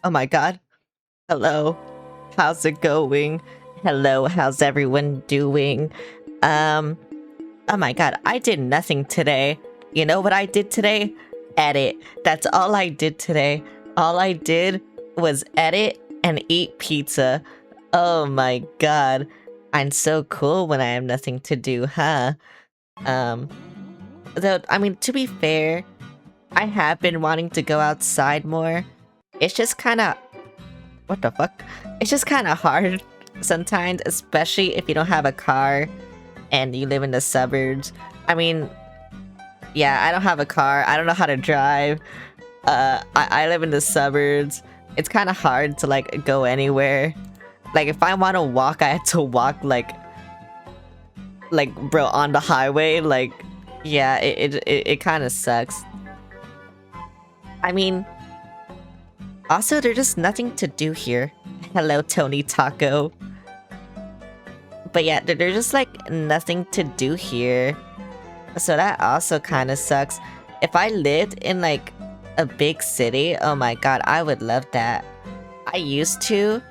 Oh my god. Hello. How's it going? Hello, how's everyone doing? Um, oh my god, I did nothing today. You know what I did today? Edit. That's all I did today. All I did was edit and eat pizza. Oh my god. I'm so cool when I have nothing to do, huh? Um, though, I mean, to be fair, I have been wanting to go outside more. It's just kind of... What the fuck? It's just kind of hard sometimes, especially if you don't have a car and you live in the suburbs. I mean, yeah, I don't have a car. I don't know how to drive. I live in the suburbs. It's kind of hard to, like, go anywhere. Like, if I want to walk, I have to walk, like, bro, on the highway. Like, yeah, it kind of sucks. I mean... Also, there's just nothing to do here. Hello, Tony Taco. But yeah, there's just like nothing to do here. So that also kind of sucks. If I lived in like a big city, oh my god, I would love that. I used to.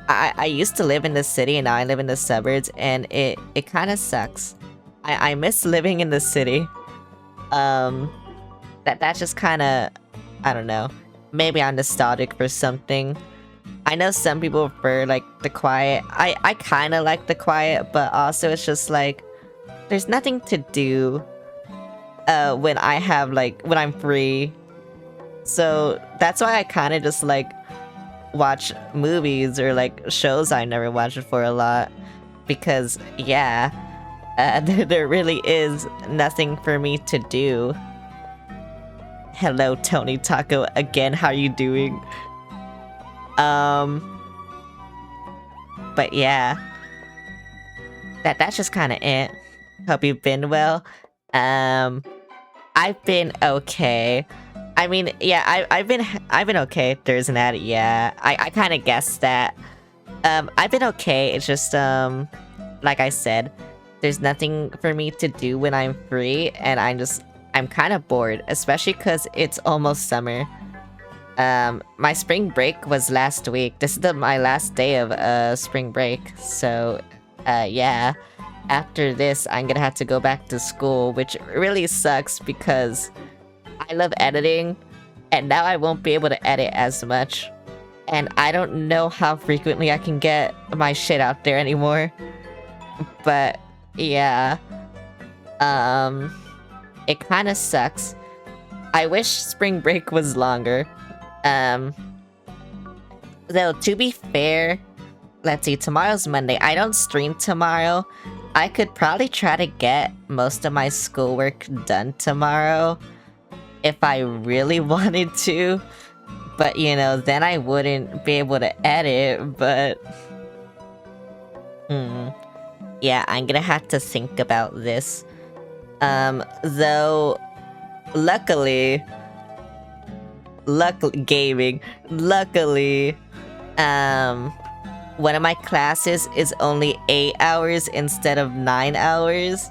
I used to live in the city and now I live in the suburbs and it kind of sucks. I miss living in the city. That's just kind of, I don't know. Maybe I'm nostalgic for something. I know some people prefer like the quiet. I kind of like the quiet, but also it's just like there's nothing to do when I have like when I'm free. So that's why I kind of just like watch movies or like shows I never watched before a lot because yeah, There really is nothing for me to do. Hello, Tony Taco again. How you doing? But yeah, that's just kind of it. Hope you've been well. I've been okay. I mean, yeah, I've been okay. There's an ad. Yeah, I kind of guessed that. I've been okay. It's just like I said, there's nothing for me to do when I'm free, and I'm kind of bored, especially because it's almost summer. My spring break was last week. This is my last day of spring break. So, yeah. After this, I'm gonna have to go back to school, which really sucks because I love editing, and now I won't be able to edit as much. And I don't know how frequently I can get my shit out there anymore. But, yeah. It kind of sucks. I wish spring break was longer. Though, to be fair, let's see, tomorrow's Monday. I don't stream tomorrow. I could probably try to get most of my schoolwork done tomorrow if I really wanted to. But, you know, then I wouldn't be able to edit, but... Yeah, I'm gonna have to think about this. Though, luckily, gaming, luckily, one of my classes is only 8 hours instead of 9 hours.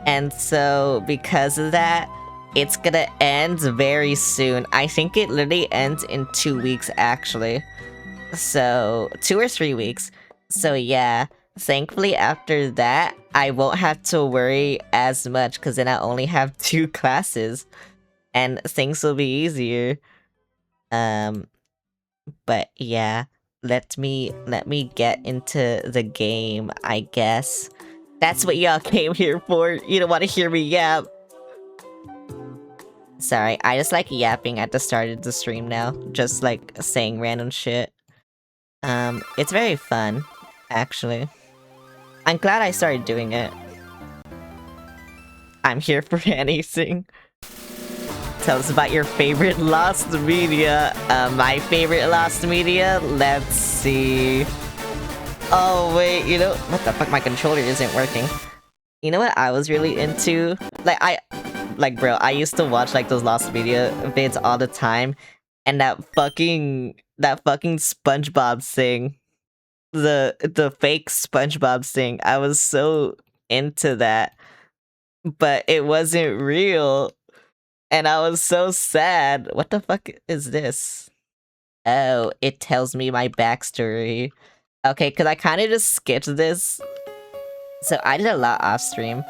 And so, because of that, it's gonna end very soon. I think it literally ends in 2 weeks, actually. So, 2 or 3 weeks. So yeah, thankfully after that, I won't have to worry as much, because then I only have 2 classes. And things will be easier. But yeah, let me get into the game, I guess. That's what y'all came here for. You don't want to hear me yap. Sorry, I just like yapping at the start of the stream now. Just like saying random shit. It's very fun, actually. I'm glad I started doing it. I'm here for anything. Tell us about your favorite lost media. My favorite lost media? Let's see. Oh, wait, you know... What the fuck? My controller isn't working. You know what I was really into? Bro, I used to watch, like, those lost media vids all the time. And that fucking SpongeBob thing. The fake SpongeBob thing. I was so into that. But it wasn't real. And I was so sad. What the fuck is this? Oh, it tells me my backstory. Okay, cause I kind of just skipped this. So I did a lot off stream.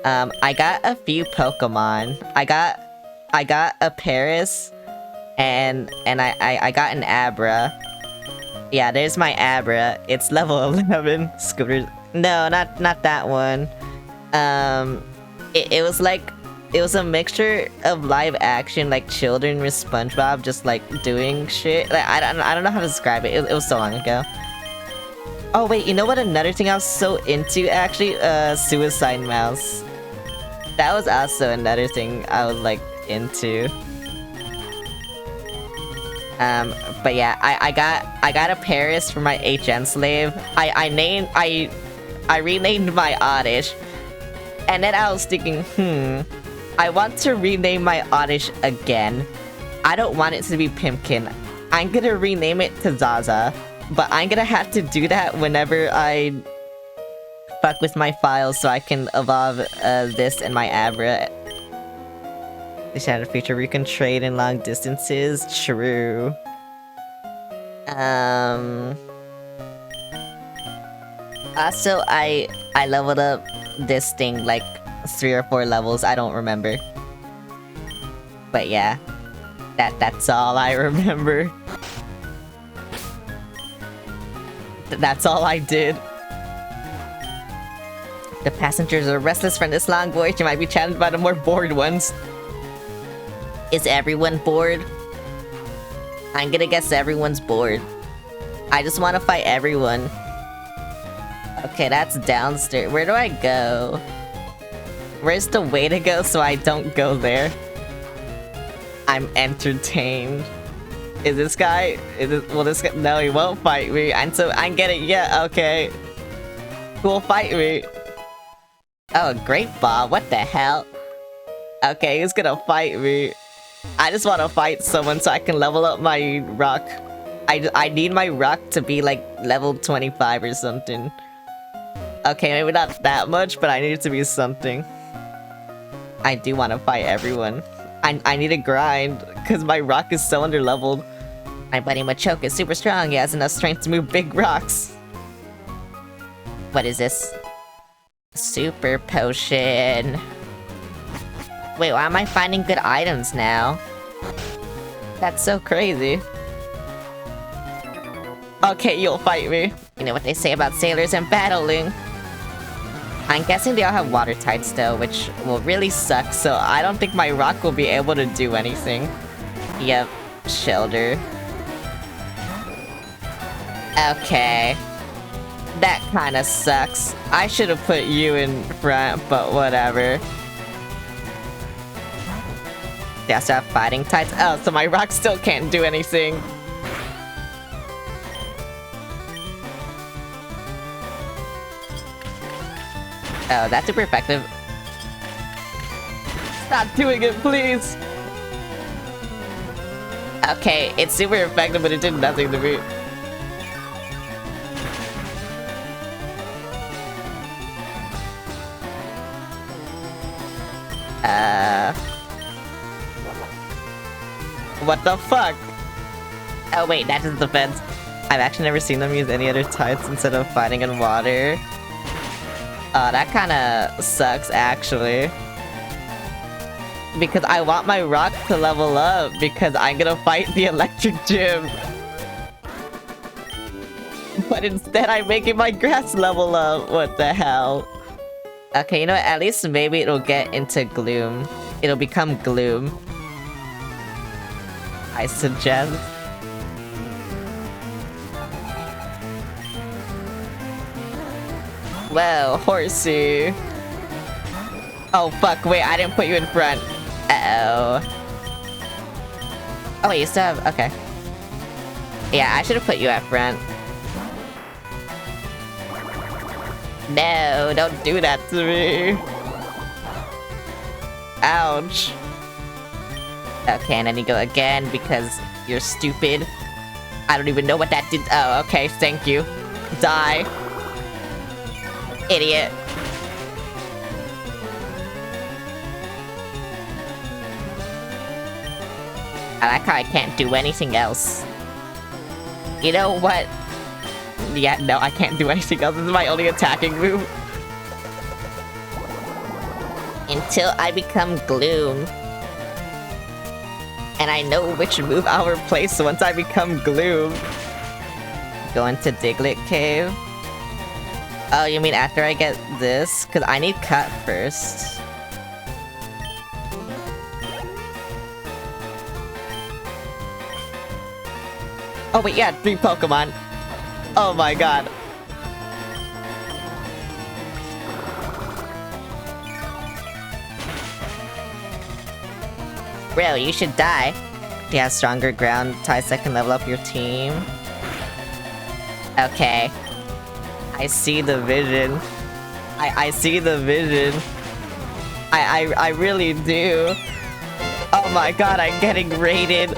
I got a few Pokemon. I got a Paris, and I got an Abra. Yeah, there's my Abra. It's level 11. Scooters. No, not that one. It was like. It was a mixture of live action, like children with SpongeBob just like doing shit. Like I don't know how to describe it. It was so long ago. Oh wait, you know what? Another thing I was so into actually, Suicide Mouse. That was also another thing I was like into. But yeah, I got a Paris for my HN slave. I renamed my Oddish, and then I was thinking, I want to rename my Oddish again. I don't want it to be Pimpkin. I'm gonna rename it to Zaza. But I'm gonna have to do that whenever I fuck with my files so I can evolve this and my Abra. This had a feature where you can trade in long distances. True. Also, I leveled up this thing like 3 or 4 levels, I don't remember. But yeah, that's all I remember. That's all I did. The passengers are restless from this long voyage. You might be challenged by the more bored ones. Is everyone bored? I'm gonna guess everyone's bored. I just want to fight everyone. Okay, that's downstairs. Where do I go? Where's the way to go so I don't go there? I'm entertained. Is this guy? Will this guy? No, he won't fight me. And so I'm getting, yeah, okay. Who will fight me? Oh, great Bob, what the hell? Okay, who's gonna fight me? I just want to fight someone so I can level up my rock. I need my rock to be like level 25 or something. Okay, maybe not that much, but I need it to be something. I do want to fight everyone. I need to grind, because my rock is so underleveled. My buddy Machoke is super strong. He has enough strength to move big rocks. What is this? Super potion. Wait, why am I finding good items now? That's so crazy. Okay, you'll fight me. You know what they say about sailors and battling. I'm guessing they all have water types though, which will really suck, so I don't think my rock will be able to do anything. Yep, shoulder. Okay. That kinda sucks. I should have put you in front, but whatever. They also have fighting types. Oh, so my rock still can't do anything. Oh, that's super effective. Stop doing it, please! Okay, it's super effective, but it did nothing to me. What the fuck? Oh wait, that's just defense. I've actually never seen them use any other types instead of fighting in water. That kinda sucks, actually. Because I want my rock to level up, because I'm gonna fight the electric gym. But instead I'm making my grass level up. What the hell? Okay, you know what? At least maybe it'll get into gloom. It'll become gloom. I suggest. Whoa, horsey. Oh fuck, wait, I didn't put you in front. Uh-oh. Oh wait, you still have... okay. Yeah, I should have put you at front. No, don't do that to me. Ouch. Okay, and then you go again because you're stupid. I don't even know what that did. Oh, okay, thank you. Die. Idiot. I like how I can't do anything else. You know what? Yeah, no, I can't do anything else. This is my only attacking move. Until I become Gloom. And I know which move I'll replace once I become Gloom. Go into Diglett Cave. Oh, you mean after I get this? Because I need Cut first. Oh wait, yeah, 3 Pokemon. Oh my god. Bro, you should die. You have stronger ground types that can level up your team. Okay. I see the vision. I see the vision. I really do. Oh my god, I'm getting raided.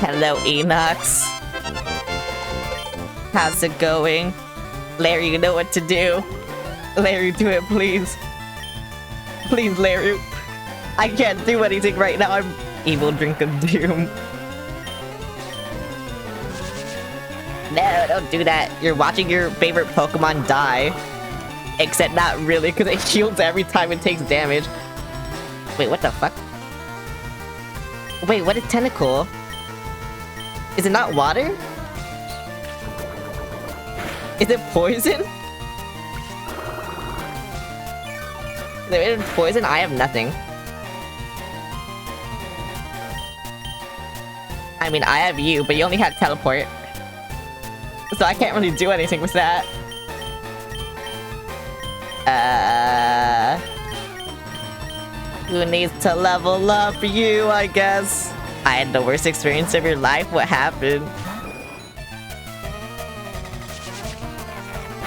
Hello, Enox. How's it going? Larry, you know what to do. Larry, do it, please. Please, Larry. I can't do anything right now. I'm evil drink of doom. No, don't do that. You're watching your favorite Pokemon die. Except not really, because it shields every time it takes damage. Wait, what the fuck? Wait, what is Tentacle? Is it not water? Is it poison? Is it poison? I have nothing. I mean, I have you, but you only had teleport. So I can't really do anything with that. Who needs to level up? You, I guess. I had the worst experience of your life. What happened?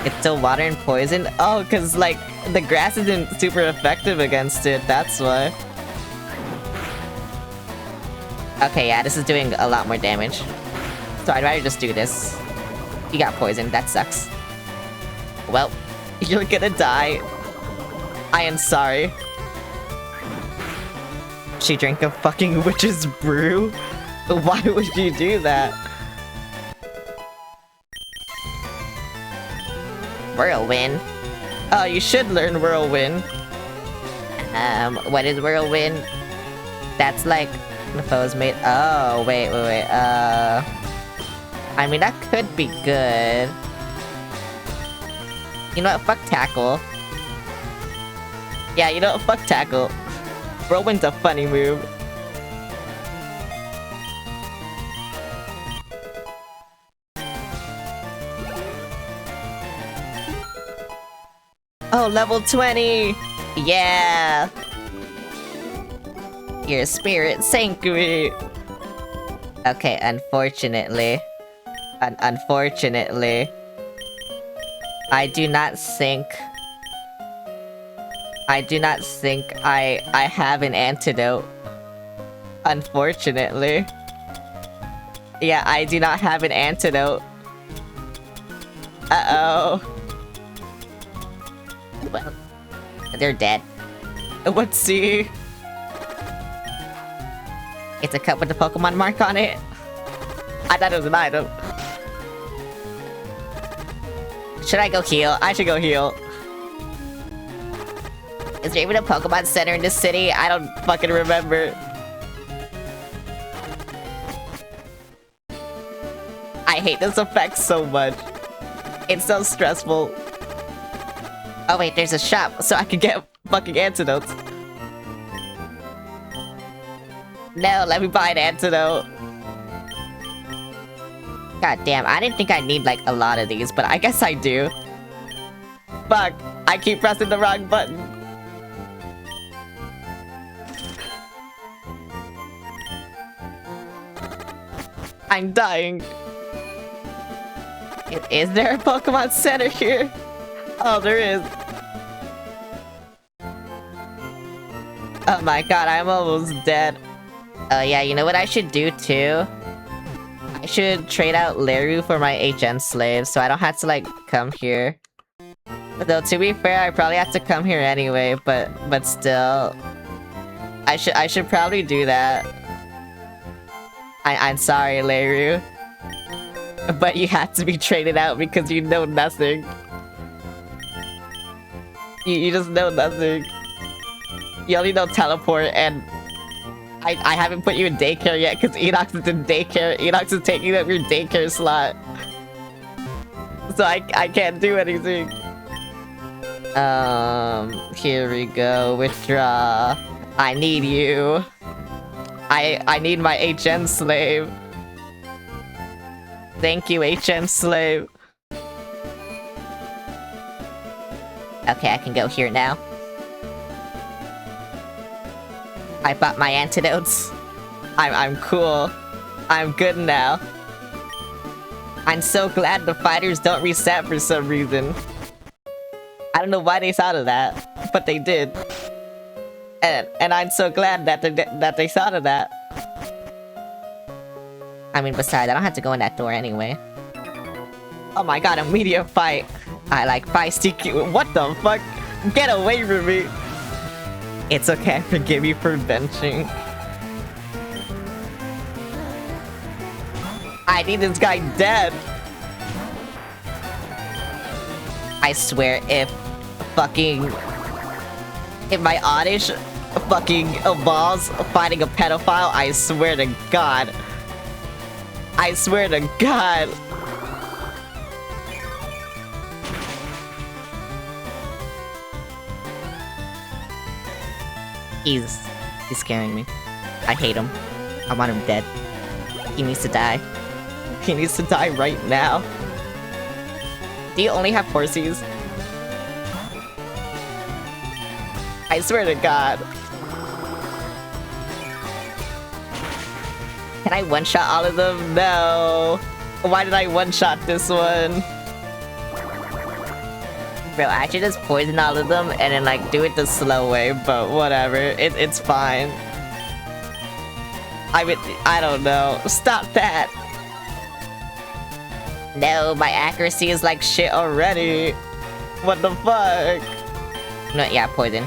It's still water and poison? Oh, cause like, the grass isn't super effective against it, that's why. Okay, yeah, this is doing a lot more damage. So I'd rather just do this. You got poisoned, that sucks. Well, you're gonna die. I am sorry. She drank a fucking witch's brew? Why would you do that? Whirlwind? Oh, you should learn Whirlwind. What is Whirlwind? That's like the foe's made. Oh, wait. I mean, that could be good. You know what? Fuck Tackle. Yeah, you know what? Fuck Tackle. Whirlwind's a funny move. Oh, level 20! Yeah! Your spirit sank me! Okay, unfortunately. Unfortunately. I do not think I have an antidote. Unfortunately. Yeah, I do not have an antidote. Uh-oh. Well, they're dead. Let's see. It's a cup with the Pokemon mark on it. I thought it was an item. Should I go heal? I should go heal. Is there even a Pokemon Center in this city? I don't fucking remember. I hate this effect so much. It's so stressful. Oh wait, there's a shop, so I can get fucking antidotes. No, let me buy an antidote. God damn, I didn't think I'd need like a lot of these, but I guess I do. Fuck, I keep pressing the wrong button. I'm dying. Is there a Pokemon Center here? Oh, there is. Oh my god, I'm almost dead. Oh yeah, you know what I should do too? I should trade out Leru for my HN slave, so I don't have to like come here. Though to be fair, I probably have to come here anyway, but still. I should probably do that. I'm sorry, Leru. But you have to be traded out because you know nothing. You just know nothing. You only know teleport, and I haven't put you in daycare yet because Enox is in daycare. Enox is taking up your daycare slot. So I can't do anything. Here we go. Withdraw. I need you. I need my HN slave. Thank you, HN slave. Okay, I can go here now. I bought my antidotes. I'm cool. I'm good now. I'm so glad the fighters don't reset for some reason. I don't know why they thought of that, but they did. And I'm so glad that they thought of that. I mean, besides, I don't have to go in that door anyway. Oh my god, a media fight. I like feisty. What the fuck? Get away from me. It's okay, I forgive you for benching. I need this guy dead. I swear, if my Oddish fucking evolves fighting a pedophile, I swear to God. I swear to God. He's scaring me. I hate him. I want him dead. He needs to die. He needs to die right now. Do you only have horsies? I swear to God. Can I one-shot all of them? No. Why did I one-shot this one? Bro, I should just poison all of them and then like do it the slow way, but whatever. It's fine. I mean, I don't know. Stop that. No, my accuracy is like shit already. What the fuck? No, yeah, poison.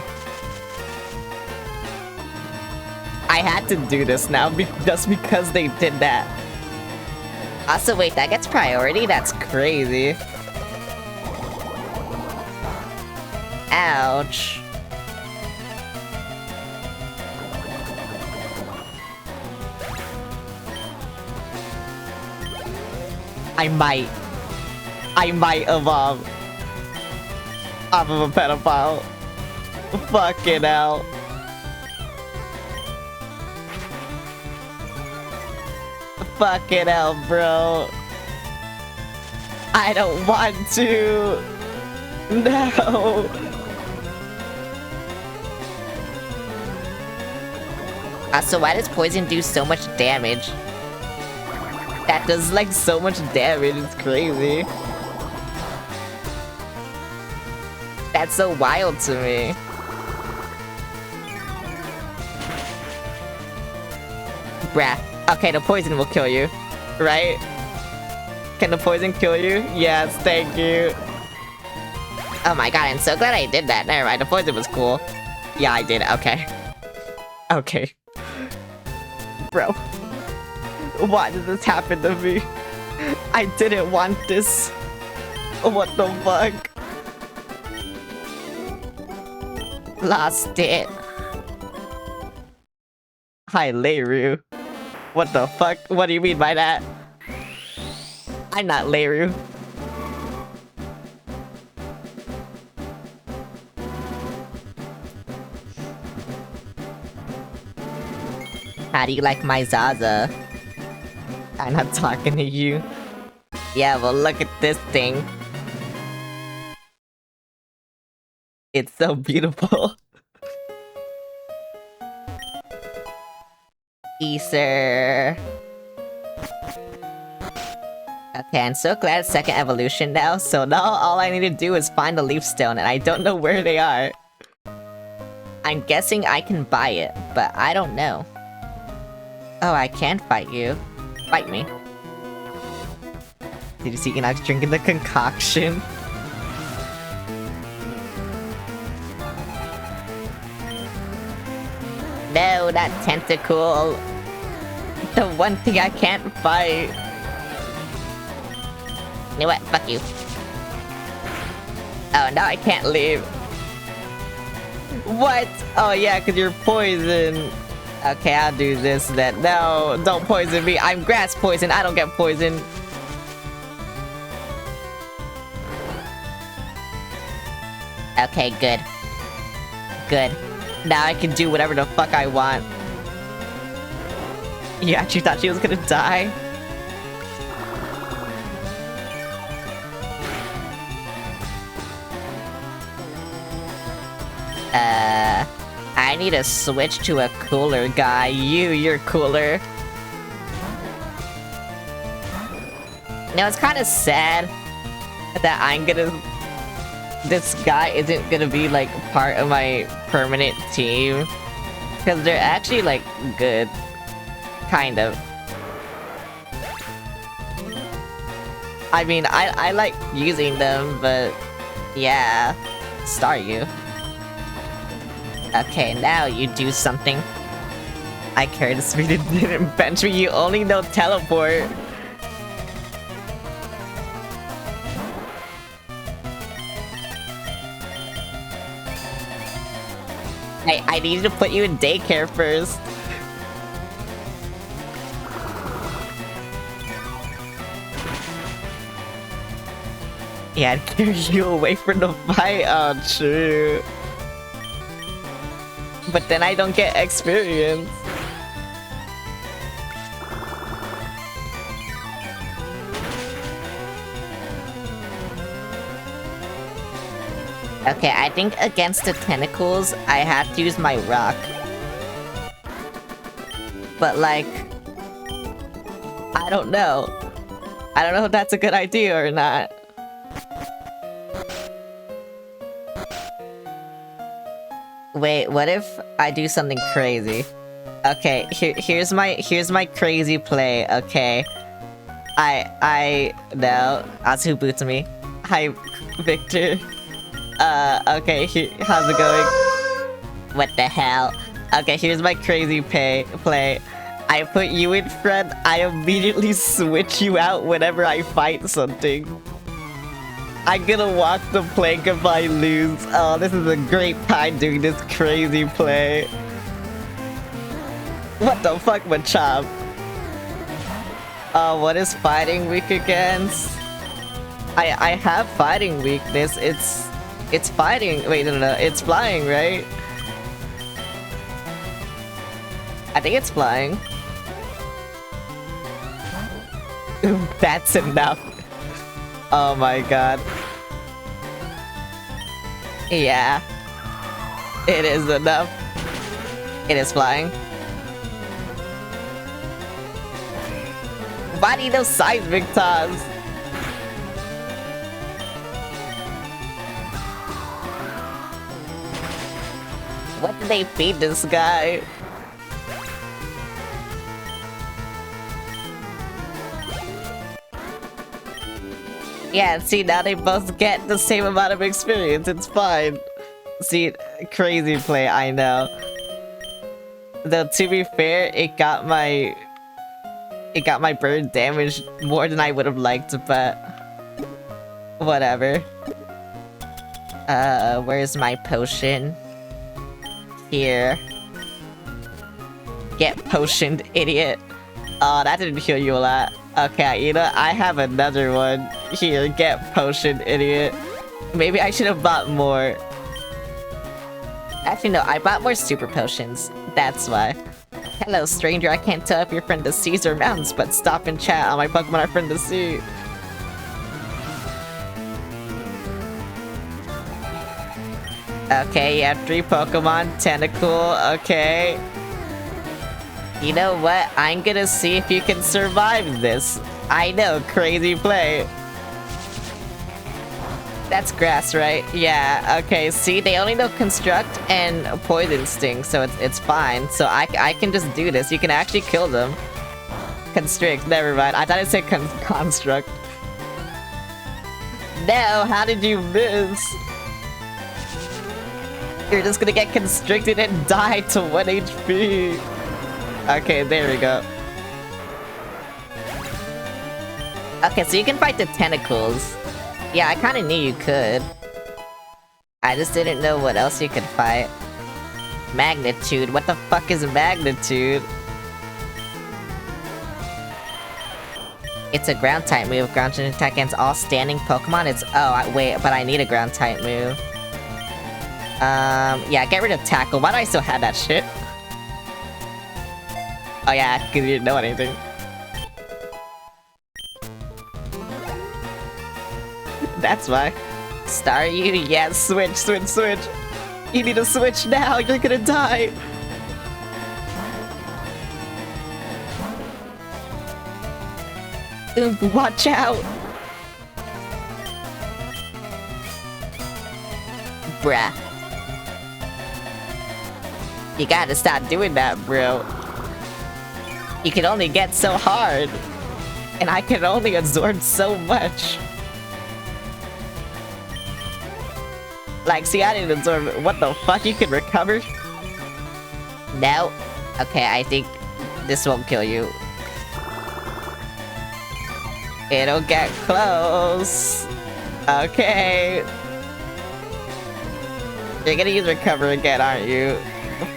I had to do this now just because they did that. Also, wait, that gets priority? That's crazy. Ouch. I might evolve off of a pedophile. Fucking hell. Fucking hell, bro. I don't want to. No. So why does poison do so much damage? That does like so much damage, it's crazy. That's so wild to me. Bruh. Okay, the poison will kill you, right? Can the poison kill you? Yes, thank you. Oh my god, I'm so glad I did that. Never mind, the poison was cool. Yeah, I did, okay. Okay. Bro. Why did this happen to me? I didn't want this. What the fuck? Lost it. Hi, Leiru. What the fuck? What do you mean by that? I'm not Leiru. How do you like my Zaza? I'm not talking to you. Yeah, well look at this thing. It's so beautiful. Ether. Okay, I'm so glad it's second evolution now, so now all I need to do is find the leaf stone, and I don't know where they are. I'm guessing I can buy it, but I don't know. Oh, I can fight you. Fight me. Did you see Enoch drinking the concoction? No, that tentacle. The one thing I can't fight. You know what? Fuck you. Oh, now I can't leave. What? Oh yeah, because you're poison. Okay, I'll do this then. No, don't poison me. I'm grass poison. I don't get poisoned. Okay, good. Good. Now I can do whatever the fuck I want. You actually thought she was gonna die? I need to switch to a cooler guy. You're cooler. Now it's kind of sad that this guy isn't gonna be like part of my permanent team, because they're actually like good, kind of. I mean, I like using them, but yeah, Staryu. Okay, now you do something. I carried the speed and didn't bench me. You only know teleport. I need to put you in daycare first. Yeah, I'd carry you away from the fight. Oh, true. But then I don't get experience. Okay, I think against the tentacles, I have to use my rock. But like, I don't know. I don't know if that's a good idea or not. Wait, what if I do something crazy? Okay, here's my crazy play, okay? No, Azu boots me. Hi, Victor. Okay, how's it going? What the hell? Okay, here's my crazy play. I put you in front, I immediately switch you out whenever I fight something. I'm gonna walk the plank if I lose. Oh, this is a great time doing this crazy play. What the fuck, Machop? What is fighting weak against? I have fighting weakness. It's fighting. Wait, no, it's flying, right? I think it's flying. That's enough. Oh my god. Yeah. It is enough. It is flying. Why do you know seismic toss? What did they feed this guy? Yeah, see, now they both get the same amount of experience. It's fine. See, crazy play, I know. Though, to be fair, it got my burn damaged more than I would have liked, but whatever. Where's my potion? Here. Get potioned, idiot. Oh, that didn't heal you a lot. Okay, you know, I have another one. Here, get potioned, idiot. Maybe I should have bought more. Actually, no, I bought more super potions. That's why. Hello, stranger. I can't tell if you're friend to seas or mountains, but stop and chat on my Pokemon are friend to sea. Okay, you have 3 Pokemon. Tentacle, okay. You know what? I'm gonna see if you can survive this. I know, crazy play. That's grass, right? Yeah, okay, see, they only know Construct and Poison Sting, so it's fine. So I can just do this. You can actually kill them. Constrict, never mind. I thought it said Construct. No, how did you miss? You're just gonna get constricted and die to 1 HP. Okay, there we go. Okay, so you can fight the tentacles. Yeah, I kinda knew you could. I just didn't know what else you could fight. Magnitude? What the fuck is magnitude? It's a ground type move. Ground type attack against all standing Pokemon. It's wait, but I need a ground type move. Yeah, get rid of tackle. Why do I still have that shit? Oh yeah, because you didn't know anything. That's why. Staryu, yeah, switch. You need to switch now, you're gonna die. Watch out. Bruh. You gotta stop doing that, bro. You can only get so hard. And I can only absorb so much. Like, see, I didn't absorb it. What the fuck? You can recover? No. Okay, I think this won't kill you. It'll get close. Okay. You're gonna use recover again, aren't you?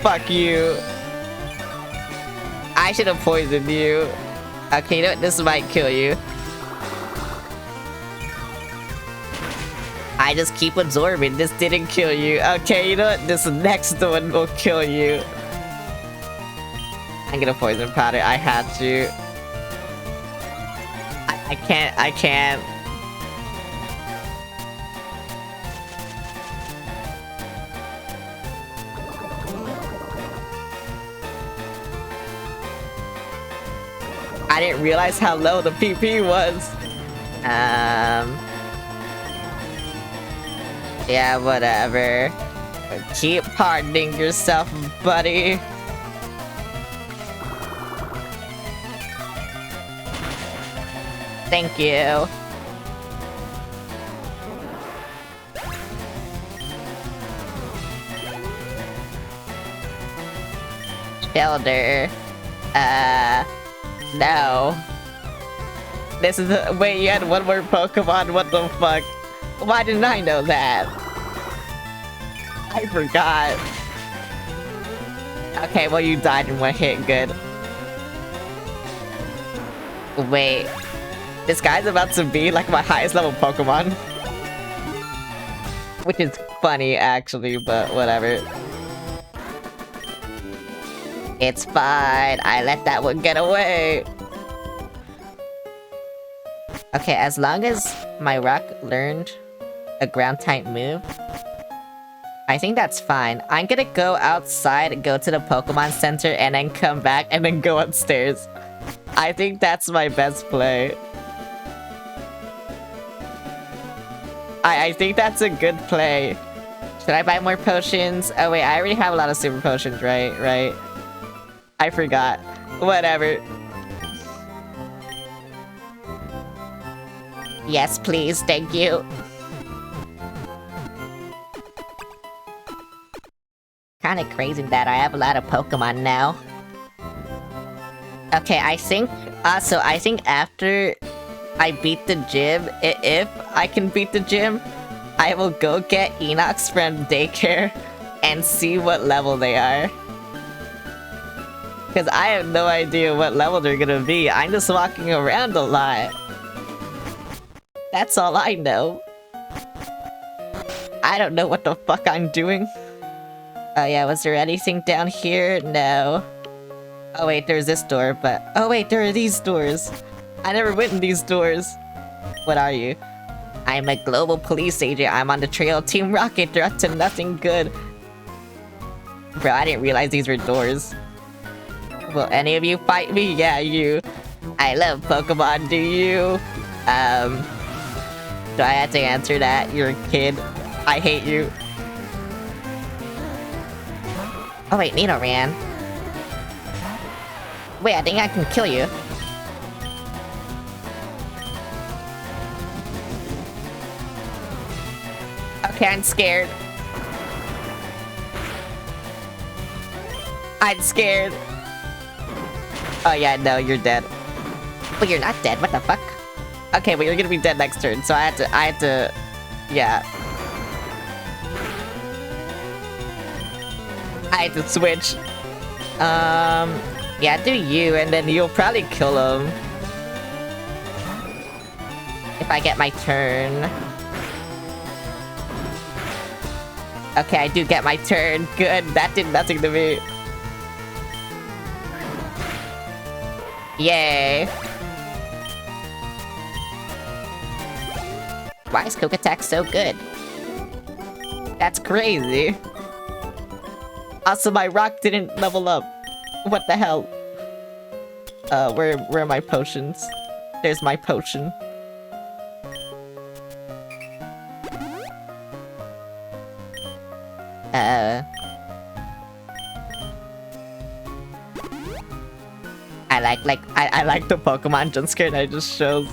Fuck you. I should have poisoned you. Okay, you know what? This might kill you. I just keep absorbing. This didn't kill you. Okay, you know what? This next one will kill you. I'm gonna poison powder. I had to. I can't. I didn't realize how low the PP was. Yeah, whatever. Keep hardening yourself, buddy. Thank you. Builder. No. This is the- wait, you had one more Pokemon? What the fuck? Why didn't I know that? I forgot. Okay, well you died in one hit, good. Wait. This guy's about to be like my highest level Pokemon. Which is funny actually, but whatever. It's fine, I let that one get away. Okay, as long as my rock learned a ground type move, I think that's fine. I'm gonna go outside, go to the Pokemon Center, and then come back, and then go upstairs. I think that's my best play. I think that's a good play. Should I buy more potions? Oh wait, I already have a lot of super potions, right? I forgot. Whatever. Yes, please, thank you. Kinda crazy that I have a lot of Pokemon now. Okay, I think after I beat the gym, if I can beat the gym, I will go get Enox from daycare and see what level they are. Because I have no idea what level they're gonna be. I'm just walking around a lot. That's all I know. I don't know what the fuck I'm doing. Oh yeah, was there anything down here? No. Oh wait, there's this door, but... oh wait, there are these doors. I never went in these doors. What are you? I'm a global police agent. I'm on the trail of Team Rocket. They're up to nothing good. Bro, I didn't realize these were doors. Will any of you fight me? Yeah, you. I love Pokemon, do you? Do I have to answer that? You're a kid. I hate you. Oh wait, Nidoran. Wait, I think I can kill you. Okay, I'm scared. I'm scared. Oh yeah, no, you're dead. But you're not dead, what the fuck? Okay, well you're gonna be dead next turn, so I had to... yeah. I had to switch. Yeah, do you, and then you'll probably kill him. If I get my turn. Okay, I do get my turn. Good, that did nothing to me. Yay. Why is Cook Attack so good? That's crazy. Also, my rock didn't level up. What the hell? Where are my potions? There's my potion. I like the Pokemon jump scare that it just shows.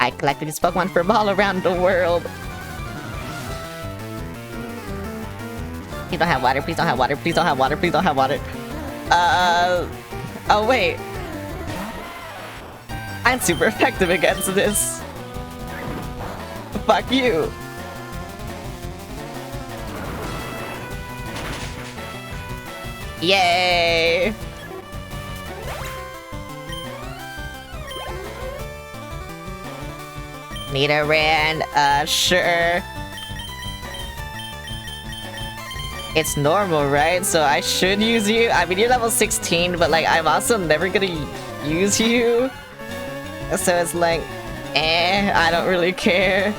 I collected these Pokemon from all around the world. Please don't have water, please don't have water, please don't have water, please don't have water. Oh wait. I'm super effective against this. Fuck you. Yay! Nidoran, sure. It's normal, right? So I should use you? I mean, you're level 16, but like, I'm also never gonna use you. So it's like, I don't really care.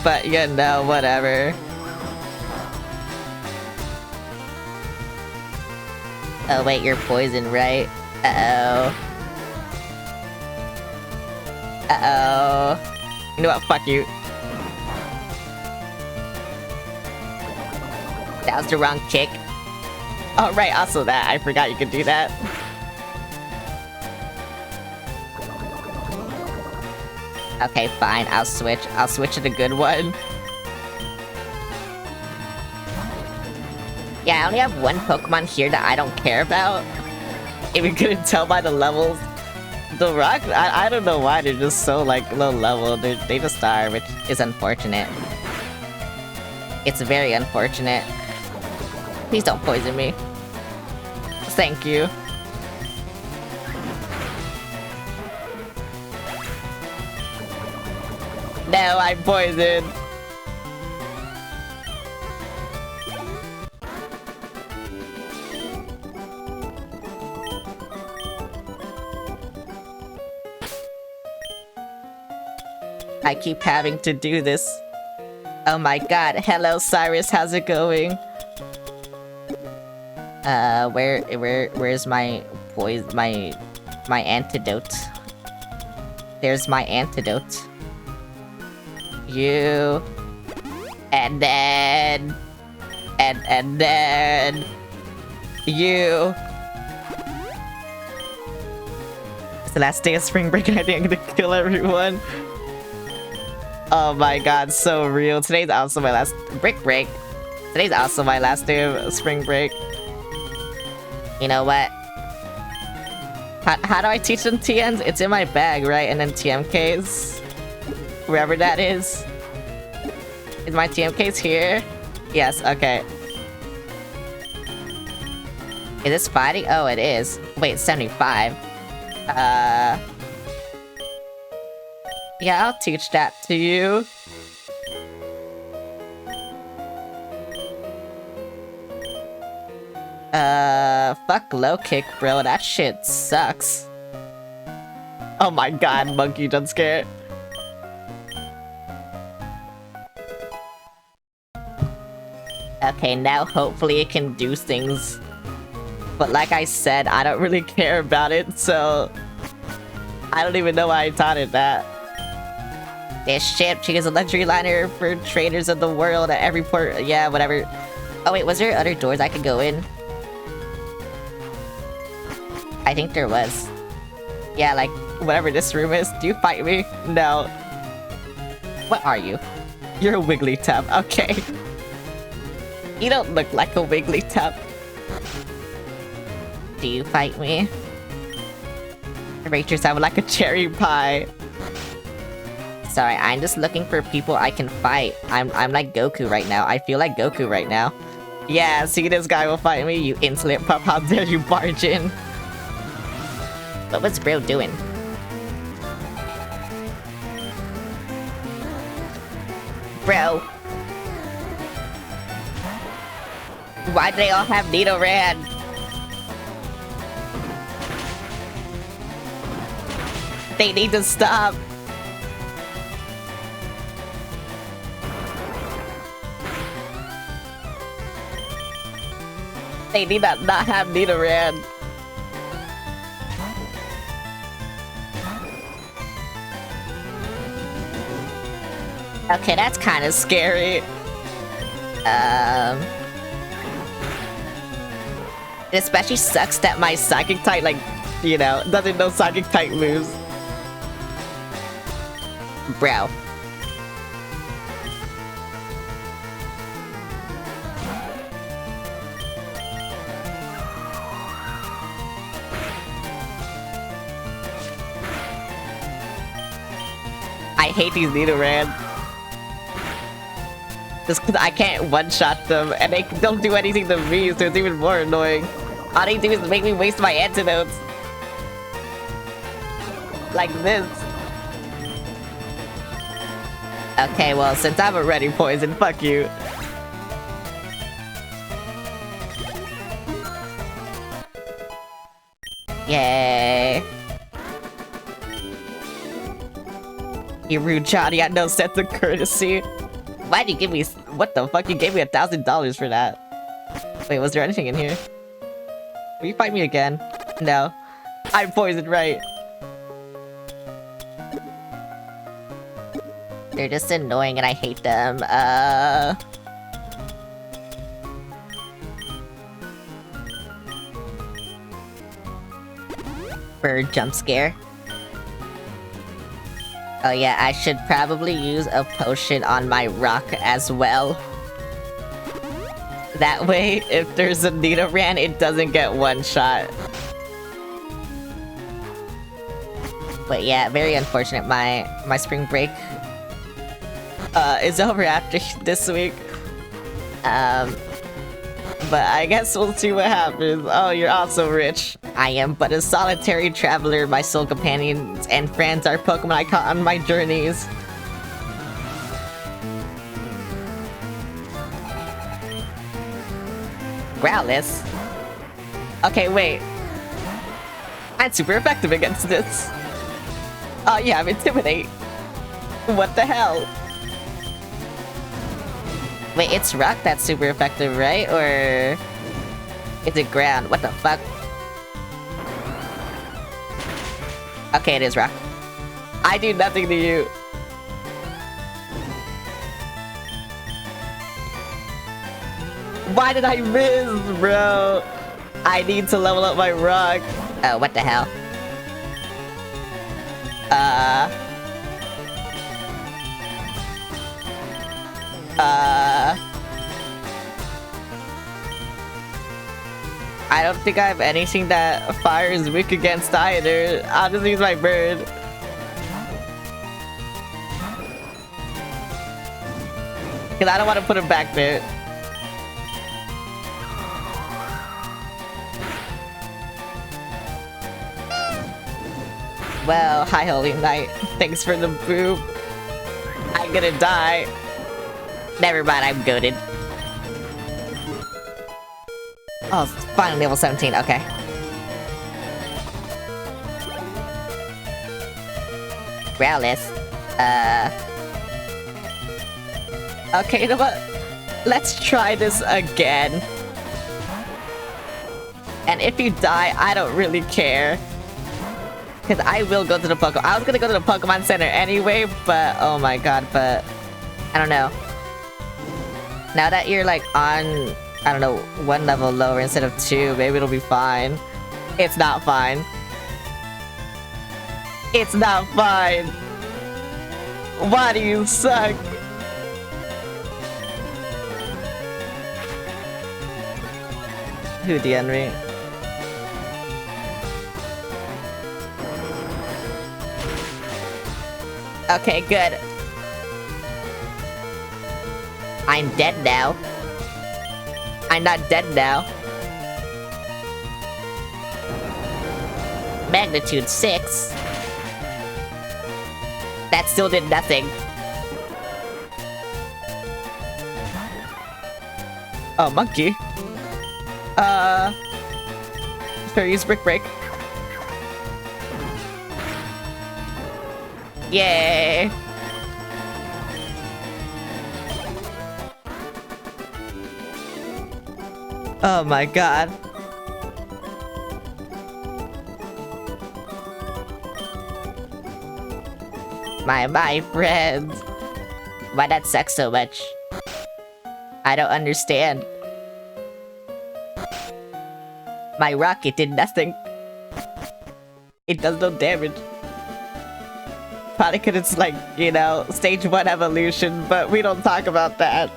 But yeah, no, whatever. Oh wait, you're poisoned, right? Uh-oh. Uh-oh. You know what? Fuck you. That was the wrong kick. Oh right, also that. I forgot you could do that. Okay, fine. I'll switch. I'll switch to the good one. Yeah, I only have one Pokemon here that I don't care about. If you couldn't tell by the levels. The Rock, I don't know why they're just so, like, low level. They just are, which is unfortunate. It's very unfortunate. Please don't poison me. Thank you. No, I'm poisoned. I keep having to do this. Oh my god. Hello, Cyrus. How's it going? Where's my my antidote? There's my antidote. You. And then you. It's the last day of spring break and I think I'm gonna kill everyone. Oh my god, so real. Today's also my last break. Today's also my last day of spring break. You know what? How do I teach them TNs? It's in my bag, right? And then TMKs. Wherever that is. Is my TMKs here? Yes, okay. Is this fighting? Oh, it is. Wait, 75. Yeah, I'll teach that to you. Fuck low kick, bro. That shit sucks. Oh my god, monkey jump scare. Okay, now hopefully it can do things. But like I said, I don't really care about it, so... I don't even know why I taught it that. This ship, she is a luxury liner for traders of the world at every port. Yeah, whatever. Oh wait, was there other doors I could go in? I think there was. Yeah, like, whatever this room is. Do you fight me? No. What are you? You're a Wigglytuff. Okay. You don't look like a Wigglytuff. Do you fight me? Rate yourself like a cherry pie. Sorry, I'm just looking for people I can fight. I'm like Goku right now. I feel like Goku right now. Yeah, see, this guy will fight me, you insolent pup. How dare you barge in? What was bro doing? Bro. Why do they all have Nidoran? They need to stop. They need to not have Nidoran. Okay, that's kind of scary. It especially sucks that my psychic type, like, you know, doesn't know psychic type moves. Bro. I hate these Nidoran. Just because I can't one-shot them, and they don't do anything to me, so it's even more annoying. All they do is make me waste my antidotes. Like this. Okay, well, since I'm already poisoned, fuck you. Yay. You rude Johnny, I had no sense of courtesy. Why'd you give me... What the fuck? You gave me $1,000 for that. Wait, was there anything in here? Will you fight me again? No. I'm poisoned, right? They're just annoying and I hate them. Bird jump scare. Oh yeah, I should probably use a potion on my rock as well. That way, if there's a Nidoran, it doesn't get one shot. But yeah, very unfortunate. My spring break is over after this week. But I guess we'll see what happens. Oh, you're also rich. I am but a solitary traveler. My sole companions and friends are Pokemon I caught on my journeys. Growlithe? Okay, wait. I'm super effective against this. Oh yeah, I'm Intimidate. What the hell? Wait, it's Rock that's super effective, right? Or... is it Ground? What the fuck? Okay, it is Rock. I do nothing to you. Why did I miss, bro? I need to level up my Rock. Oh, what the hell? I don't think I have anything that fire is weak against either. I'll just use my bird. Because I don't want to put him back there. Well, hi Holy Knight. Thanks for the boob. I'm gonna die. Never mind, I'm goated. Oh, it's finally level 17, okay. Growlithe. Okay, you know what? Let's try this again. And if you die, I don't really care. Because I will go to the Pokemon. I was gonna go to the Pokemon Center anyway, but oh my god, but I don't know. Now that you're like on, I don't know, 1 level lower instead of 2, maybe it'll be fine. It's not fine. It's not fine. Why do you suck? Who DM'd me? Okay, good. I'm dead now. I'm not dead now. Magnitude 6? That still did nothing. Oh, monkey. Sure, use Brick Break. Yay! Oh my god. My friends. Why that sucks so much? I don't understand. My rocket did nothing. It does no damage. Probably 'cause it's like, you know, stage 1 evolution, but we don't talk about that.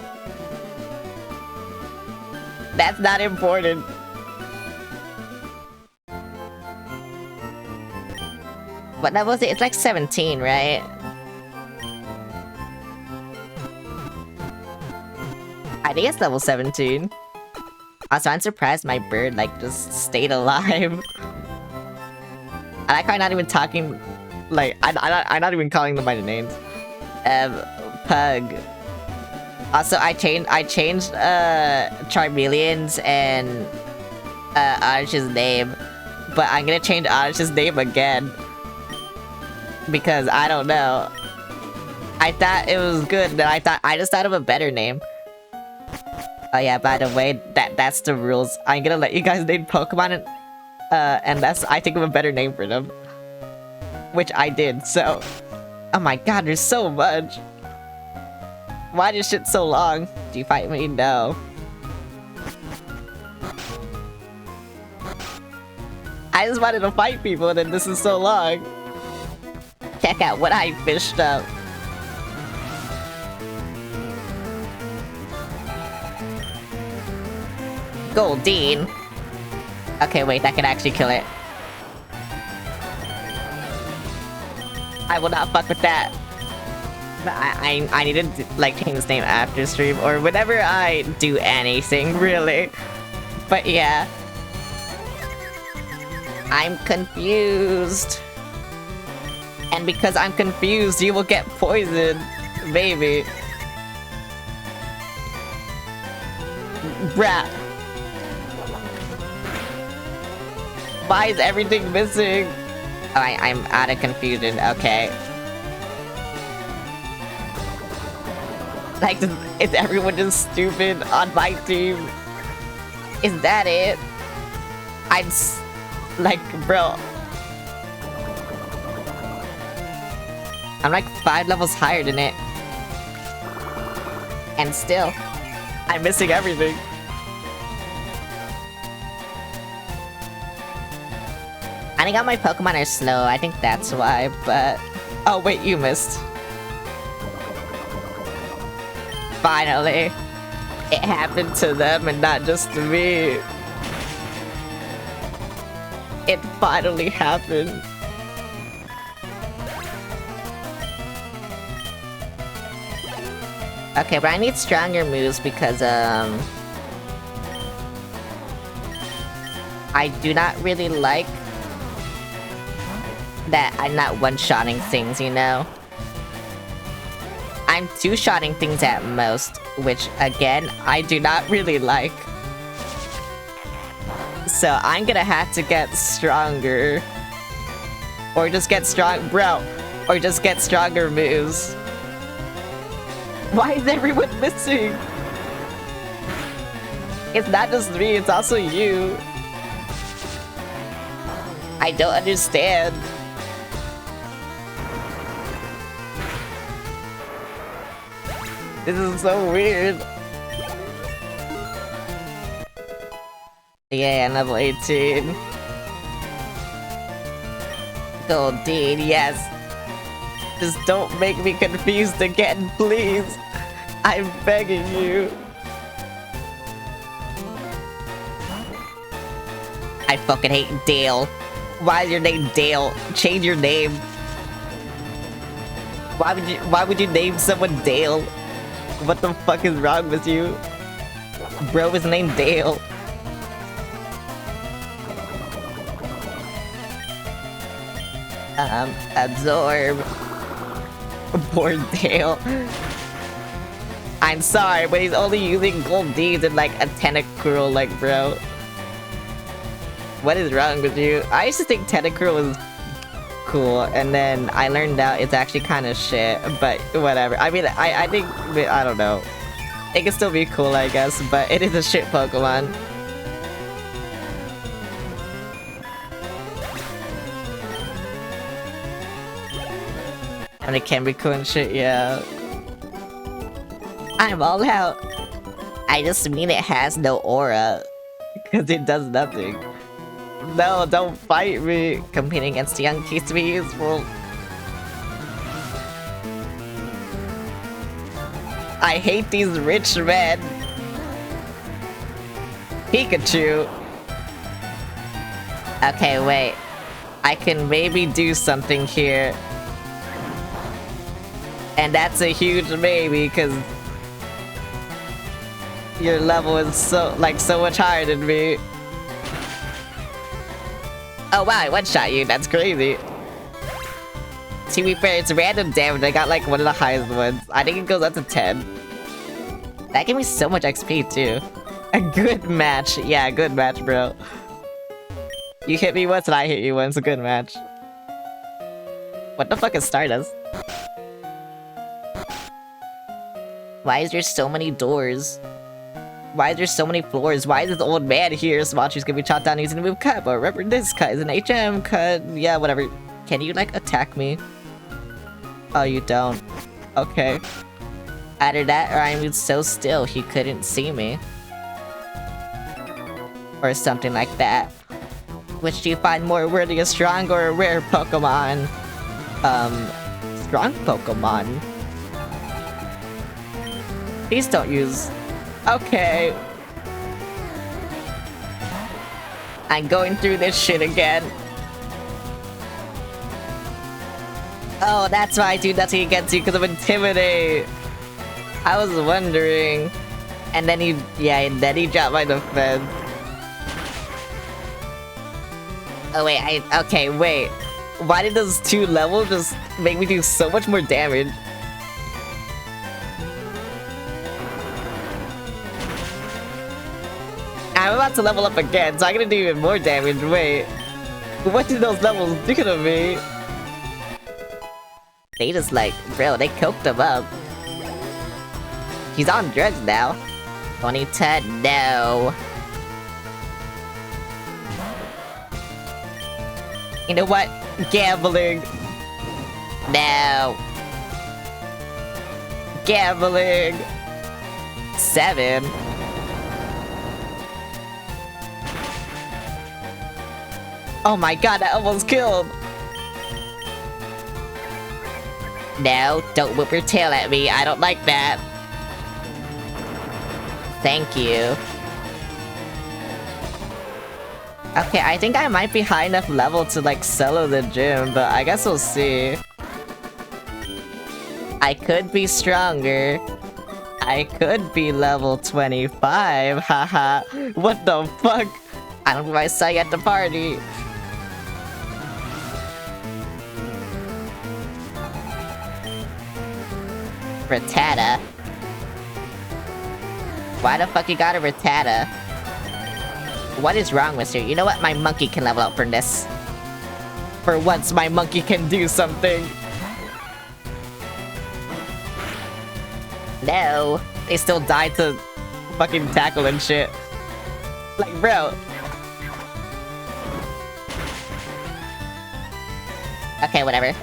That's not important. What level is it? It's like 17, right? I think it's level 17. Also, I'm surprised my bird, like, just stayed alive. I like how I'm not even talking... Like, I'm not even calling them by the names. Pug. Also, I changed Charmeleon's and Orange's name, but I'm gonna change Orange's name again because I don't know. I thought it was good, but I just thought of a better name. Oh yeah, by the way, that's the rules. I'm gonna let you guys name Pokemon and that's, I think, of a better name for them. Which I did, so... Oh my god, there's so much! Why is shit so long? Do you fight me? No. I just wanted to fight people and then this is so long. Check out what I fished up. Goldeen. Okay, wait, that can actually kill it. I will not fuck with that. But I need to, like, change this name after stream, or whenever I do anything, really. But yeah. I'm confused. And because I'm confused, you will get poisoned. Maybe. Bruh. Why is everything missing? Oh, I'm out of confusion. Okay. Like, is everyone just stupid on my team? Is that it? Like, bro. I'm like 5 levels higher than it. And still, I'm missing everything. I think all my Pokemon are slow, I think that's why, but... Oh wait, you missed. Finally. It happened to them and not just to me. It finally happened. Okay, but I need stronger moves because, I do not really like that I'm not one-shotting things, you know? I'm two-shotting things at most, which, again, I do not really like. So I'm gonna have to get stronger. Or just get strong- bro! Or just get stronger moves. Why is everyone missing? It's not just me, it's also you. I don't understand. This is so weird. Yeah, level 18. Goldeen, yes. Just don't make me confused again, please. I'm begging you. I fucking hate Dale. Why is your name Dale? Change your name. Why would you name someone Dale? What the fuck is wrong with you? Bro is named Dale. Absorb. Poor Dale. I'm sorry, but he's only using Goldeens and like a Tentacruel, like, bro. What is wrong with you? I used to think Tentacruel was cool, and then I learned out it's actually kind of shit, but whatever. I mean, I think, I don't know. It can still be cool, I guess, but it is a shit Pokemon. And it can be cool and shit, yeah. I'm all out. I just mean it has no aura. Because it does nothing. No, don't fight me. Competing against young keys to be useful. I hate these rich men. Pikachu. Okay, wait. I can maybe do something here. And that's a huge maybe, because your level is so much higher than me. Oh wow, I one-shot you, that's crazy. To be fair, it's random damage, I got like one of the highest ones. I think it goes up to 10. That gave me so much XP too. A good match, yeah, a good match, bro. You hit me once and I hit you once, a good match. What the fuck is Stardust? Why is there so many doors? Why is there so many floors? Why is this old man here? Small trees can be chopped down using a move cut, but remember this cut is an HM cut. Yeah, whatever. Can you, like, attack me? Oh, you don't. Okay. Either that or I moved so still he couldn't see me. Or something like that. Which do you find more worthy, a strong or a rare Pokemon? Strong Pokemon? Please don't use... Okay. I'm going through this shit again. Oh, that's why I do nothing against you, because of Intimidate. I was wondering. And then he dropped my defense. Oh wait, okay, wait. Why did those 2 levels just make me do so much more damage? I'm about to level up again, so I'm gonna do even more damage. Wait. What did those levels do to me? They just like, bro, they coked him up. He's on drugs now. Ponyta, no. You know what? Gambling. No. Gambling. 7. Oh my god, that almost killed! No, don't whip your tail at me, I don't like that. Thank you. Okay, I think I might be high enough level to like solo the gym, but I guess we'll see. I could be stronger. I could be level 25, haha. What the fuck? I don't know if I saw you at the party. Rattata. Why the fuck you got a Rattata? What is wrong with you? You know what? My monkey can level up from this. For once, my monkey can do something. No. They still died to fucking tackle and shit. Like, bro. Okay, whatever.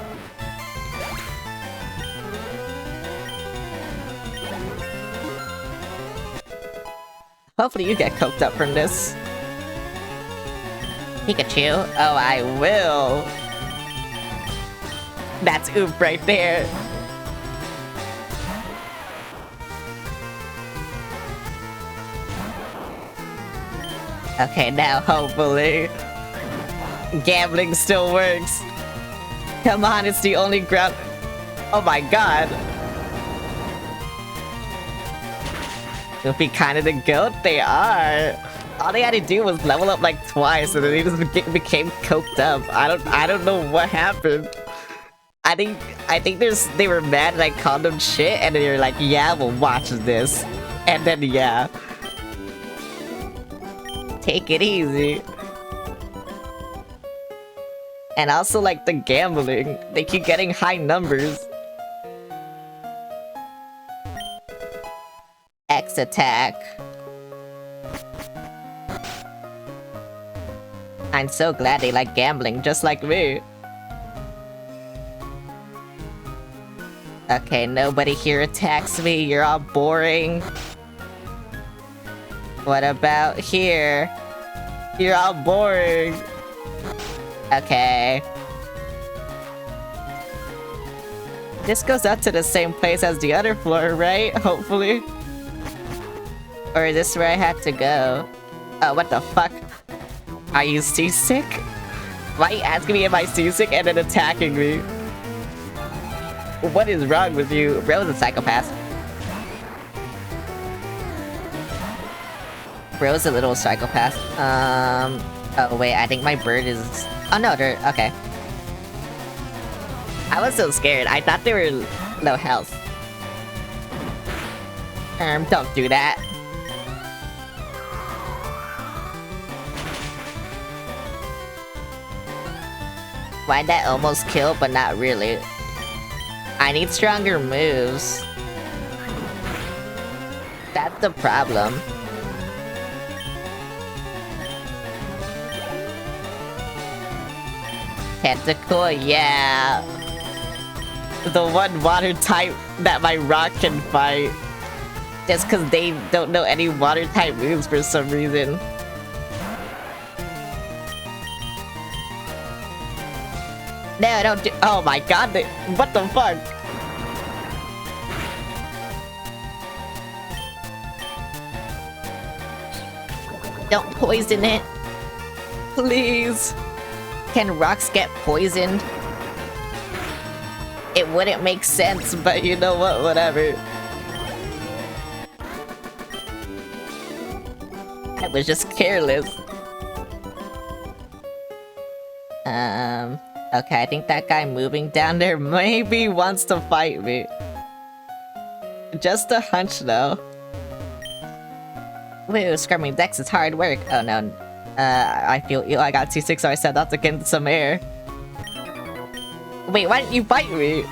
Hopefully you get coked up from this. Pikachu? Oh, I will. That's oof right there. Okay, now hopefully. Gambling still works. Come on, it's the only ground. Oh my god. It'll be kind of the goat they are. All they had to do was level up like twice, and then they just became coked up. I don't know what happened. I think they were mad and I called them shit, and then they were like, yeah, we'll watch this, and then yeah. Take it easy. And also like the gambling, they keep getting high numbers. X attack. I'm so glad they like gambling just like me. Okay, nobody here attacks me, you're all boring. What about here? You're all boring. Okay. This goes up to the same place as the other floor, right? Hopefully. Or is this where I had to go? Oh, what the fuck? Are you seasick? Why are you asking me if I'm seasick and then attacking me? What is wrong with you? Bro's a psychopath. Bro's a little psychopath. Oh wait, I think my bird is... Oh no, they're... Okay. I was so scared. I thought they were low health. Don't do that. Why'd that almost kill, but not really? I need stronger moves. That's the problem. Tentacle, yeah. The one water type that my rock can fight. Just because they don't know any water type moves for some reason. No, don't do- oh my god, what the fuck? Don't poison it. Please. Can rocks get poisoned? It wouldn't make sense, but you know what, whatever. I was just careless. Okay, I think that guy moving down there maybe wants to fight me. Just a hunch, though. Woo, scrubbing decks is hard work. Oh no. I feel ill. I got T6, so I set out to get into some air. Wait, why didn't you fight me?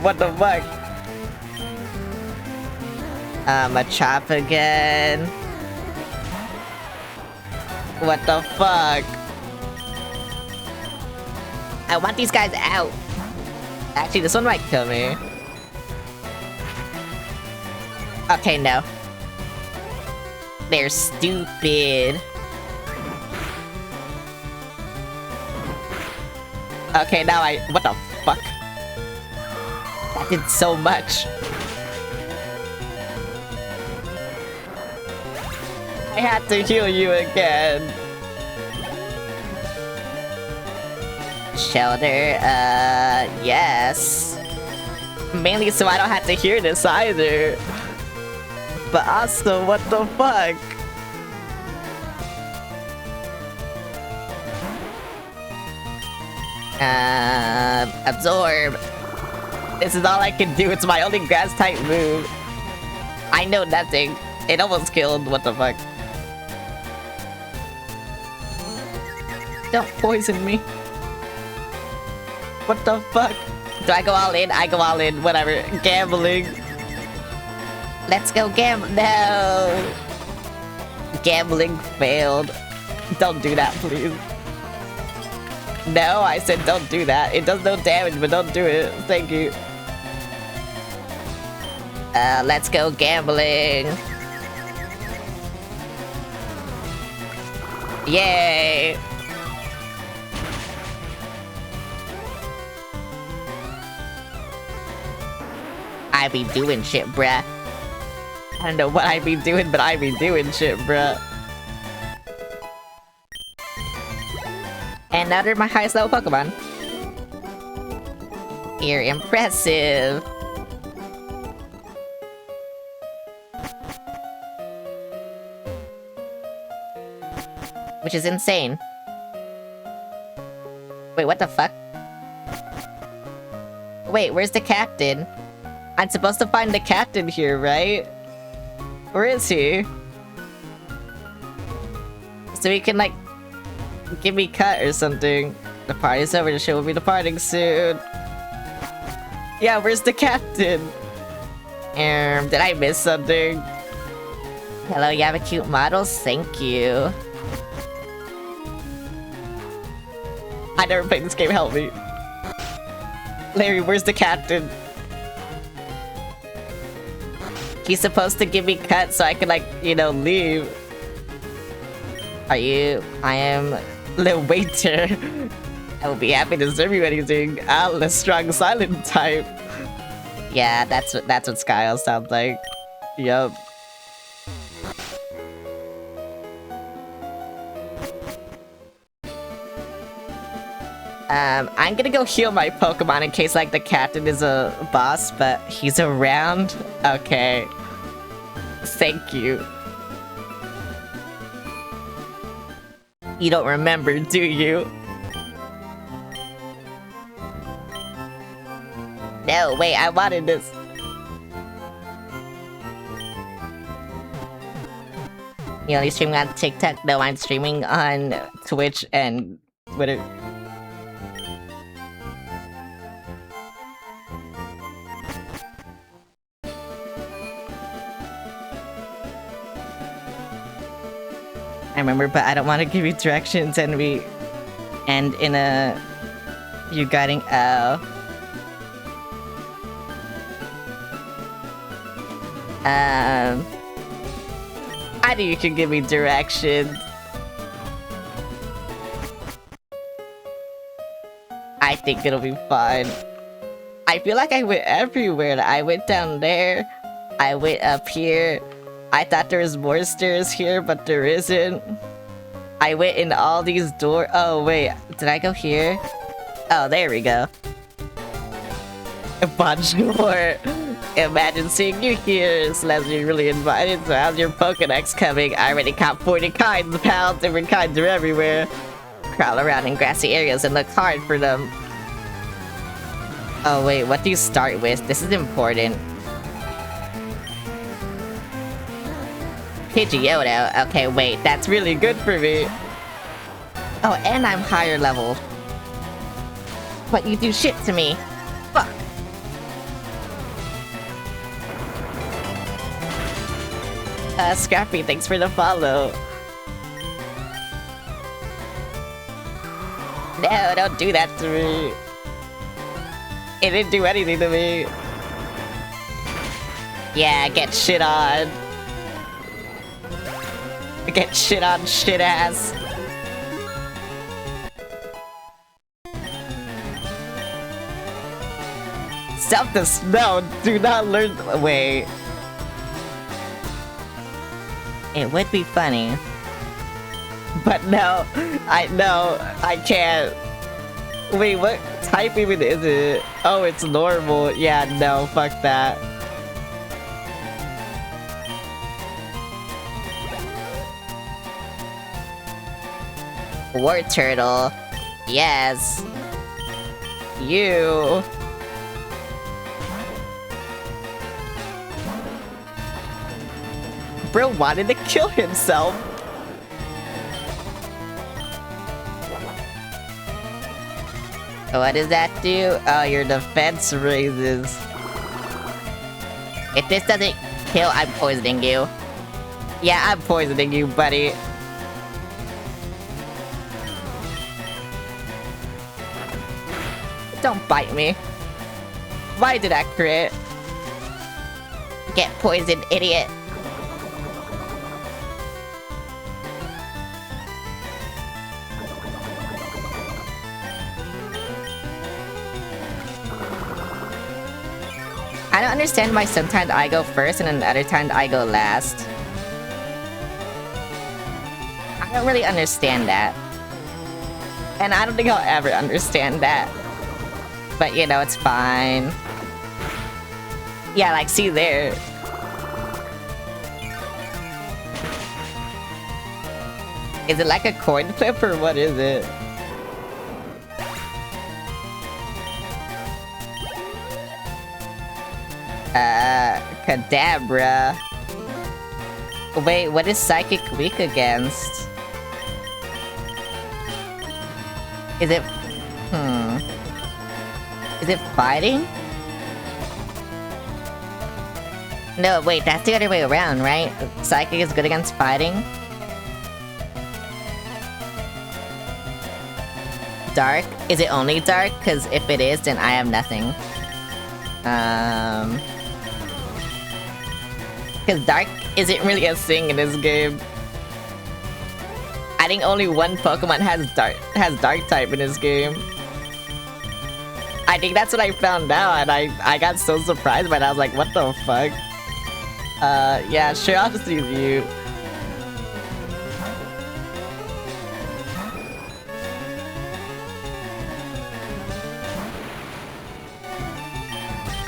What the fuck? A chop again. What the fuck? I want these guys out. Actually, this one might kill me. Okay, no. They're stupid. Okay, now what the fuck? That did so much. I had to heal you again. Shelter, yes. Mainly so I don't have to hear this either. But also, what the fuck? Absorb. This is all I can do. It's my only grass type move. I know nothing. It almost killed. What the fuck? Don't poison me. What the fuck? Do I go all in? I go all in. Whatever. Gambling. Let's go gamble. No. Gambling failed. Don't do that, please. No, I said don't do that. It does no damage, but don't do it. Thank you. Let's go gambling. Yay! I be doing shit, bruh. I don't know what I be doing, but I be doing shit, bruh. And now they're my highest level Pokemon. You're impressive. Which is insane. Wait, what the fuck? Wait, where's the captain? I'm supposed to find the captain here, right? Where is he? So he can, like, give me cut or something. The party's over, the show will be departing soon. Yeah, where's the captain? Did I miss something? Hello, you have a cute model? Thank you. I never played this game, help me. Larry, where's the captain? He's supposed to give me cut so I can, like, you know, leave. Are you? I am the waiter. I will be happy to serve you anything. I'm the strong silent type. Yeah, that's what Skyle sounds like. Yup. I'm gonna go heal my Pokemon in case, like, the captain is a boss, but he's around? Okay. Thank you. You don't remember, do you? No, wait, I wanted this. You only streaming on TikTok? No, I'm streaming on Twitch and Twitter. I remember, but I don't want to give you directions and we end in a... you guiding... oh. I think you can give me directions. I think it'll be fine. I feel like I went everywhere. I went down there. I went up here. I thought there was more stairs here, but there isn't. I went in all these doors. Oh, wait. Did I go here? Oh, there we go. Bonjour. Imagine seeing you here. Celeste, you're really invited. So how's your Pokedex coming? I already caught 40 kinds, pal. Different kinds are everywhere. Crawl around in grassy areas and look hard for them. Oh, wait. What do you start with? This is important. Pidgeotto. Okay, wait. That's really good for me. Oh, and I'm higher level. But you do shit to me. Fuck. Scrappy, thanks for the follow. No, don't do that to me. It didn't do anything to me. Yeah, get shit on. Get shit on, shit ass. Self-this. No, do not learn. Wait. It would be funny. But no, I can't. Wait, what type even is it? Oh, it's normal. Yeah, no, fuck that. War turtle. Yes. You. Bro wanted to kill himself. What does that do? Oh, your defense raises. If this doesn't kill, I'm poisoning you. Yeah, I'm poisoning you, buddy. Don't bite me. Why did I crit? Get poisoned, idiot. I don't understand why sometimes I go first and then the other times I go last. I don't really understand that. And I don't think I'll ever understand that. But you know, it's fine. Yeah, like, see there. Is it like a coin flip or what is it? Kadabra. Wait, what is Psychic weak against? Is it... Is it fighting? No, wait, that's the other way around, right? Psychic is good against fighting? Dark? Is it only dark? Because if it is, then I have nothing. Because dark isn't really a thing in this game. I think only one Pokemon has dark type in this game. I think that's what I found out, and I got so surprised by it. I was like, what the fuck? Yeah, sure, I'll just use you.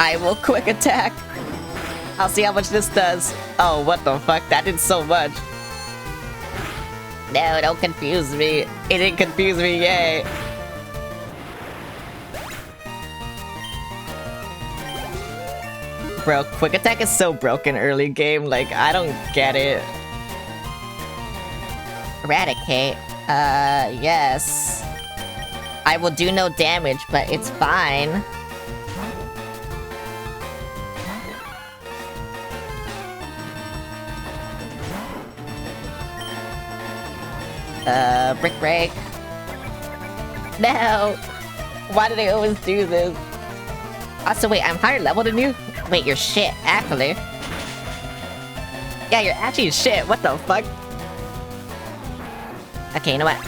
I will quick attack. I'll see how much this does. Oh, what the fuck? That did so much. No, don't confuse me. It didn't confuse me, yay. Bro, quick attack is so broken early game. Like, I don't get it. Eradicate. Yes. I will do no damage, but it's fine. Brick break. No! Why do they always do this? Also, wait, I'm higher level than you? Wait, you're shit, actually. Yeah, you're actually shit, what the fuck? Okay, you know what?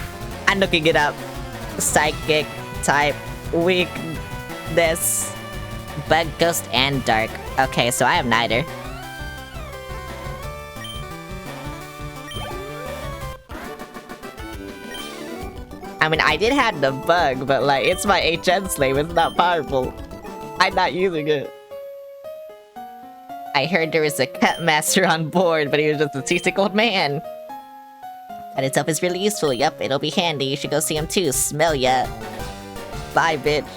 I'm looking it up. Psychic type weakness. Bug, ghost, and dark. Okay, so I have neither. I mean, I did have the bug, but like, it's my HN slave, it's not powerful. I'm not using it. I heard there was a cut master on board, but he was just a seasick old man. That itself is really useful, yup, it'll be handy, you should go see him too, smell ya. Bye, bitch.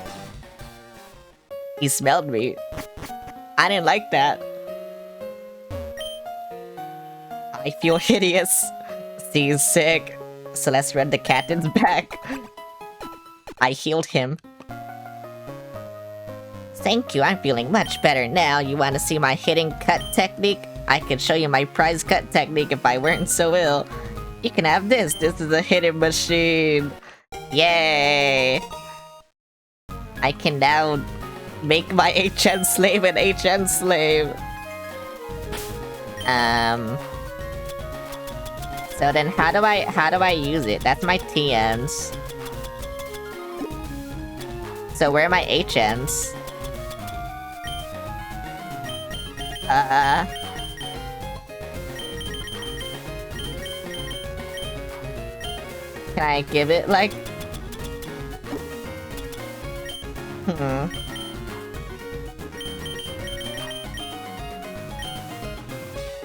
He smelled me. I didn't like that. I feel hideous. He's sick. So let's run the captain's back. I healed him. Thank you, I'm feeling much better now. You want to see my hidden cut technique? I could show you my prize cut technique if I weren't so ill. You can have this. This is a hidden machine. Yay! I can now make my HN slave an HN slave. So then how do I use it? That's my TMs. So where are my HMs? Can I give it like...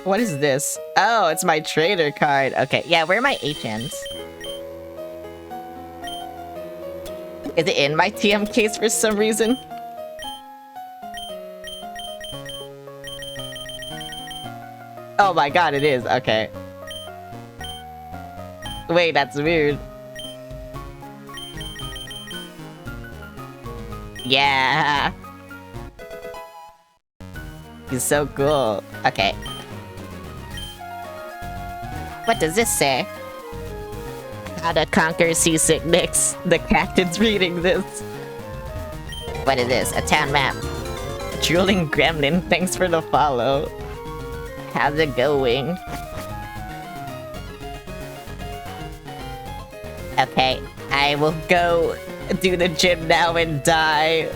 What is this? Oh, it's my trader card. Okay, yeah, where are my HMs? Is it in my TM case for some reason? Oh my god, it is. Okay. Wait, that's weird. Yeah. He's so cool. Okay. What does this say? How to conquer seasickness. The captain's reading this. What is this? A town map. Drooling Gremlin, thanks for the follow. How's it going? Okay, I will go do the gym now and die.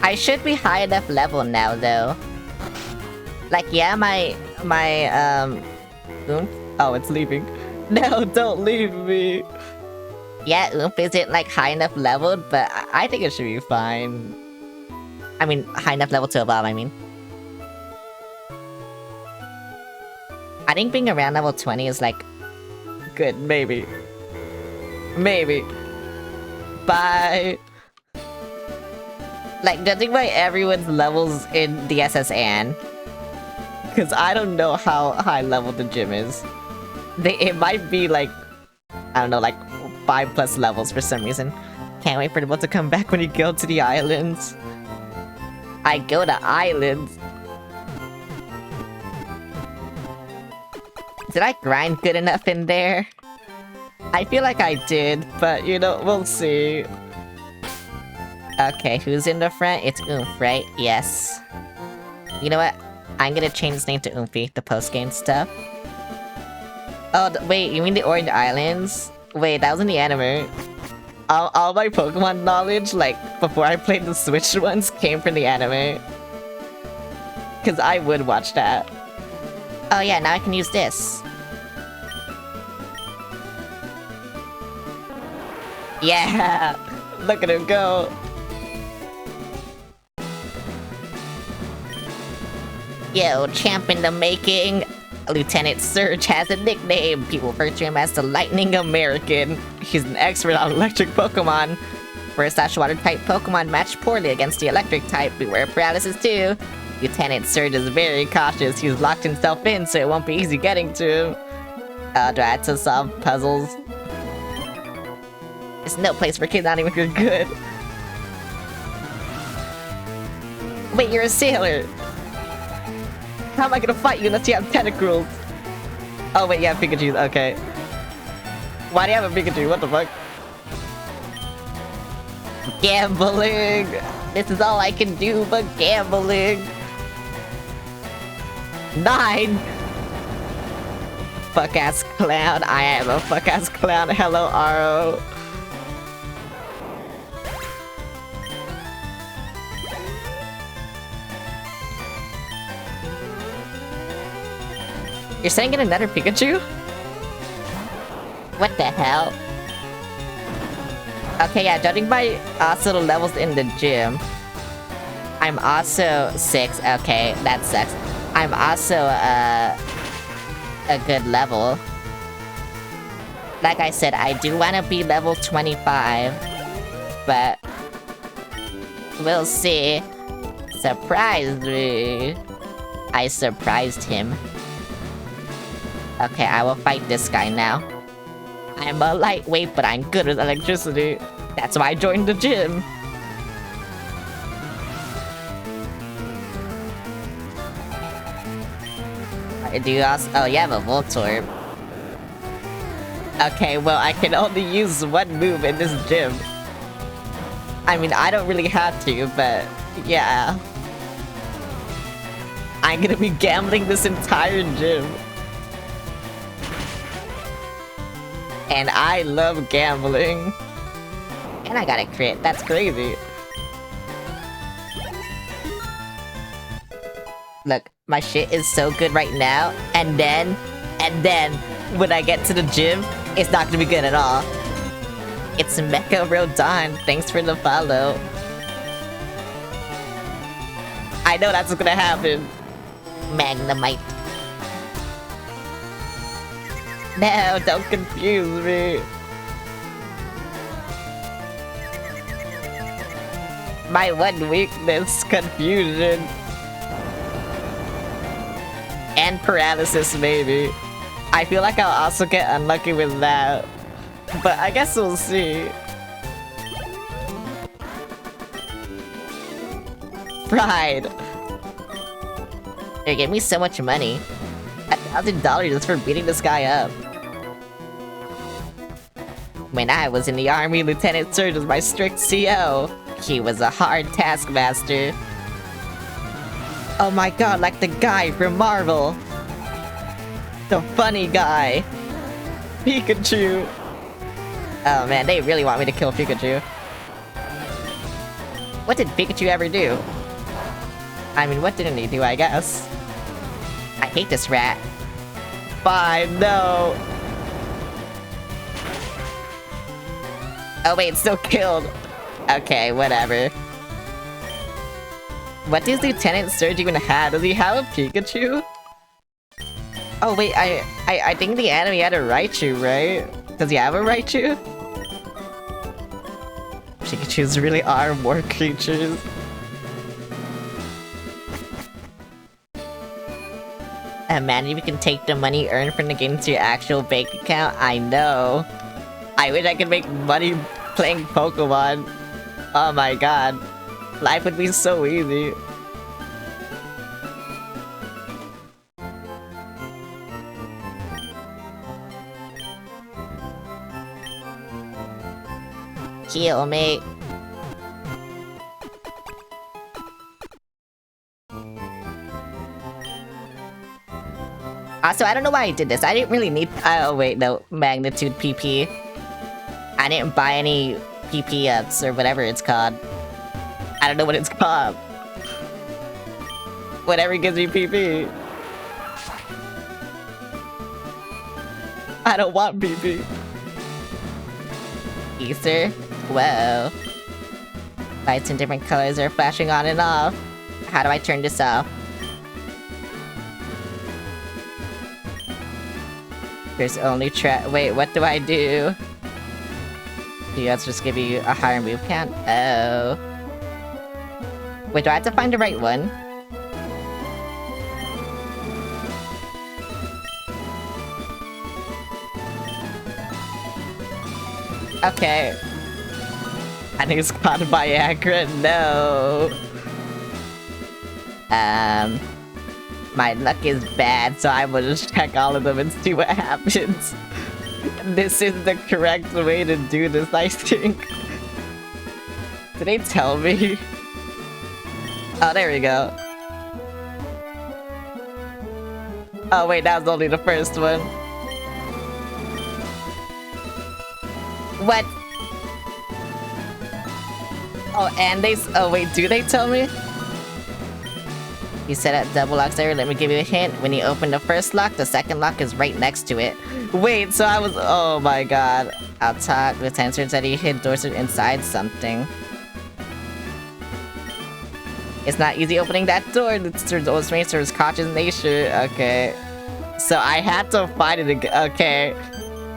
I should be high enough level now, though. Like, yeah, my oomph? Oh, it's leaving. No, don't leave me. Yeah, oomph isn't, like, high enough leveled, but I think it should be fine. I mean, high enough level to evolve, I mean. I think being around level 20 is, like, good, maybe. Maybe. Bye. Like, judging by everyone's levels in the SSN, because I don't know how high level the gym is. It might be like, I don't know, like 5+ levels for some reason. Can't wait for them to come back when you go to the islands. I go to islands. Did I grind good enough in there? I feel like I did, but you know, we'll see. Okay, who's in the front? It's Oomph, right? Yes. You know what? I'm gonna change his name to Oomphy, the post-game stuff. Oh, wait, you mean the Orange Islands? Wait, that was in the anime. All my Pokemon knowledge, like, before I played the Switch ones, came from the anime. Because I would watch that. Oh yeah, now I can use this. Yeah! Look at him go! Yo, champ in the making! Lieutenant Surge has a nickname! People refer to him as the Lightning American. He's an expert on electric Pokemon. First Ash Water type Pokemon matched poorly against the electric type. Beware paralysis too. Lieutenant Surge is very cautious. He's locked himself in, so it won't be easy getting to him. Do I have to solve puzzles? There's no place for kids not even good. Wait, you're a sailor! How am I gonna fight you unless you have tentacles? Oh wait, yeah, Pikachu's, okay. Why do you have a Pikachu? What the fuck? Gambling! This is all I can do but gambling! 9! Fuck-ass clown. I am a fuck-ass clown. Hello, Aro. You're saying get another Pikachu? What the hell? Okay, yeah, judging by also the levels in the gym, I'm also 6. Okay, that sucks. I'm also a good level. Like I said, I do want to be level 25, but we'll see. Surprise me. I surprised him. Okay, I will fight this guy now. I'm a lightweight, but I'm good with electricity. That's why I joined the gym. Do you also— oh, you have a Voltorb. Okay, well, I can only use one move in this gym. I mean, I don't really have to, but yeah. I'm gonna be gambling this entire gym. And I love gambling. And I got a crit. That's crazy. Look, my shit is so good right now. And then, when I get to the gym, it's not gonna be good at all. It's Mecha Rodon. Thanks for the follow. I know that's gonna happen. Magnemite. No, don't confuse me. My one weakness, confusion. And paralysis, maybe. I feel like I'll also get unlucky with that. But I guess we'll see. Pride. They gave me so much money. $1,000 just for beating this guy up. When I was in the army, Lieutenant Surge was my strict CO. He was a hard taskmaster. Oh my god, like the guy from Marvel. The funny guy. Pikachu. Oh man, they really want me to kill Pikachu. What did Pikachu ever do? I mean, what didn't he do, I guess? I hate this rat. Fine, no. Oh wait, it's still killed. Okay, whatever. What does Lieutenant Surge even have? Does he have a Pikachu? Oh wait, I think the anime had a Raichu, right? Does he have a Raichu? Pikachus really are more creatures. Man, if you can take the money earned from the game to your actual bank account, I know. I wish I could make money playing Pokemon. Oh my god. Life would be so easy. Heal me. Also, I don't know why I did this. I didn't really need— oh wait, no. Magnitude PP. I didn't buy any PP ups or whatever it's called. I don't know what it's called. Whatever gives me PP. I don't want PP. Ether? Whoa. Lights in different colors are flashing on and off. How do I turn this off? There's only wait, what do I do? Do you guys just give you a higher move count? Oh. Wait, do I have to find the right one? Okay. I think it's called Viagra. No. My luck is bad, so I will just check all of them and see what happens. This is the correct way to do this, I think. Did they tell me? Oh, there we go. Oh wait, that was only the first one. What? Oh, and oh wait, do they tell me? You set up double locks there, let me give you a hint. When you open the first lock, the second lock is right next to it. Wait, so I was, oh my god. Out top, the sensor said he hid doors inside something. It's not easy opening that door. It's those racers cautious nature. Okay. So I had to find it again. Okay.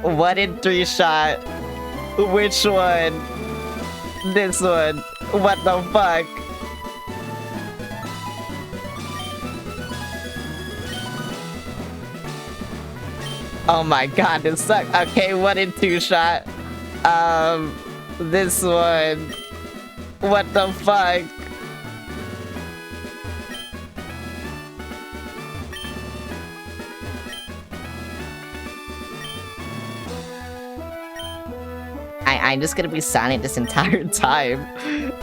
1 in 3 shot. Which one? This one. What the fuck? Oh my god, this sucks. Okay, 1 in 2 shot. This one. What the fuck? I'm just gonna be silent this entire time.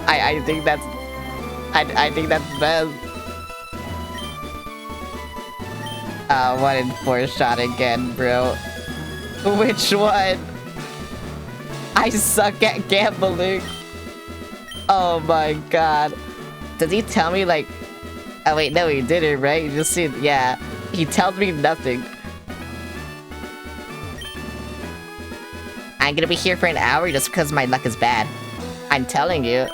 I think that's... I think that's best. 1 in 4 shot again, bro. Which one? I suck at gambling. Oh my god. Does he tell me like... Oh wait, no he didn't, right? You just see, yeah. He tells me nothing. I'm gonna be here for an hour just because my luck is bad. I'm telling you.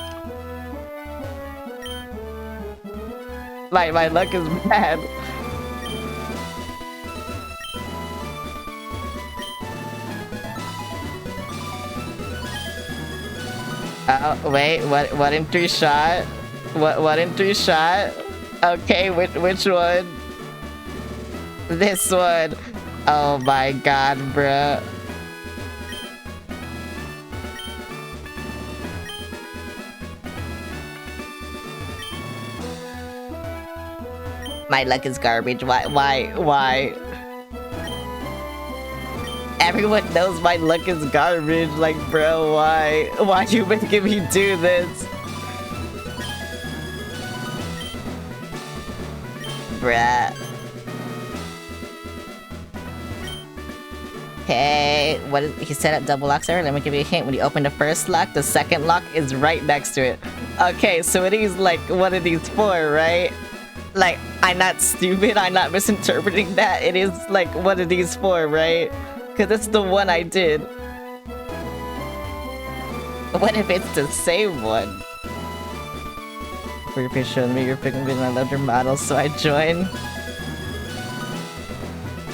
My luck is bad. Oh, wait, what 1 in 3 shot? What in 3 shot? Okay, which one? This one. Oh my god, bruh. My luck is garbage. Why? Everyone knows my luck is garbage. Like, bro, why? Why you making me do this? Bruh. Okay, what is, he set up double locks there. Let me give you a hint. When you open the first lock, the second lock is right next to it. Okay, so it is like one of these 4, right? Like, I'm not stupid, I'm not misinterpreting that. It is like one of these 4, right? Because it's the one I did. What if it's the same one? Your pitch showed me your Pikmin video, I loved your model, so I joined.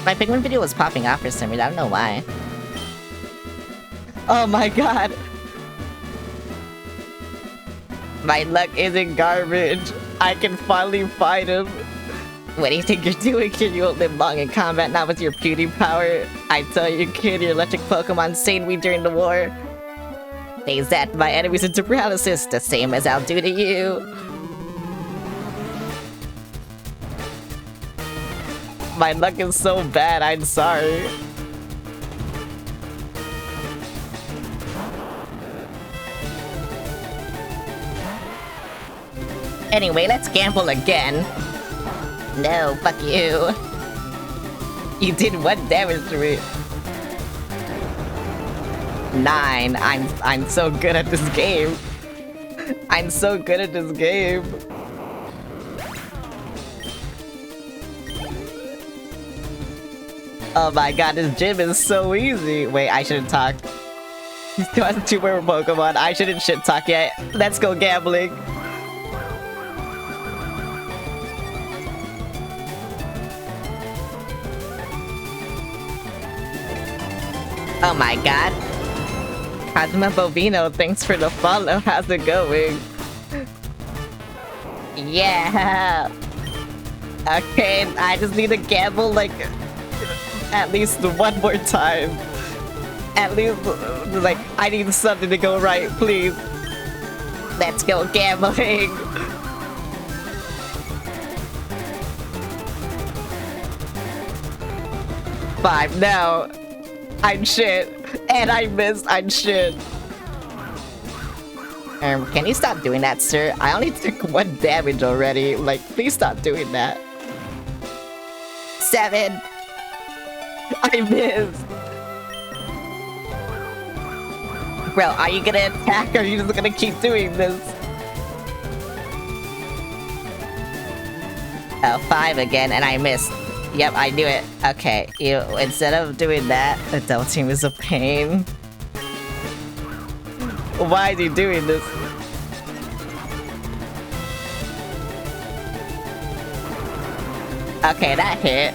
My Pikmin video was popping off for some reason, I don't know why. Oh my god! My luck isn't garbage. I can finally fight him. What do you think you're doing, kid? You won't live long in combat, not with your beauty power. I tell you, kid, your electric Pokemon saved me during the war. They zapped my enemies into paralysis, the same as I'll do to you. My luck is so bad, I'm sorry. Anyway, let's gamble again. No, fuck you. You did 1 damage to me. 9. I'm so good at this game. I'm so good at this game. Oh my god, this gym is so easy. Wait, I shouldn't talk. He still has 2 more Pokemon. I shouldn't shit talk yet. Let's go gambling. Oh my god. Cosmo Bovino, thanks for the follow. How's it going? Yeah. Okay, I just need to gamble like at least 1 more time. At least like I need something to go right, please. Let's go gambling. 5. No. I'm shit. And I missed. I'm shit. Can you stop doing that, sir? I only took 1 damage already. Like, please stop doing that. 7. I missed. Bro, are you gonna attack or are you just gonna keep doing this? Oh, 5 again, and I missed. Yep, I knew it. Okay, instead of doing that, the double team is a pain. Why is he doing this? Okay, that hit.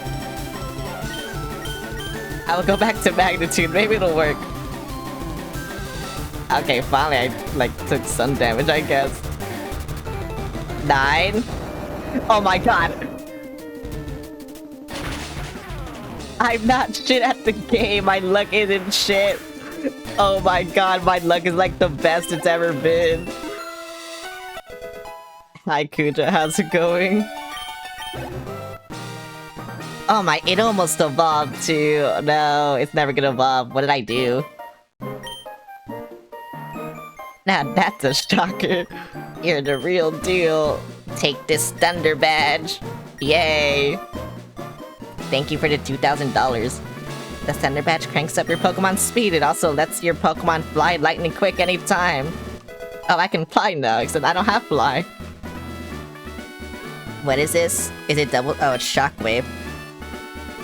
I will go back to magnitude. Maybe it'll work. Okay, finally I, like, took some damage, I guess. 9. Oh my god. I'm not shit at the game. My luck isn't shit. Oh my god, my luck is like the best it's ever been. Hi Kuja, how's it going? Oh my, it almost evolved too. No, it's never gonna evolve. What did I do? Now that's a shocker. You're the real deal. Take this thunder badge. Yay. Thank you for the $2,000. The thunder badge cranks up your Pokemon's speed. It also lets your Pokemon fly lightning quick anytime. Oh, I can fly now, except I don't have fly. What is this? Is it double? Oh, it's Shockwave.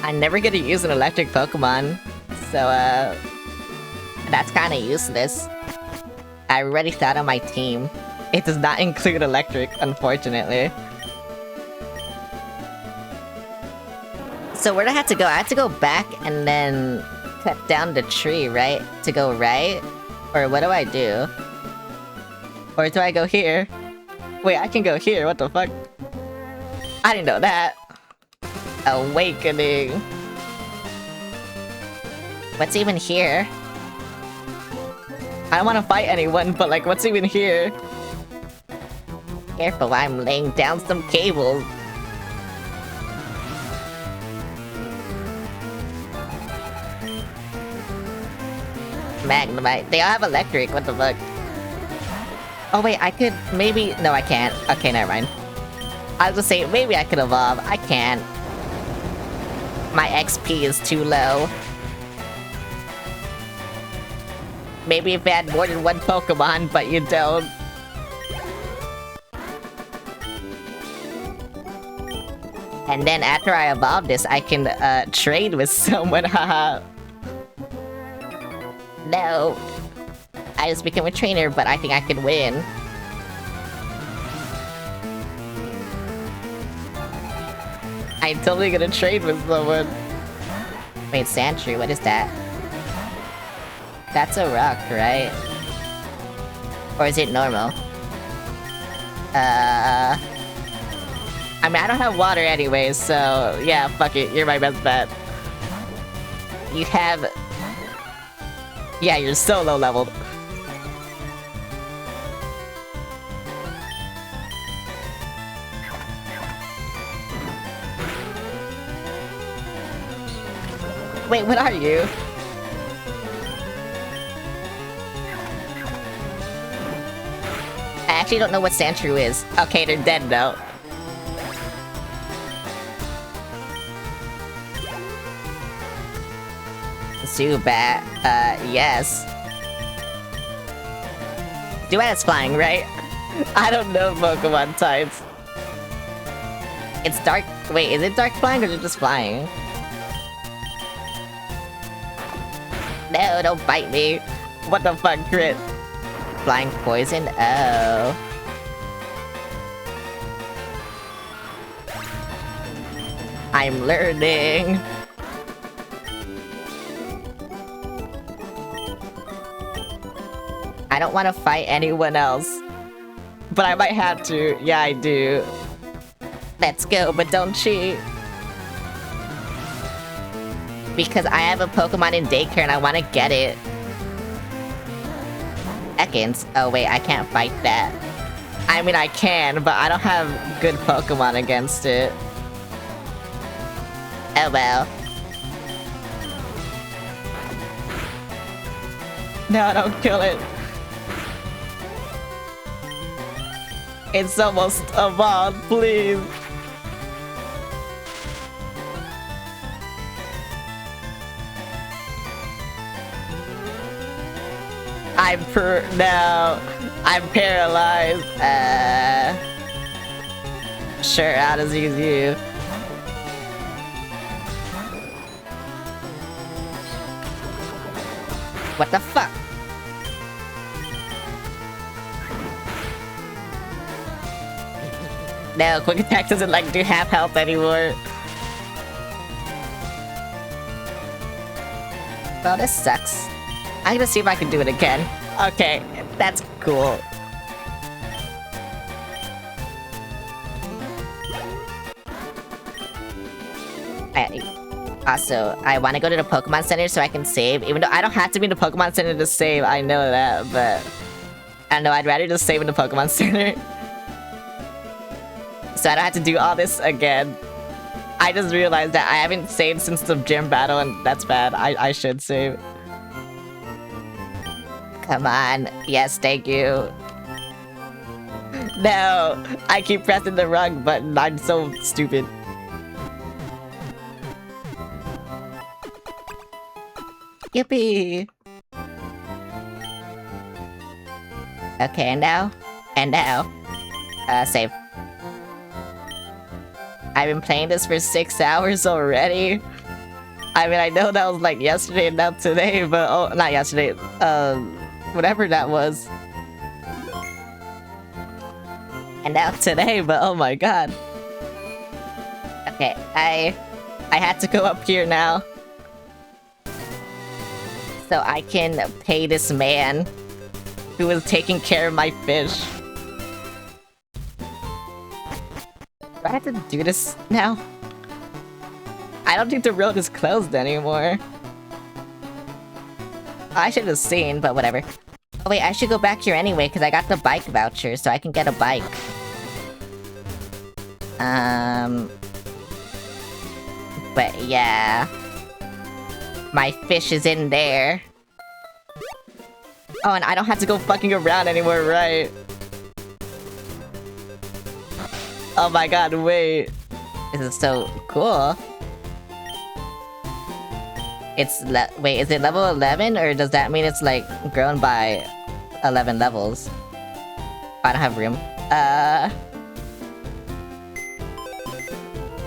I'm never gonna use an electric Pokemon, so that's kinda useless. I already thought of my team. It does not include electric, unfortunately. So where do I have to go? I have to go back and then cut down the tree, right? To go right? Or what do I do? Or do I go here? Wait, I can go here, what the fuck? I didn't know that. Awakening. What's even here? I don't want to fight anyone, but like, what's even here? Careful, I'm laying down some cables. Magnemite. They all have electric, what the fuck? Oh wait, I could maybe... No, I can't. Okay, never mind. I was gonna say, maybe I could evolve. I can't. My XP is too low. Maybe if I had more than 1 Pokemon, but you don't. And then after I evolve this, I can trade with someone, haha. No. I just became a trainer, but I think I can win. I'm totally gonna trade with someone. Wait, Sandshrew, what is that? That's a rock, right? Or is it normal? I mean, I don't have water anyway, so yeah, fuck it, you're my best bet. You have... Yeah, you're so low leveled. Wait, what are you? I actually don't know what Sandshrew is. Okay, they're dead though. Zubat, yes. Duet is flying, right? I don't know Pokemon types. It's dark. Wait, is it dark flying or is it just flying? No, don't bite me. What the fuck, Crit? Flying poison? Oh. I'm learning. I don't want to fight anyone else. But I might have to. Yeah, I do. Let's go, but don't cheat. Because I have a Pokemon in daycare and I want to get it. Ekans. Oh wait, I can't fight that. I mean, I can, but I don't have good Pokemon against it. Oh well. No, don't kill it. It's almost evolved, please. No. I'm paralyzed. Sure, I'll just use you. What the fuck? No, quick attack doesn't like do half health anymore. Well, this sucks. I'm gonna see if I can do it again. Okay, that's cool. Also, I want to go to the Pokemon Center so I can save, even though I don't have to be in the Pokemon Center to save, I know that, but... I know, I'd rather just save in the Pokemon Center. So I don't have to do all this again. I just realized that I haven't saved since the gym battle, and that's bad. I should save. Come on. Yes, thank you. No! I keep pressing the wrong button. I'm so stupid. Yippee! Okay, and now? And now? Save. I've been playing this for 6 hours already. I mean, I know that was like yesterday and not today, but oh, not yesterday. Whatever that was. And now today, but oh my god. Okay, I had to go up here now. So I can pay this man who was taking care of my fish. Do I have to do this now? I don't think the road is closed anymore. I should have seen, but whatever. Oh wait, I should go back here anyway, because I got the bike voucher, so I can get a bike. But yeah. My fish is in there. Oh, and I don't have to go fucking around anymore, right? Oh my god, wait. This is so cool. It's wait, is it level 11? Or does that mean it's like grown by 11 levels? I don't have room.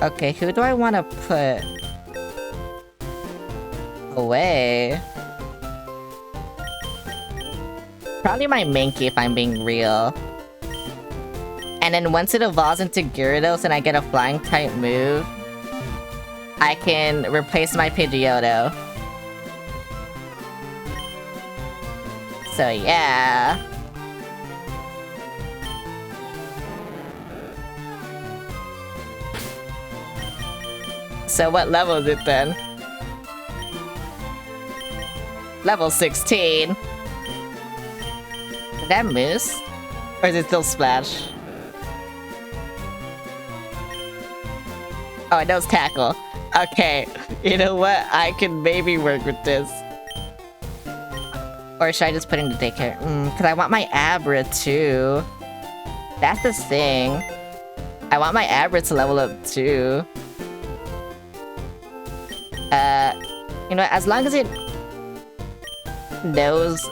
Okay, who do I want to put away? Probably my Mankey if I'm being real. And then once it evolves into Gyarados and I get a flying type move, I can replace my Pidgeotto. So yeah. So what level is it then? Level 16. Is that Moose? Or is it still Splash? Oh, it knows Tackle. Okay, you know what? I can maybe work with this. Or should I just put in the daycare? Because I want my Abra too. That's the thing. I want my Abra to level up too. You know, as long as it knows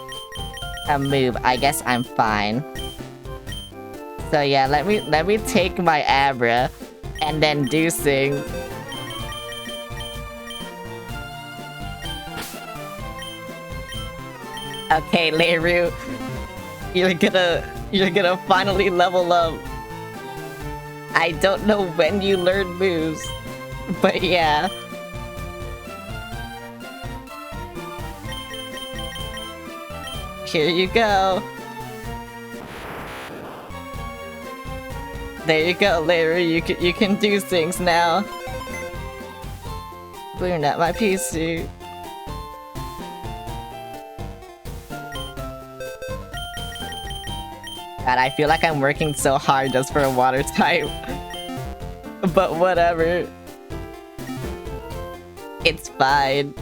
a move, I guess I'm fine. So yeah, let me take my Abra and then do things. Okay, Leiru, you're gonna finally level up. I don't know when you learn moves, but yeah. Here you go. There you go, Leiru. You can do things now. We're not my PC. God, I feel like I'm working so hard just for a water type. But whatever. It's fine.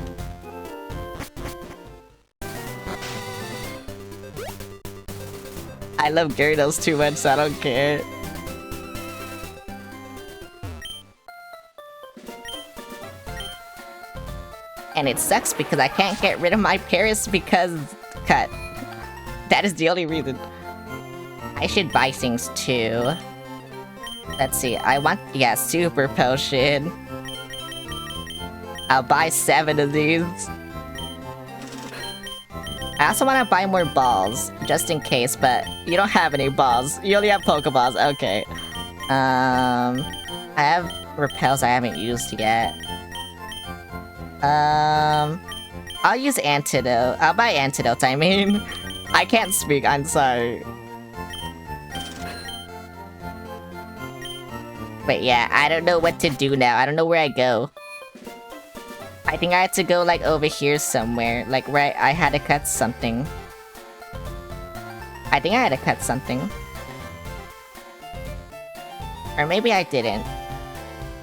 I love Gyarados too much, so I don't care. And it sucks because I can't get rid of my Paris because... cut. That is the only reason. I should buy things too. Let's see, I want... yeah, Super Potion. I'll buy 7 of these. I also want to buy more balls, just in case, but you don't have any balls. You only have Pokeballs, okay. I have repels I haven't used yet. I'll use antidote. I'll buy antidotes, I mean. I can't speak, I'm sorry. But yeah, I don't know what to do now. I don't know where I go. I think I had to go, like, over here somewhere. Like, right, I had to cut something. I think I had to cut something. Or maybe I didn't.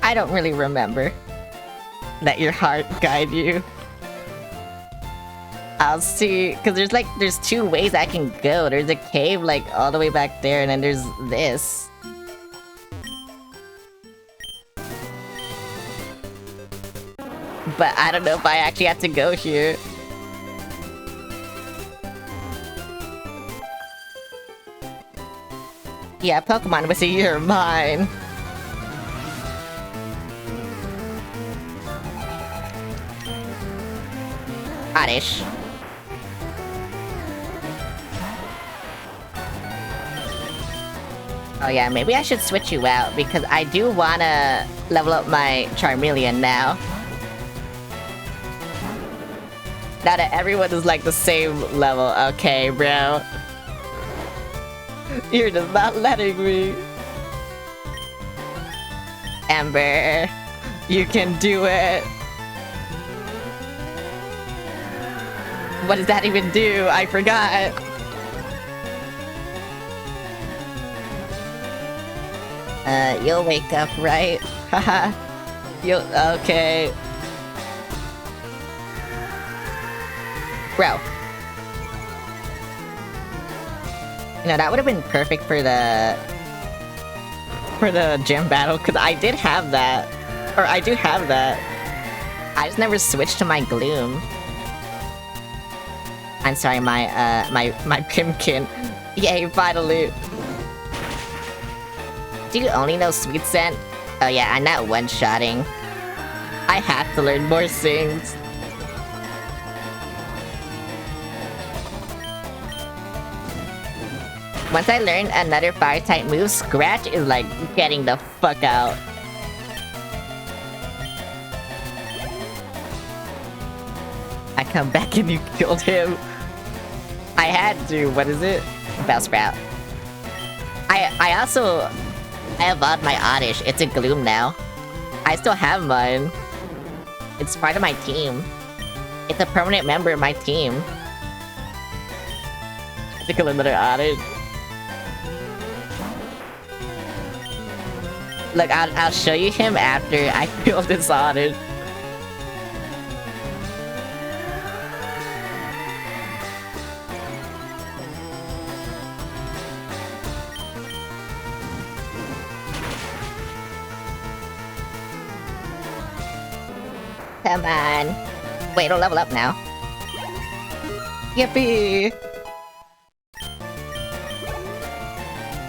I don't really remember. Let your heart guide you. I'll see, because there's 2 ways I can go. There's a cave, like, all the way back there, and then there's this. But I don't know if I actually have to go here. Yeah, Pokemon was a year of mine. Oddish. Oh yeah, maybe I should switch you out, because I do wanna level up my Charmeleon now. Now that everyone is like the same level. Okay, bro. You're just not letting me. Ember, you can do it. What does that even do? I forgot. You'll wake up, right? Haha. You'll... okay. Bro. You know, that would have been perfect for the gym battle, because I did have that. Or I do have that. I just never switched to my Gloom. I'm sorry, my Pimkin. Yay, finally. Do you only know Sweet Scent? Oh yeah, I'm not one-shotting. I have to learn more things. Once I learn another fire-type move, Scratch is like getting the fuck out. I come back and you killed him. I had to. What is it? Bellsprout. I evolved my Oddish. It's a Gloom now. I still have mine. It's part of my team. It's a permanent member of my team. I think another Oddish. Look, I'll show you him after I build this Oddish. Come on. Wait, it'll level up now. Yippee!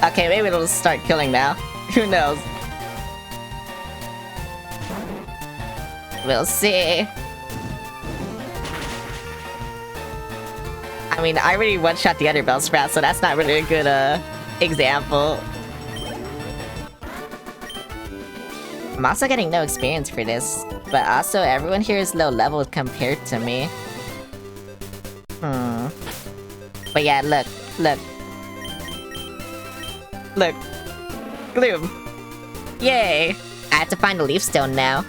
Okay, maybe it'll start killing now. Who knows? We'll see. I mean, I already one-shot the other Bellsprout, so that's not really a good, example. I'm also getting no experience for this, but also everyone here is low level compared to me. But yeah, look. Look. Gloom. Yay! I have to find a Leaf Stone now.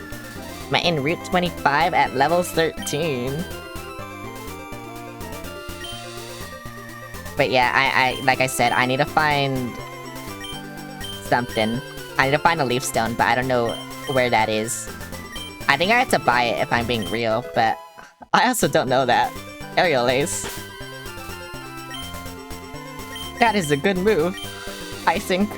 I'm in Route 25 at level 13. But yeah, I like I said, I need to find something. I need to find a Leaf Stone, but I don't know where that is. I think I have to buy it if I'm being real, but I also don't know that. Aerial Ace. That is a good move. Icing.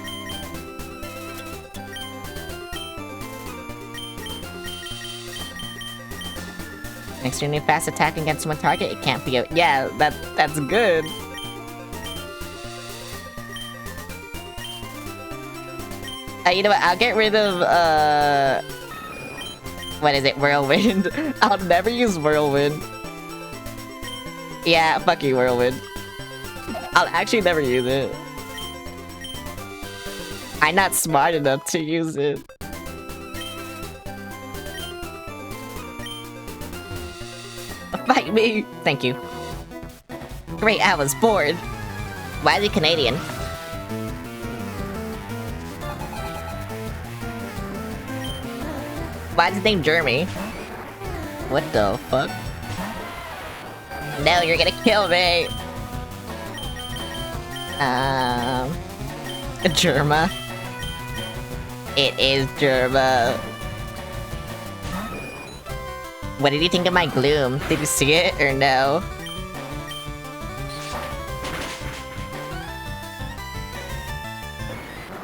An extremely fast attack against one target, it can't be a— yeah, that's good. You know what, I'll get rid of, what is it, Whirlwind? I'll never use Whirlwind. Yeah, fuck you, Whirlwind. I'll actually never use it. I'm not smart enough to use it. Fight me! Thank you. Great, I was bored. Why is he Canadian? Why is his name Jeremy? What the fuck? No, you're gonna kill me! Germa. It is Germa. What did you think of my gloom? Did you see it or no?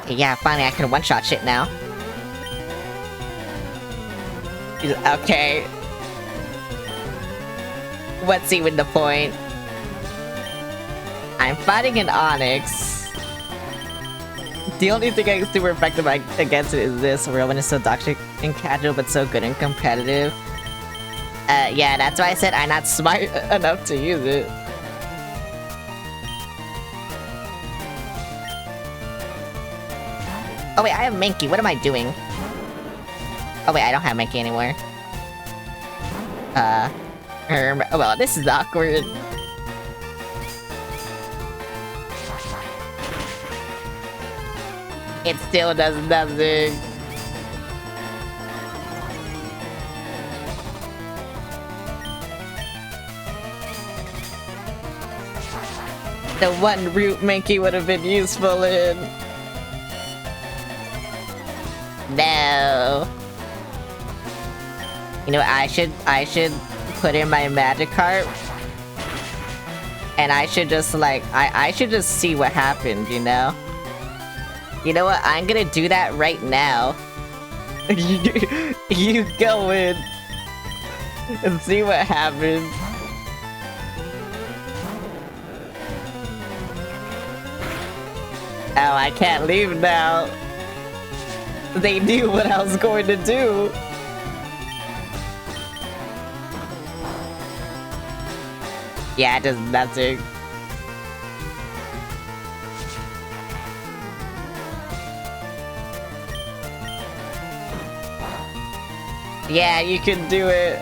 Okay, yeah, finally I can one-shot shit now. Okay. What's even the point? I'm fighting an Onyx. The only thing I'm super effective against it is this. Whirlwind is so toxic and casual, but so good and competitive. Yeah, that's why I said I'm not smart enough to use it. Oh wait, I have Mankey. What am I doing? Oh wait, I don't have Mankey anymore. Well, this is awkward. It still does nothing. The one root Mankey would have been useful in. No. You know what, I should put in my Magikarp. And I should just like, I should just see what happens, you know? You know what, I'm gonna do that right now. You go in and see what happens. Oh, I can't leave now. They knew what I was going to do. Yeah, it does nothing. Yeah, you can do it.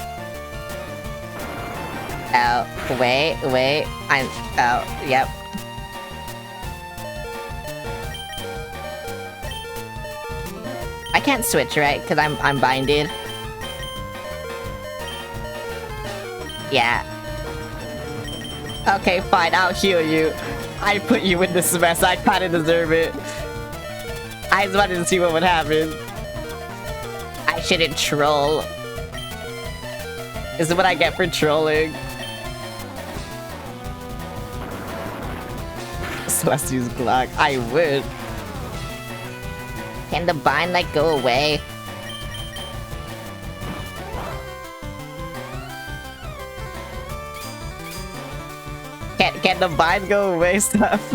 Oh, wait. Oh, yep. I can't switch, right? Because I'm binded. Yeah. Okay, fine, I'll heal you. I put you in this mess, I kinda deserve it. I just wanted to see what would happen. I shouldn't troll. This is what I get for trolling. Celestia's block, I would. Can the bind, like, go away? Can the bind go away, stuff?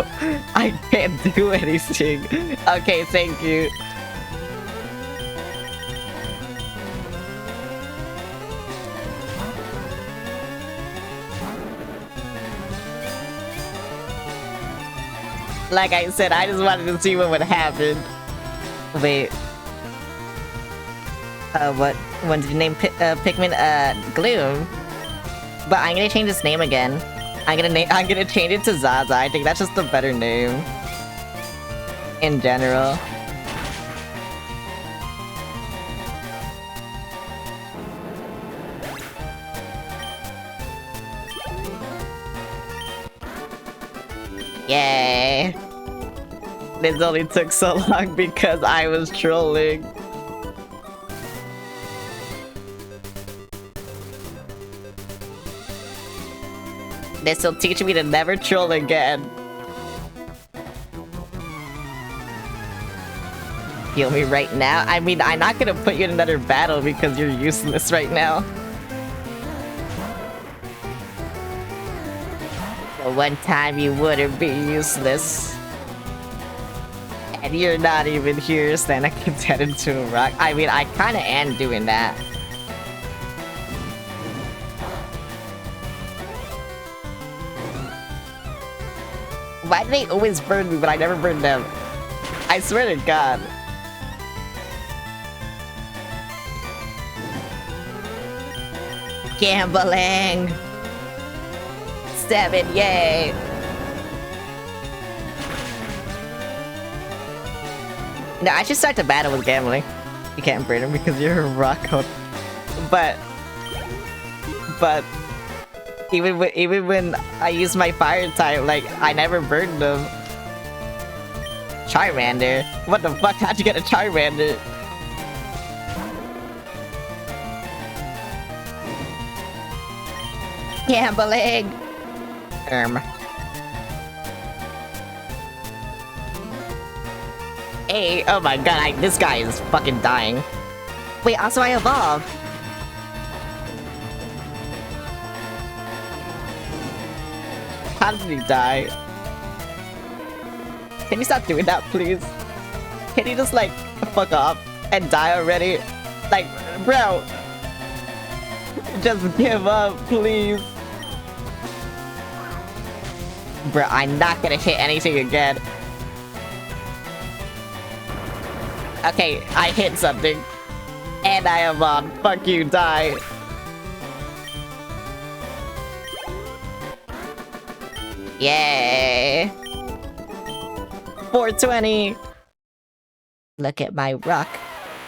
I can't do anything. Okay, thank you. Like I said, I just wanted to see what would happen. Wait. What did you name Pikmin? Gloom? But I'm gonna change his name again. I'm gonna change it to Zaza. I think that's just a better name. In general. Yay! This only took so long because I was trolling. This'll teach me to never troll again. heal me right now? I mean, I'm not gonna put you in another battle because you're useless right now. The one time you wouldn't be useless. And you're not even here, standing dead into a rock. I mean, I kinda am doing that. Why do they always burn me, but I never burn them? I swear to God. Gambling! 7, yay! No, I should start the battle with gambling. You can't burn him because you're a rock code. But even when I use my fire type, like I never burned them. Charmander? What the fuck? How'd you get a Charmander? Gambling. Hey, oh my god, this guy is fucking dying. Wait, also I evolved. How did he die? Can you stop doing that, please? Can you just, like, fuck off and die already? Like, bro! Just give up, please. Bro, I'm not gonna hit anything again. Okay, I hit something. And I am on. Fuck you, die. Yay! 420! Look at my rock.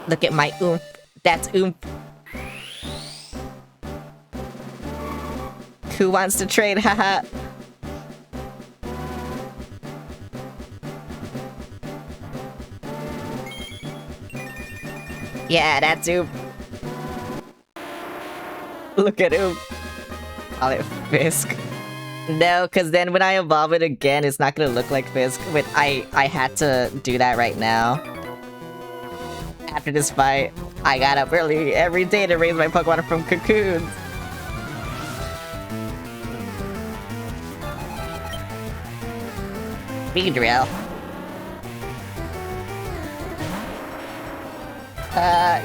Look at my oomph. That's oomph. Who wants to trade? Haha. Yeah, that's oomph. Look at oomph. Call it Fisk. No, because then when I evolve it again, it's not gonna look like Fisk. But I had to do that right now. After this fight, I got up early every day to raise my Pokemon from cocoons. Beedrill.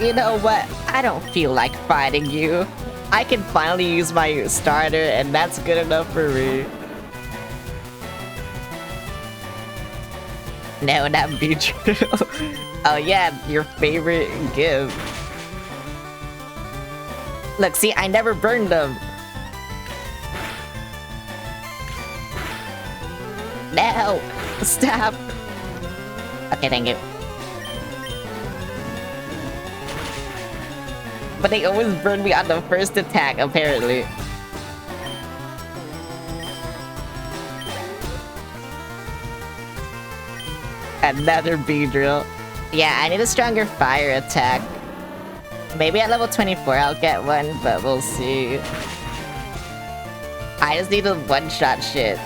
You know what? I don't feel like fighting you. I can finally use my starter, and that's good enough for me. No, not Beedrill. Oh yeah, your favorite gift. Look, see, I never burned them. No! Stop! Okay, thank you. But they always burn me on the first attack, apparently. Another Beedrill. Yeah, I need a stronger fire attack. Maybe at level 24 I'll get one, but we'll see. I just need a one-shot shit.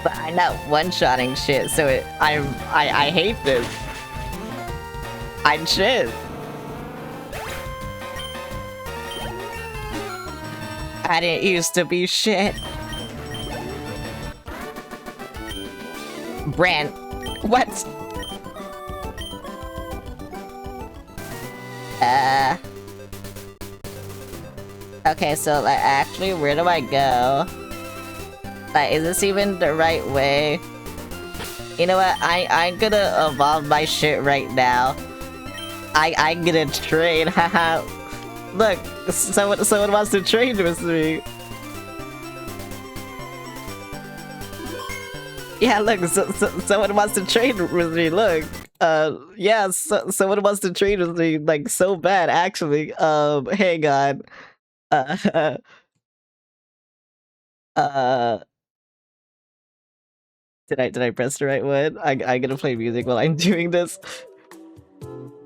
But I'm not one-shotting shit, so I hate this. I'm shit. I didn't used to be shit. Brand. What? Okay, so like actually where do I go? Like, is this even the right way? You know what? I'm gonna evolve my shit right now. I'm gonna trade, haha. Look, someone wants to trade with me. Yeah, look, someone wants to trade with me, look. Yeah, someone wants to trade with me, like, so bad, actually. Hang on. Did I press the right one? I'm gonna play music while I'm doing this.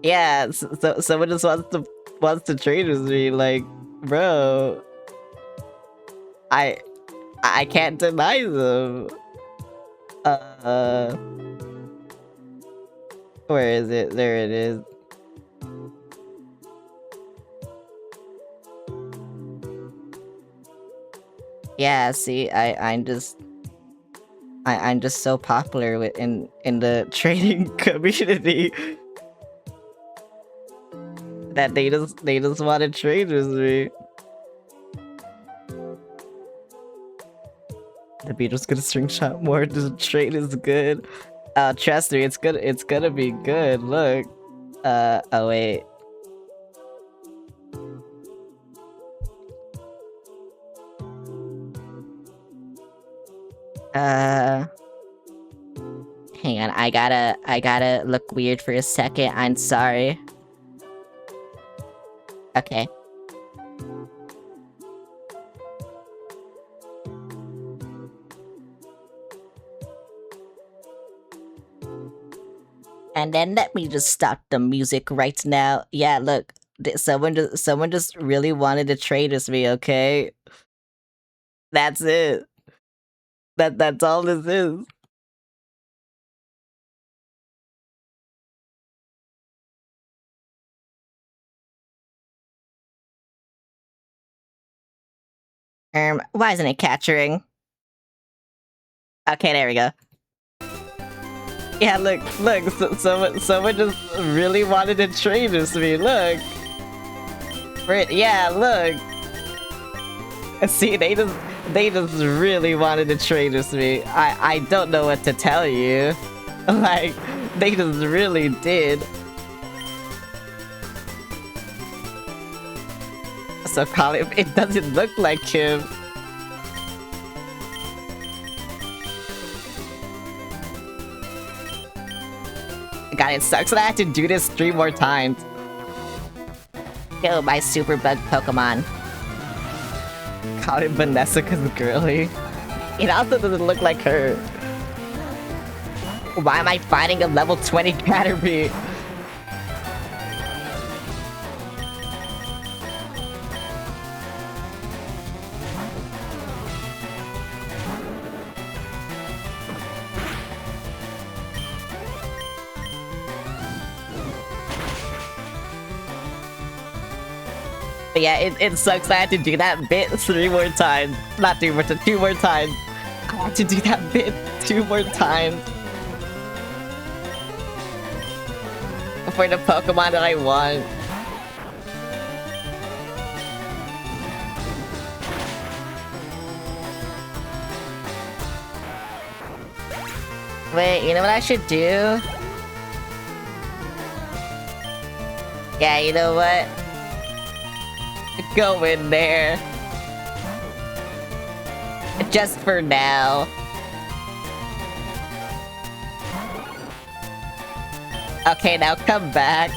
Yeah, so someone just wants to trade with me, like, bro. I can't deny them. Where is it? There it is. Yeah, see, I'm just so popular in the trading community that they just want to trade with me. The Beatles gonna screenshot more. The trade is good. Trust me, it's gonna be good. Look. Oh wait. Hang on, I gotta look weird for a second. I'm sorry. Okay. And then let me just stop the music right now. Yeah, look, someone just really wanted to trade with me. Okay, that's it. That's all this is. Why isn't it capturing? Okay, there we go. Yeah, look, someone just really wanted to trade with me. Look. Yeah, look. See, they just really wanted to trade with me. I don't know what to tell you. Like, they just really did. So Colin, it doesn't look like him. God, it sucks that I have to do this 3 more times. Yo, my super bug Pokemon. Colin Vanessa's girly. It also doesn't look like her. Why am I fighting a level 20 Caterpie? But yeah, it sucks I had to do that bit 3 more times. Not 3 more times, 2 more times. I had to do that bit 2 more times. For the Pokemon that I want. Wait, you know what I should do? Yeah, you know what? Go in there. Just for now. Okay, now come back.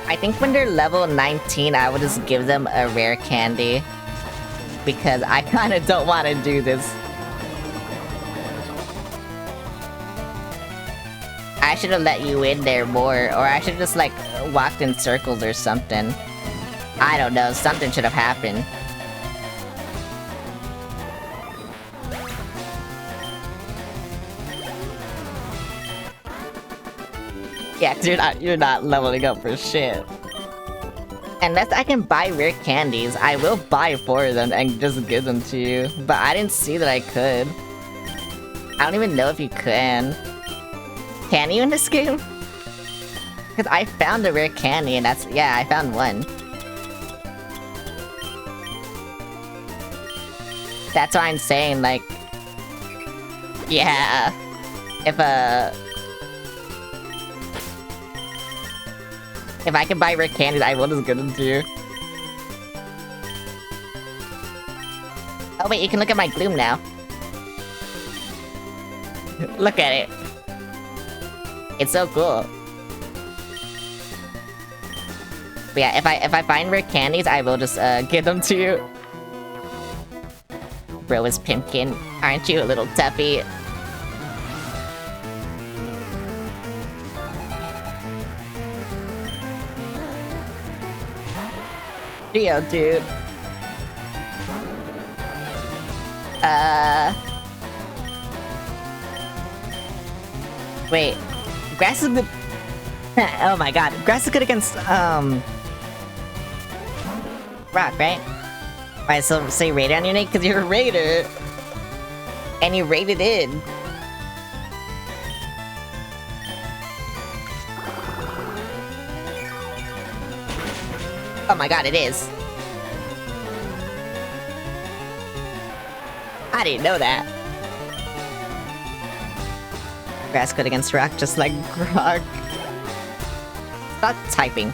I think when they're level 19, I would just give them a rare candy. Because I kinda don't want to do this. I should have let you in there more, or I should have just, like, walked in circles or something. I don't know, something should have happened. Yeah, 'cause you're not leveling up for shit. Unless I can buy rare candies, I will buy 4 of them and just give them to you. But I didn't see that I could. I don't even know if you can. Can you in this game? Because I found a rare candy and that's... yeah, I found one. That's why I'm saying, like... yeah... If I can buy rare candies, I will just give them to you. Oh wait, you can look at my gloom now. Look at it. It's so cool. But yeah, if I find rare candies, I will just give them to you. Bro is Pimpkin. Aren't you a little tuffy? Yo, dude. Wait, grass is good. Oh my god, grass is good against rock, right? Right, so say raider on your name because you're a raider, and you raided in. Oh my god, it is. I didn't know that. Grass good against rock, just like rock. Stop typing.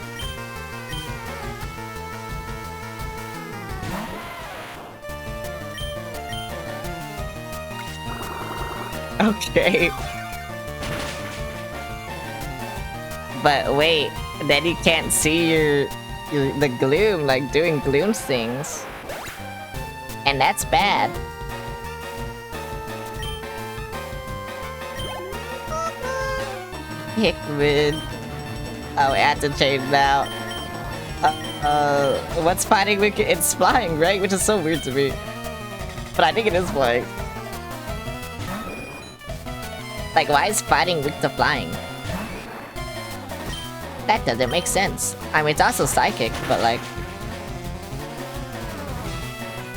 Okay. But wait, then you can't see the gloom, like doing gloom things. And that's bad. Hickman. Oh, I have to change now. What's fighting weak? It's flying, right? Which is so weird to me. But I think it is flying. Like, why is fighting weak to flying? That doesn't make sense. I mean, it's also psychic, but like...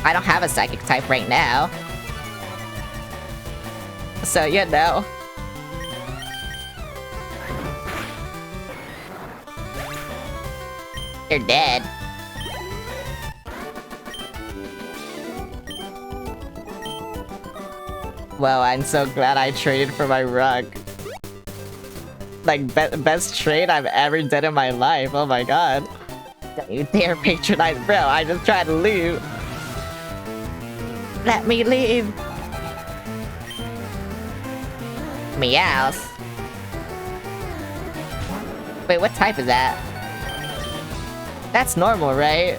I don't have a psychic type right now. So, you know. You're dead. Well, I'm so glad I traded for my rug. Like, best trade I've ever done in my life. Oh my god. Don't you dare patronize, bro. I just tried to leave. Let me leave. Meows. Wait, what type is that? That's normal, right?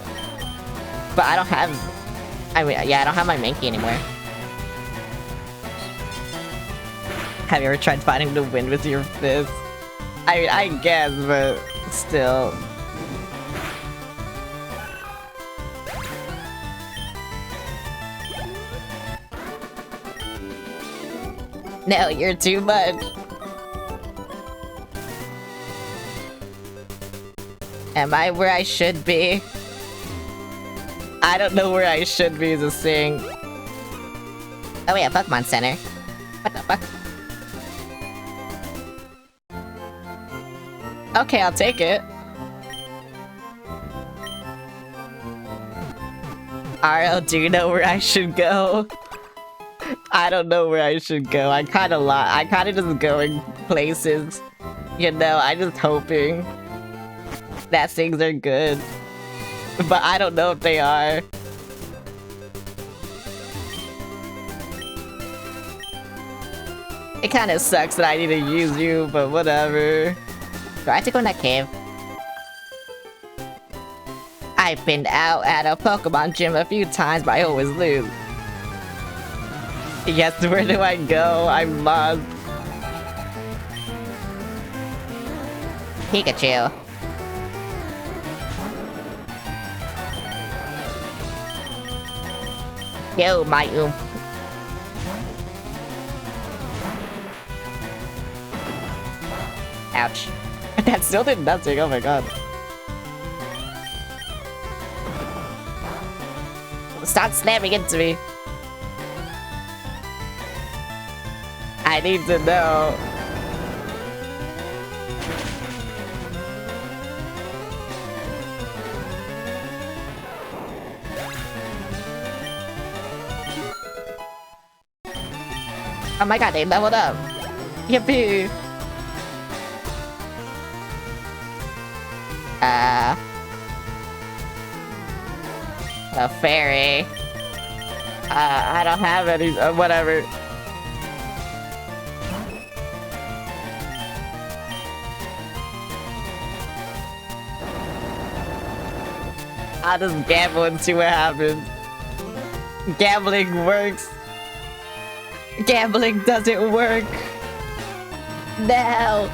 But I don't have... I mean, yeah, I don't have my Mankey anymore. Have you ever tried fighting the wind with your fist? I mean, I guess, but still. No, you're too much. Am I where I should be? I don't know where I should be as a thing. Oh yeah, Pokemon Center. What the fuck? Okay, I'll take it. Aro, do you know where I should go? I don't know where I should go. I kinda just going places. You know, I just hoping that things are good. But I don't know if they are. It kinda sucks that I need to use you, but whatever. Do I have to go in that cave? I've been out at a Pokemon gym a few times, but I always lose. Yes, where do I go? I'm lost. Pikachu. Yo, my Ouch. That still did nothing, oh my god. Stop slamming into me. I need to know. Oh my god, they leveled up. Yippee. A fairy. I don't have any, whatever. I'll just gamble and see what happens. Gambling works. Gambling doesn't work. No.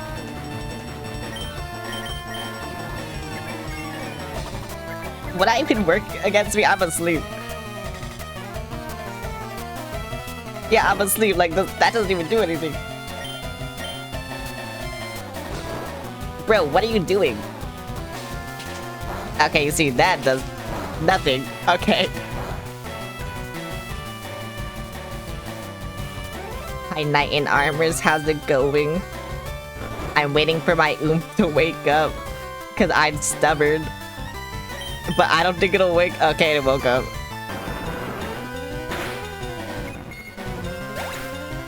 Would I even work against me? I'm asleep. Yeah, I'm asleep. Like, that doesn't even do anything. Bro, what are you doing? Okay, you see, that does nothing. Okay. Hi, Knight in Armors, how's it going? I'm waiting for my oomph to wake up. Because I'm stubborn. But I don't think it'll wake... Okay, it woke up.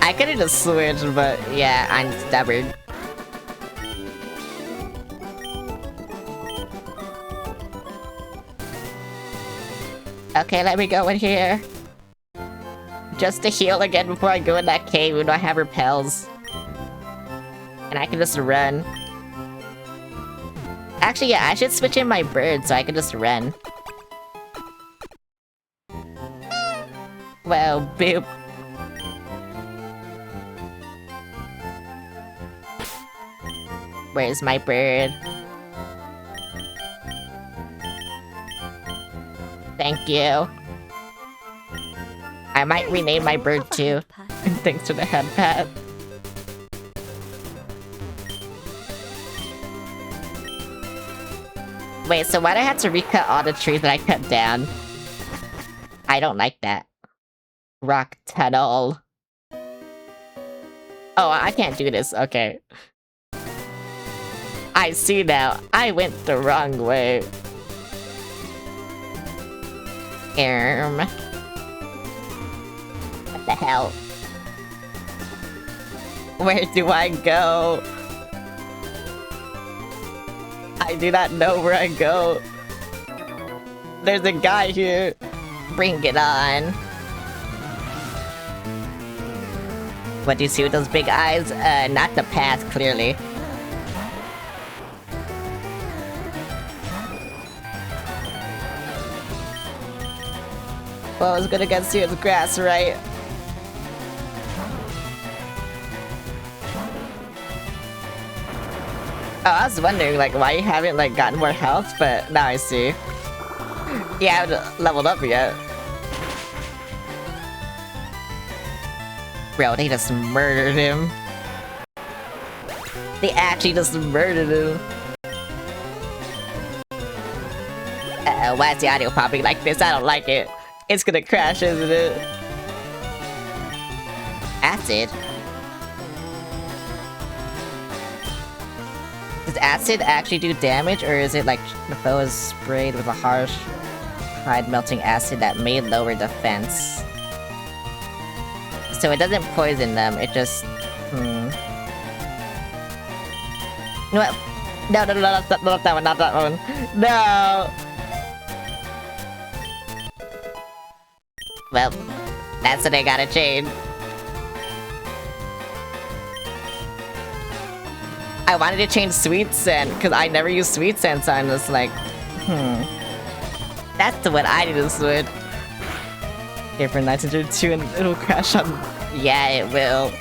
I could've just switched, but yeah, I'm stubborn. Okay, let me go in here. Just to heal again before I go in that cave, even though I have repels. And I can just run. Actually, yeah, I should switch in my bird so I can just run. Well, boop. Where's my bird? Thank you. I might rename my bird too. And thanks to the head pat. Wait, so why'd I have to recut all the trees that I cut down? I don't like that. Rock tunnel. Oh, I can't do this. Okay. I see now. I went the wrong way. What the hell? Where do I go? I do not know where I go. There's a guy here. Bring it on. What do you see with those big eyes? Not the path, clearly. Well, it's good against you, it's grass, right? Oh, I was wondering, like, why you haven't, like, gotten more health, but now I see. Yeah, I haven't leveled up yet. Bro, they just murdered him. They actually just murdered him. Uh-oh, why is the audio popping like this? I don't like it. It's gonna crash, isn't it? Acid? Does acid actually do damage, or is it like the foe is sprayed with a harsh, hide-melting acid that may lower defense? So it doesn't poison them, it just... You know what? No, not that one, not that one. No! Well, that's what I gotta change. I wanted to change Sweet Scent, because I never use Sweet Scent, so I'm just like, That's the one I need to switch. Here for 1902 and it'll crash on... Yeah, it will.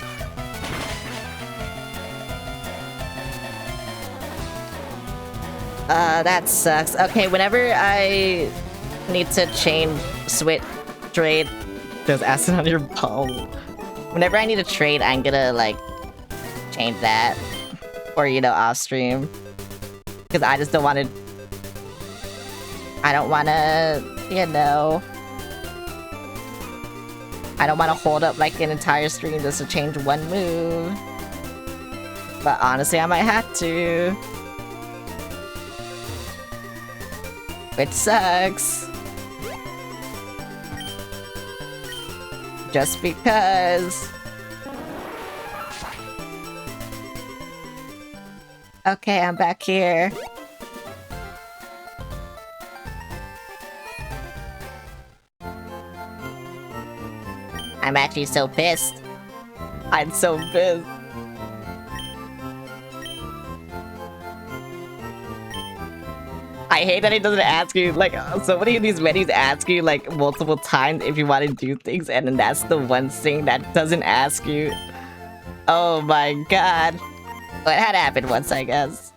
That sucks. Okay, whenever I need to change trade... There's acid on your palm. Whenever I need to trade, I'm gonna, like, change that. Or, you know, off stream. Because I just don't want to... I don't want to, you know... I don't want to hold up, like, an entire stream just to change one move. But honestly, I might have to. Which sucks. Just because. Okay, I'm back here. I'm actually so pissed. I'm so pissed. I hate that it doesn't ask you, like, so many of these menus ask you, like, multiple times if you want to do things, and then that's the one thing that doesn't ask you. Oh my god. Well, it had happened once, I guess.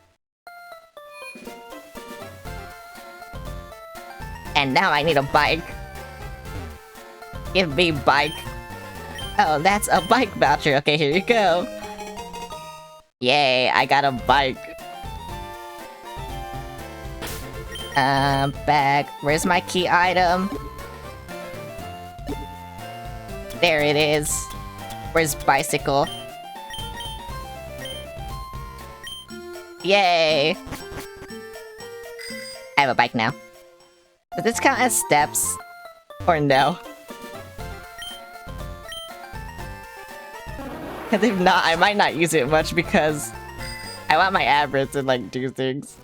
And now I need a bike. Give me bike. Oh, that's a bike voucher. Okay, here you go. Yay, I got a bike. Bag. Where's my key item? There it is. Where's bicycle? Yay! I have a bike now. Does this count as steps? Or no? Because if not, I might not use it much because I want my average to like do things.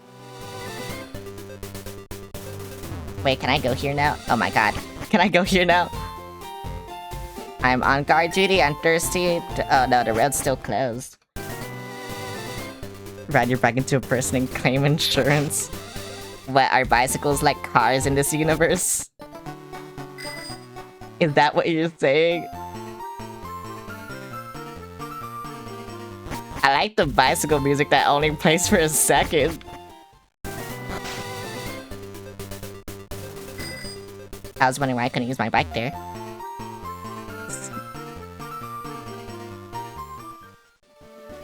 Wait, can I go here now? Oh my god. Can I go here now? I'm on guard duty, I'm thirsty. Oh no, the road's still closed. Ride your bike into a person and claim insurance. What, are bicycles like cars in this universe? Is that what you're saying? I like the bicycle music that only plays for a second. I was wondering why I couldn't use my bike there.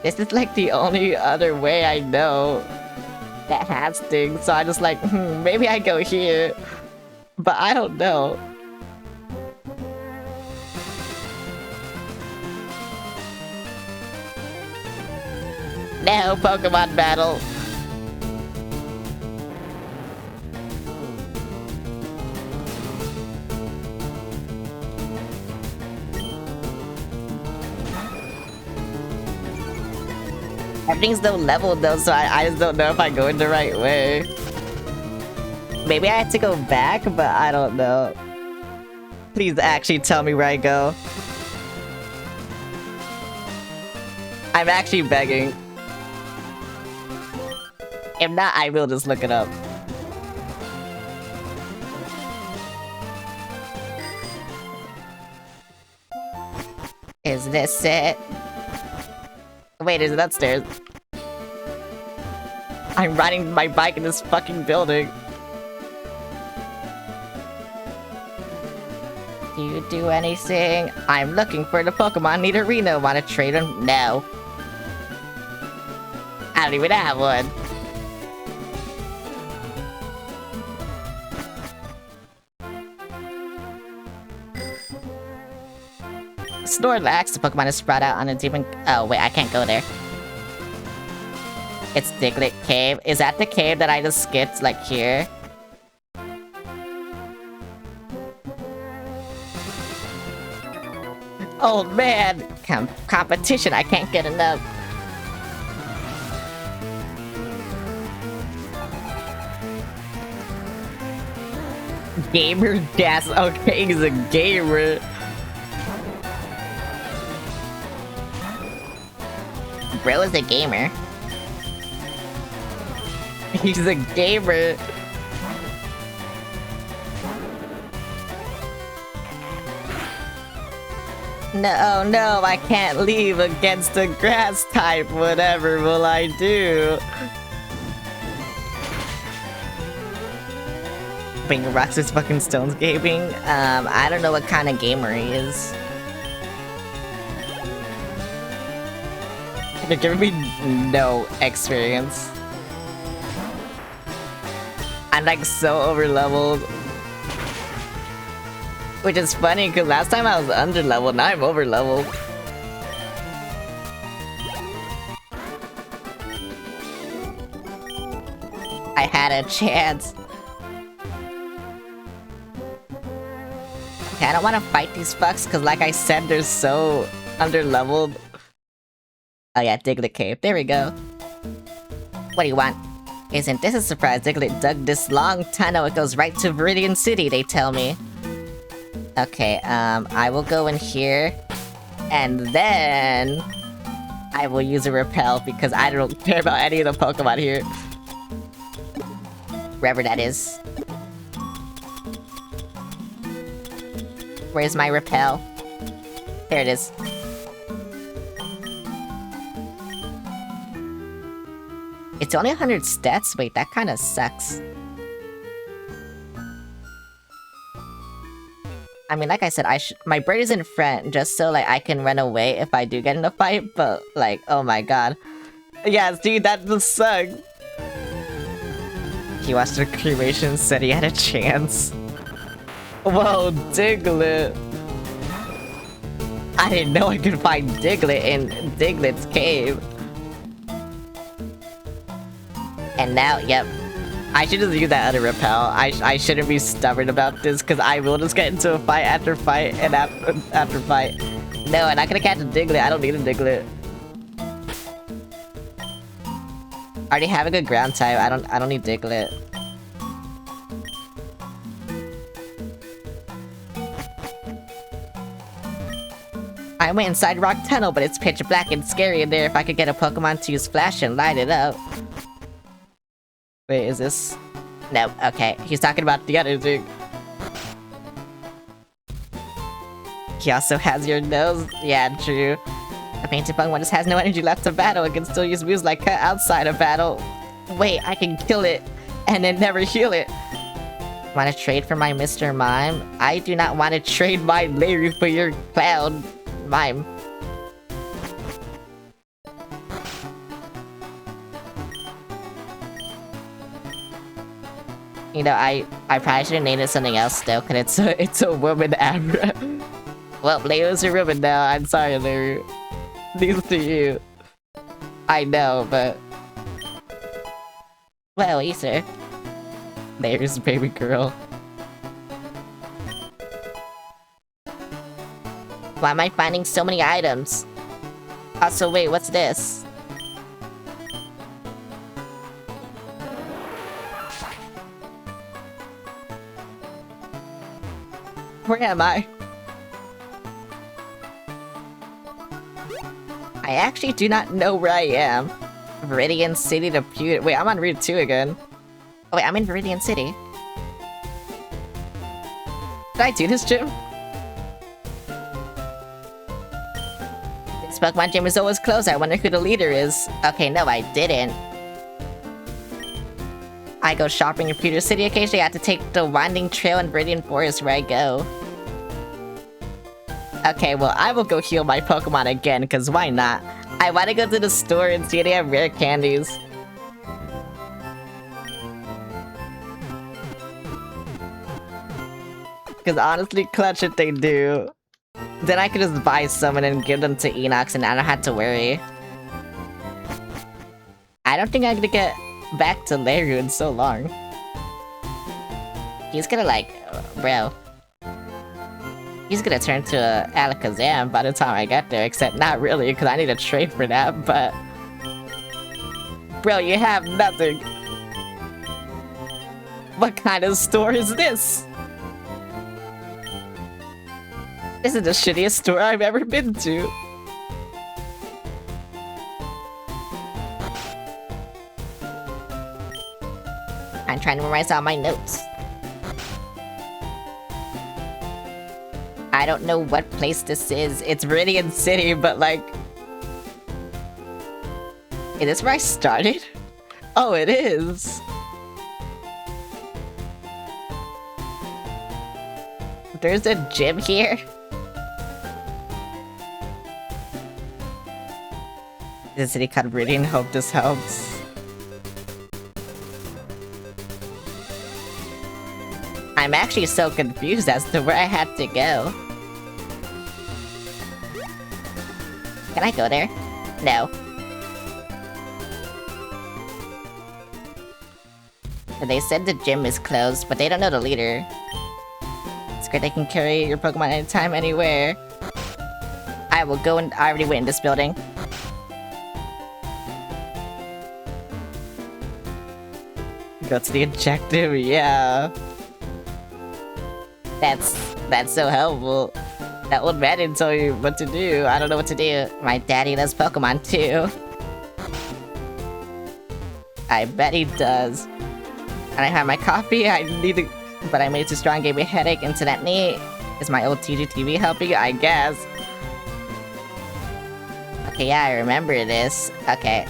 This is like the only other way I know that has things, so I just like, maybe I go here. But I don't know. No, Pokemon battle. Everything's low level though, so I just don't know if I go in the right way. Maybe I have to go back, but I don't know. Please actually tell me where I go. I'm actually begging. If not, I will just look it up. Is this it? Wait, is it upstairs? I'm riding my bike in this fucking building. Do you do anything? I'm looking for the Pokemon need a Reno. Wanna trade him? No. I don't even have one. Snorlax, the Pokemon is spread out on a demon. Oh, wait, I can't go there. It's Diglett Cave. Is that the cave that I just skipped, like, here? Oh, man! Competition, I can't get enough. Gamer? Yes, okay, he's a gamer. Bro is a gamer. He's a gamer. No, no, I can't leave against the grass type. Whatever will I do? Bring rocks is fucking stones gaming. I don't know what kind of gamer he is. They're giving me no experience. I'm like so over-leveled. Which is funny, because last time I was under-leveled, now I'm over-leveled. I had a chance. Okay, I don't want to fight these fucks, because like I said, they're so under-leveled. Oh yeah, Diglett Cave. There we go. What do you want? Isn't this a surprise? Diglett dug this long tunnel. It goes right to Viridian City, they tell me. Okay, I will go in here. And then... I will use a repel because I don't care about any of the Pokemon here. Wherever that is. Where's my repel? There it is. It's only 100 stats? Wait, that kinda sucks. I mean, like I said, my bird is in front just so like I can run away if I do get in a fight, but like, oh my god. Yeah, see, that just sucks. He watched the cremation, said he had a chance. Whoa, Diglett! I didn't know I could find Diglett in Diglett's cave. And now, yep. I should just use that other repel. I shouldn't be stubborn about this, because I will just get into a fight after fight and after fight. No, I'm not gonna catch a Diglett. I don't need a Diglett. I already have a good ground type. I don't need Diglett. I went inside Rock Tunnel, but it's pitch black and scary in there. If I could get a Pokemon to use Flash and light it up. Wait, is this? No, okay. He's talking about the other thing. He also has your nose. Yeah, true. A painted Pokemon just has no energy left to battle. It can still use moves like Cut outside of battle. Wait, I can kill it and then never heal it. Want to trade for my Mr. Mime? I do not want to trade my Larry for your Cloud Mime. You know, I probably should have named it something else though, cause it's a woman Abra. Well, Leia's a woman now. I'm sorry, Larry. Neither to you. I know, but well, Ether. There's baby girl. Why am I finding so many items? Also, wait, what's this? Where am I? I actually do not know where I am. Viridian City to Pewter. Wait, I'm on Route 2 again. Oh wait, I'm in Viridian City. Did I do this gym? This Pokemon gym is always closed. I wonder who the leader is. Okay, no, I didn't. I go shopping in Pewter City occasionally. I have to take the winding trail in Viridian Forest where I go. Okay, well, I will go heal my Pokemon again, because why not? I want to go to the store and see if they have rare candies. Because honestly, clutch if they do. Then I could just buy some and then give them to Enox and I don't have to worry. I don't think I'm gonna get back to Leru in so long. He's gonna like... bro. He's gonna turn to Alakazam by the time I get there, except not really, because I need a trade for that, but... Bro, you have nothing! What kind of store is this? This is the shittiest store I've ever been to. I'm trying to memorize all my notes. I don't know what place this is. It's Viridian City, but like... Is this where I started? Oh, it is! There's a gym here? The city called Viridian. Hope this helps. I'm actually so confused as to where I have to go. Can I go there? No. They said the gym is closed, but they don't know the leader. It's great they can carry your Pokemon anytime, anywhere. I will go and I already went in this building. That's the objective, yeah. That's so helpful. That old man didn't tell you what to do. I don't know what to do. My daddy loves Pokemon too. I bet he does. And I have my coffee. I need to, but I made it too strong, gave me a headache. Internet neat. Is my old TGTV helping? I guess. Okay, yeah, I remember this. Okay.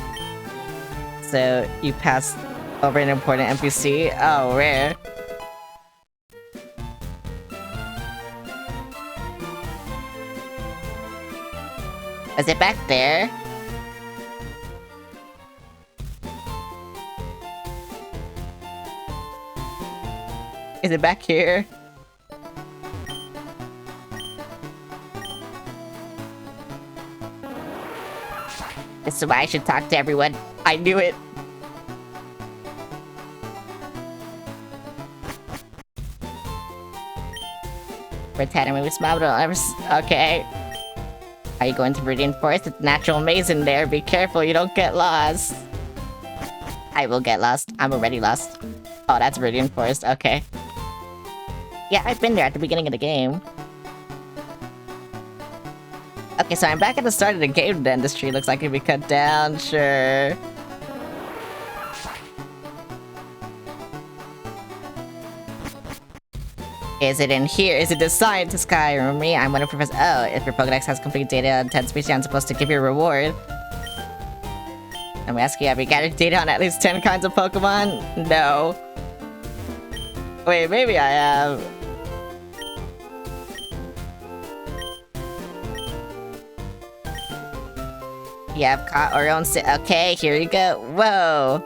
So you passed over an important NPC. Oh, rare. Is it back there? Is it back here? This is why I should talk to everyone. I knew it. Pretend I'm small, okay. Are you going to Viridian Forest? It's a natural maze in there. Be careful, you don't get lost. I will get lost. I'm already lost. Oh, that's Viridian Forest. Okay. Yeah, I've been there at the beginning of the game. Okay, so I'm back at the start of the game then. This tree looks like it can be cut down. Sure. Is it in here? Is it the scientist guy? Remember me? I'm one of Professor... Oh, if your Pokedex has complete data on 10 species, I'm supposed to give you a reward. I'm asking, have you gathered data on at least 10 kinds of Pokemon? No. Wait, maybe I have. You have caught our own... Okay, here you go. Whoa.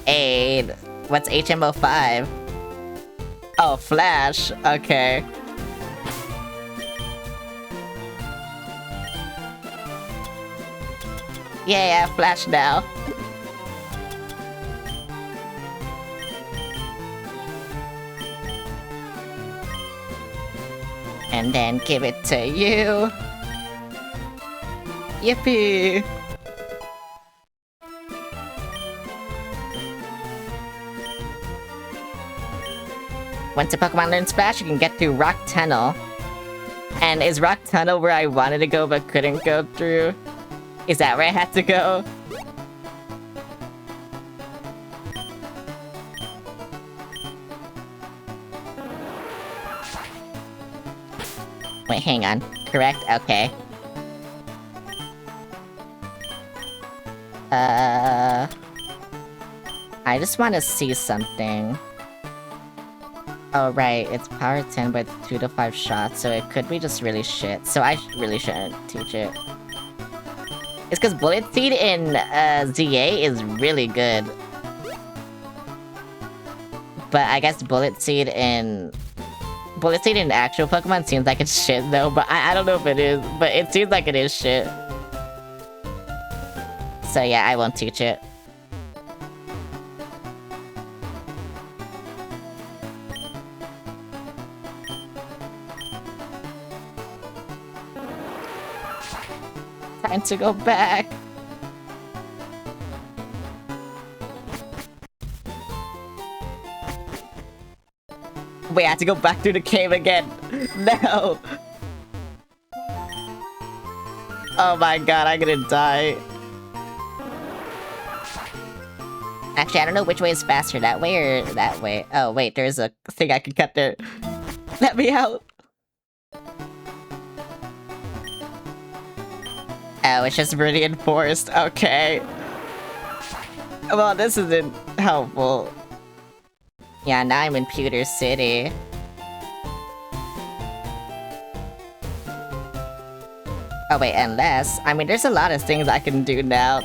Aid. What's HMO5? Oh, Flash. Okay. Yeah, Flash now. And then give it to you. Yippee! Once a Pokemon learns Splash, you can get through Rock Tunnel. And is Rock Tunnel where I wanted to go but couldn't go through? Is that where I had to go? Wait, hang on. Correct? Okay. I just want to see something. Oh, right. It's power 10 but 2 to 5 shots, so it could be just really shit. So I really shouldn't teach it. It's because Bullet Seed in ZA is really good. But I guess Bullet Seed in actual Pokemon seems like it's shit though, but I don't know if it is, but it seems like it is shit. So yeah, I won't teach it. Time to go back. Wait, I have to go back through the cave again. No. Oh my god, I'm gonna die. Actually, I don't know which way is faster, that way or that way. Oh wait, there's a thing I can cut there. Let me out. Oh, it's just Viridian Forest. Okay. Well, this isn't helpful. Yeah, now I'm in Pewter City. Oh wait, unless... I mean, there's a lot of things I can do now.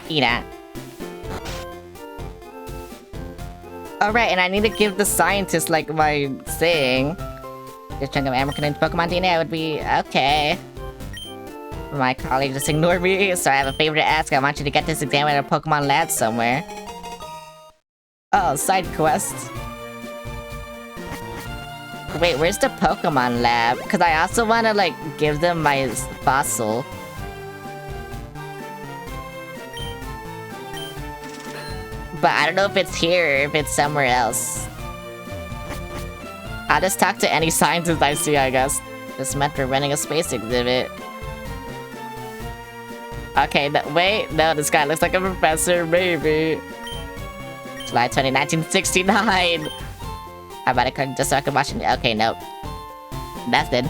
Eat that. Alright, and I need to give the scientist, like, my thing. This chunk of ammo connected to Pokemon DNA would be... okay. My colleague just ignored me, so I have a favor to ask. I want you to get this exam at a Pokemon lab somewhere. Oh, side quest. Wait, where's the Pokemon lab? Because I also want to, like, give them my fossil. But I don't know if it's here or if it's somewhere else. I'll just talk to any scientist I see, I guess. This meant for running a space exhibit. Okay, wait, no, this guy looks like a professor, maybe. July 20, 1969. How about I click just so I can watch it? Okay, nope. Nothing.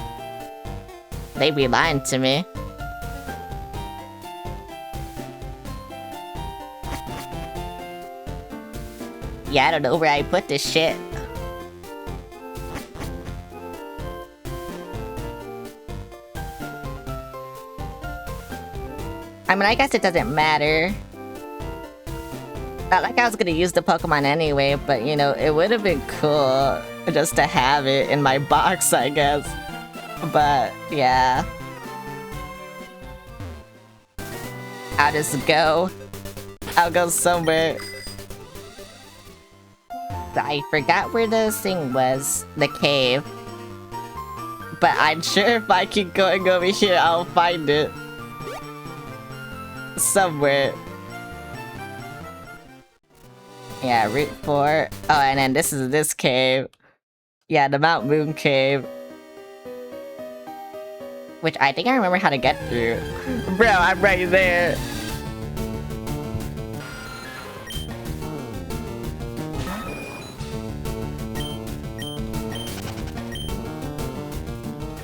They be lying to me. Yeah, I don't know where I put this shit. I mean, I guess it doesn't matter. Not like I was gonna use the Pokemon anyway, but you know, it would have been cool just to have it in my box, I guess. But yeah. I'll just go. I'll go somewhere. I forgot where the thing was. The cave. But I'm sure if I keep going over here, I'll find it. Somewhere. Yeah, Route 4. Oh, and then this is this cave. Yeah, the Mount Moon Cave. Which I think I remember how to get through. Bro, I'm right there.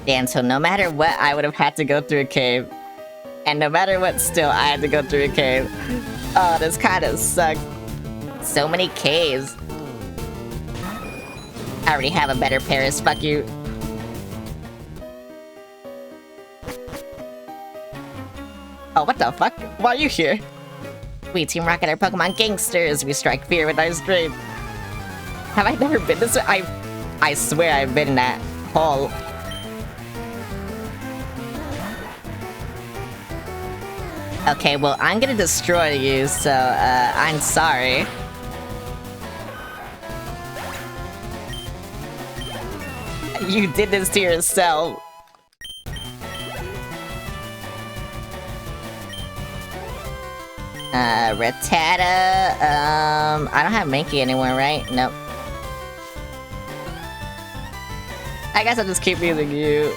Damn, so no matter what, I would have had to go through a cave. And no matter what, still, I had to go through a cave. Oh, this kind of sucked. So many caves. I already have a better Paris, fuck you. Oh, what the fuck? Why are you here? We Team Rocket are Pokemon gangsters. We strike fear with our strength. Have I never been this way? I swear I've been in that hole. Okay, well, I'm gonna destroy you, so, I'm sorry. You did this to yourself. Rattata, I don't have Mankey anymore, right? Nope. I guess I'll just keep using you.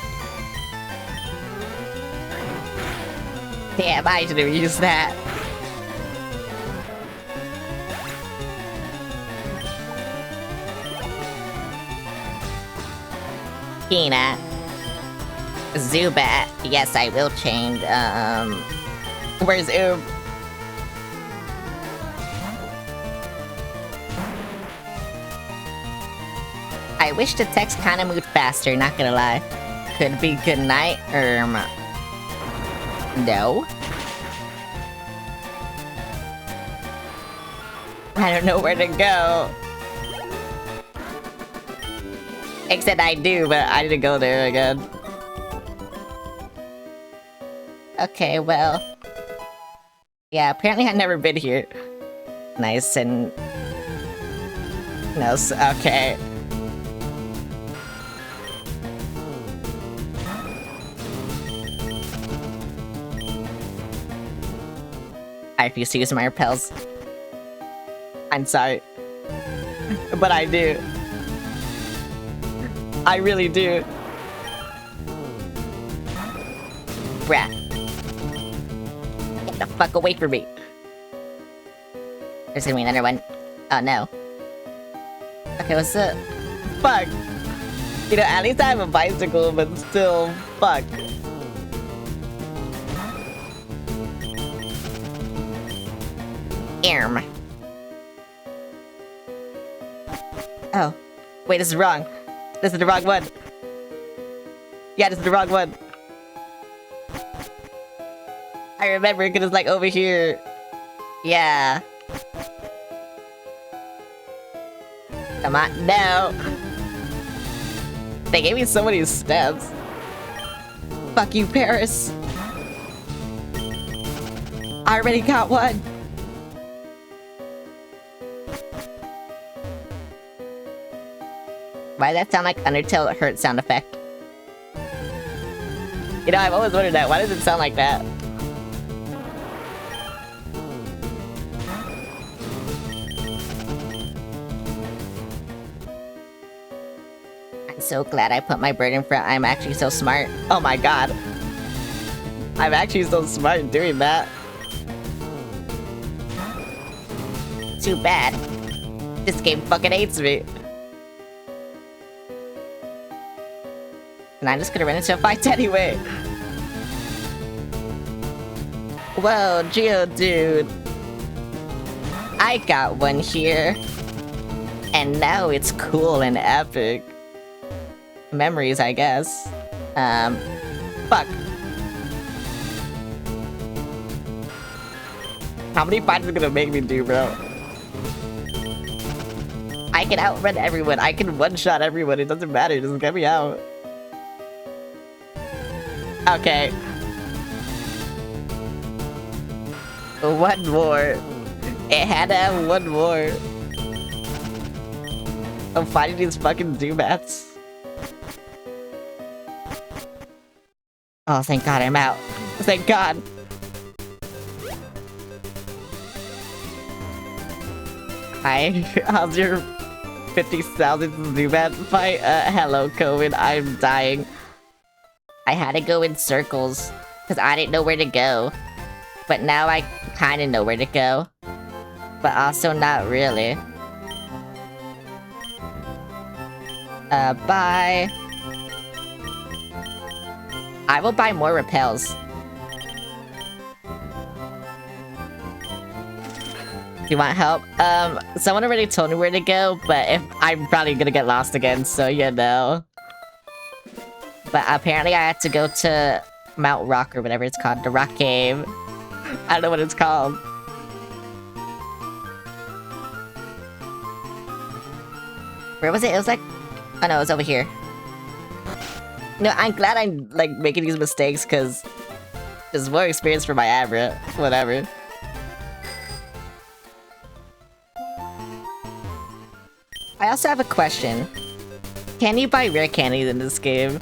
Damn, I should have used that. Peanut. Zubat. Yes, I will change. Where's Oob? I wish the text kinda moved faster, not gonna lie. Could be good night, no. I don't know where to go. Except I do, but I didn't go there again. Okay, well. Yeah, apparently I've never been here. Nice and... No, okay. I refuse to use my repels. I'm sorry. But I do. I really do. Bruh. Get the fuck away from me. There's gonna be another one. Oh no. Okay, what's up? Fuck. You know, at least I have a bicycle, but still, fuck. Erm. Oh. Wait, this is wrong. This is the wrong one. Yeah, this is the wrong one. I remember, because it's like over here. Yeah. Come on, no. They gave me so many steps. Fuck you, Paris. I already got one. Why does that sound like Undertale hurt sound effect? You know, I've always wondered that. Why does it sound like that? I'm so glad I put my bird in front. I'm actually so smart. Oh my god. I'm actually so smart doing that. Too bad. This game fucking hates me. And I'm just gonna run into a fight anyway. Whoa, Geodude. I got one here. And now it's cool and epic. Memories, I guess. Fuck. How many fights is it gonna make me do, bro? can outrun everyone. I can one-shot everyone. It doesn't matter. Just get me out. Okay. One more. It had to have one more. I'm fighting these fucking Zubats. Oh, thank God I'm out. Thank God. Hi, how's your 50,000 Zubat fight? Hello, COVID. I'm dying. I had to go in circles because I didn't know where to go. But now I kind of know where to go. But also not really. Bye. I will buy more repels. Do you want help? Someone already told me where to go, but if I'm probably gonna get lost again, so you know. But apparently I had to go to Mount Rock or whatever it's called, the Rock Cave. I don't know what it's called. Where was it? It was like... Oh no, it was over here. No, I'm glad I'm like making these mistakes because there's more experience for my Abra. Whatever. I also have a question. Can you buy rare candies in this game?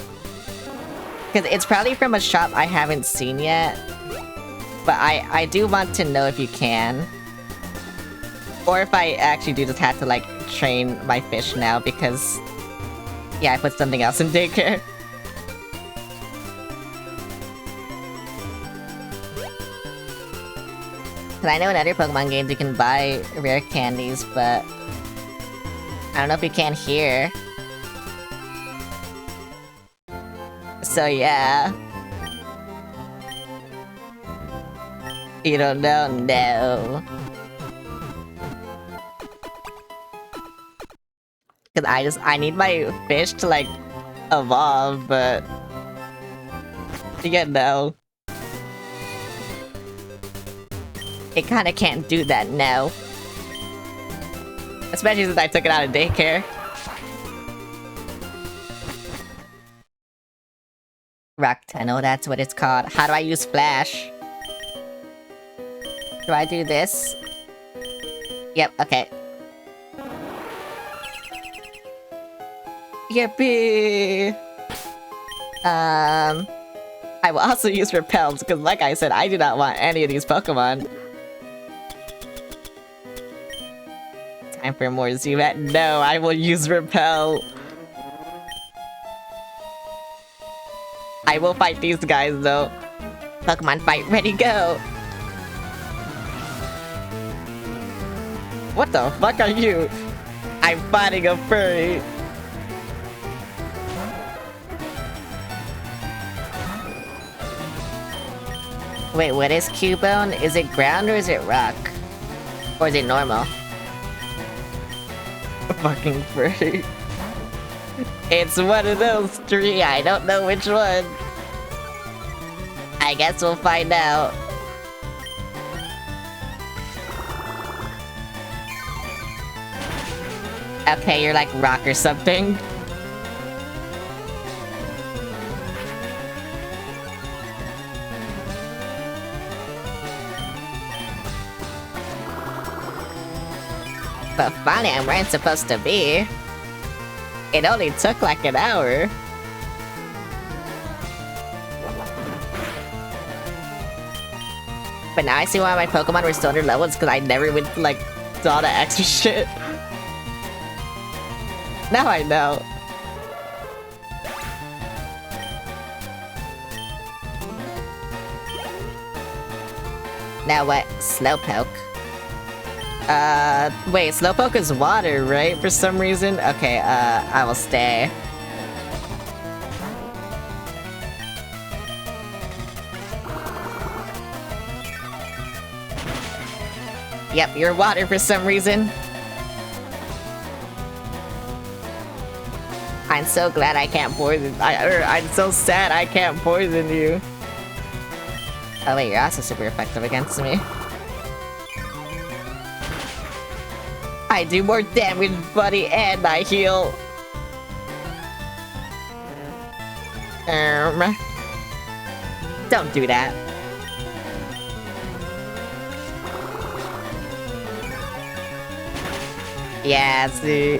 Because it's probably from a shop I haven't seen yet. But I do want to know if you can. Or if I actually do just have to like train my fish now because... Yeah, I put something else in daycare. Cause I know in other Pokemon games you can buy rare candies, but... I don't know if you can here. So yeah. You don't know? No. Cause I need my fish to like evolve, but you know. It kinda can't do that now. Especially since I took it out of daycare. Rock Tunnel, that's what it's called. How do I use Flash? Do I do this? Yep, okay. Yippee! I will also use Repels, because like I said, I do not want any of these Pokemon. Time for more Zubat. No, I will use Repel. I will fight these guys, though. Pokemon fight, ready, go! What the fuck are you? I'm fighting a furry. Wait, what is Cubone? Is it ground or is it rock? Or is it normal? Fucking furry. It's one of those three, I don't know which one. I guess we'll find out. Okay, you're like rock or something. But finally, I'm where I'm supposed to be. It only took like an hour. But now I see why my Pokemon were still under levels because I never went to like do all the extra shit. Now I know. Now what? Slowpoke. Wait, Slowpoke is water, right? For some reason? Okay, I will stay. Yep, you're water for some reason. I'm so glad I can't poison- I'm so sad I can't poison you. Oh wait, you're also super effective against me. I do more damage, buddy, and I heal. Don't do that. Yeah, see.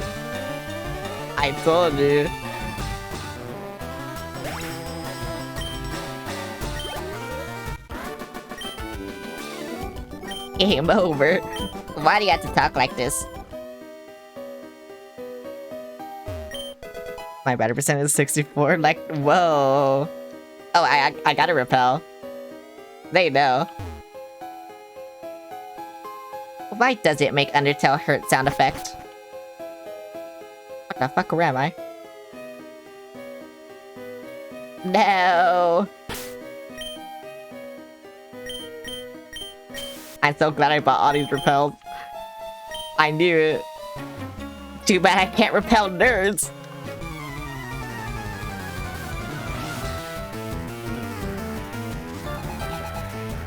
I told you. Game over. Why do you have to talk like this? My batter percent is 64. Like, whoa. Oh, I gotta repel. They know. Why does it make Undertale hurt sound effect? What the fuck, where am I? No. I'm so glad I bought all these repels. I knew it. Too bad I can't repel nerds.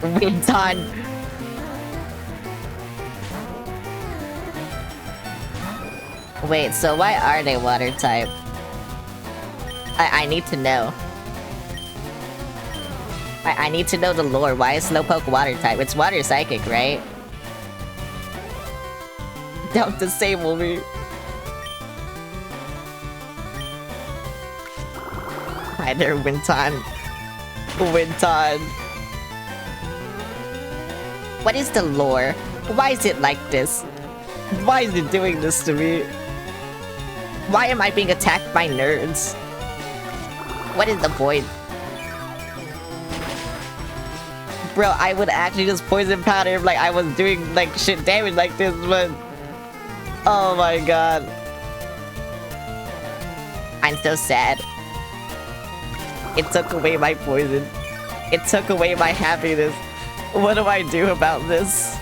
Winton. Wait, so why are they water type? I need to know. I need to know the lore. Why is Slowpoke water type? It's water psychic, right? Don't disable me. Hi there, Winton. Winton. What is the lore? Why is it like this? Why is it doing this to me? Why am I being attacked by nerds? What is the point? Bro, I would actually just poison powder if like I was doing like shit damage like this, but... Oh my god. I'm so sad. It took away my poison. It took away my happiness. What do I do about this?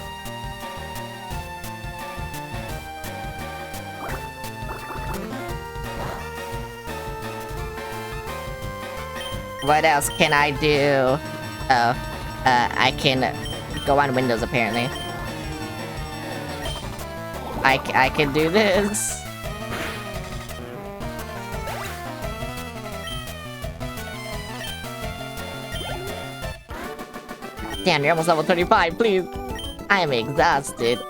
What else can I do? Oh, I can go on Windows apparently. I can do this. Damn, you're almost level 35, please. I'm exhausted.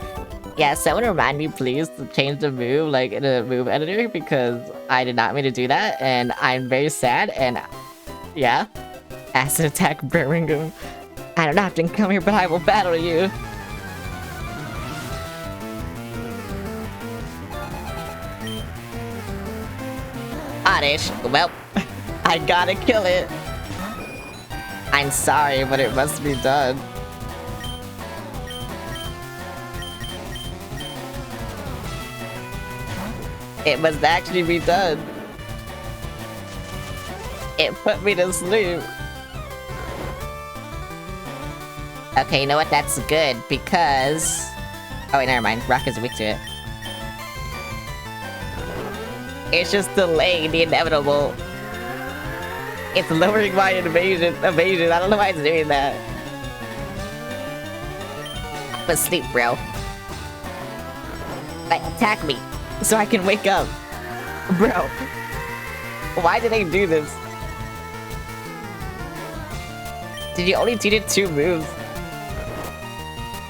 Yeah, someone remind me please to change the move, like in the move editor, because I did not mean to do that, and I'm very sad, and yeah. Acid attack Birmingham. I don't often come here, but I will battle you. Oddish. Well, I gotta kill it. I'm sorry, but it must be done. It must actually be done. It put me to sleep. Okay, you know what? That's good, because... Oh wait, never mind. Rock is weak to it. It's just delaying the inevitable. It's lowering my evasion. I don't know why it's doing that. But sleep, bro. Like, attack me, so I can wake up. Bro. Why did they do this? Did you only teach it 2 moves?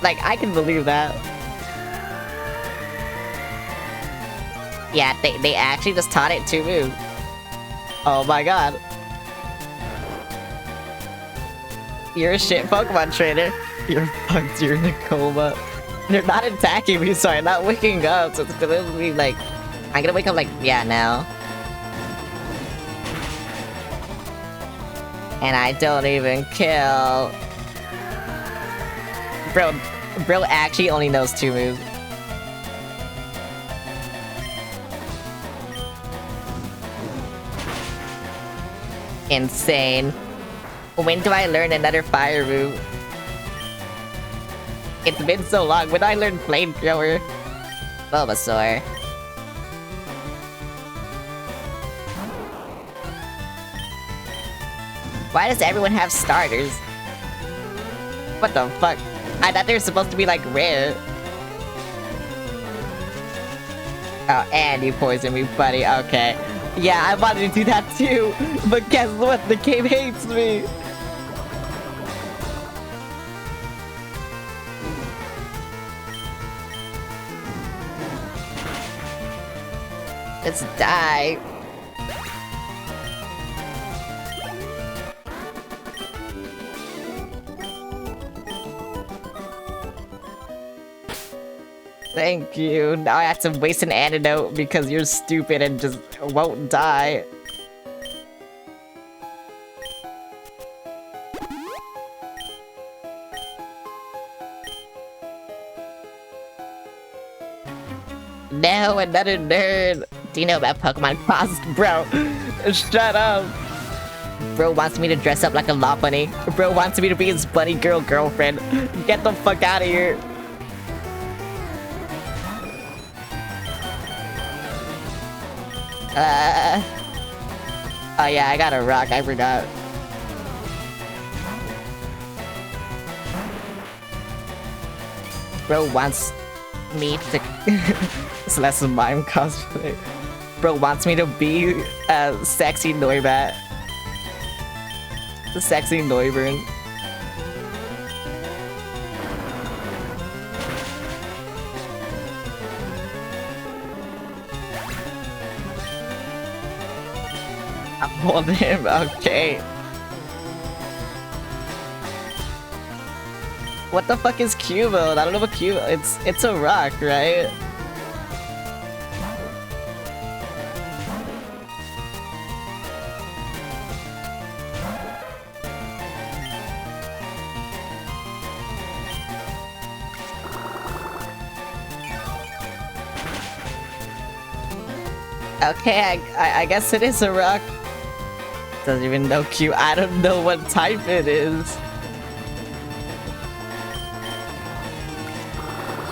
Like, I can believe that. Yeah, they actually just taught it 2 moves. Oh my god. You're a shit Pokemon trainer. You're fucked, you're in a coma. They're not attacking me, so I'm not waking up, so it's gonna be like... I'm gonna wake up like, yeah, now. And I don't even kill. Bro actually only knows 2 moves. Insane. When do I learn another fire move? It's been so long. When do I learn flamethrower? Bulbasaur. Why does everyone have starters? What the fuck? I thought they were supposed to be like rare. Oh, and you poisoned me, buddy. Okay. Yeah, I wanted to do that too, but guess what? The game hates me. Let's die. Thank you. Now I have to waste an antidote because you're stupid and just won't die. No, another nerd. Do you know about Pokemon Cross? Bro, shut up. Bro wants me to dress up like a Lopunny. Bro wants me to be his bunny girl girlfriend. Get the fuck out of here. Oh yeah, I got a rock, I forgot. Bro wants me to... It's less of mime cosplay. Bro wants me to be a sexy Noibat. The sexy Noivern. I'm holding him, okay. What the fuck is Cubone? I don't know what Cubone... It's a rock, right? Okay, I guess it is a rock. Doesn't even know Q. I don't know what type it is.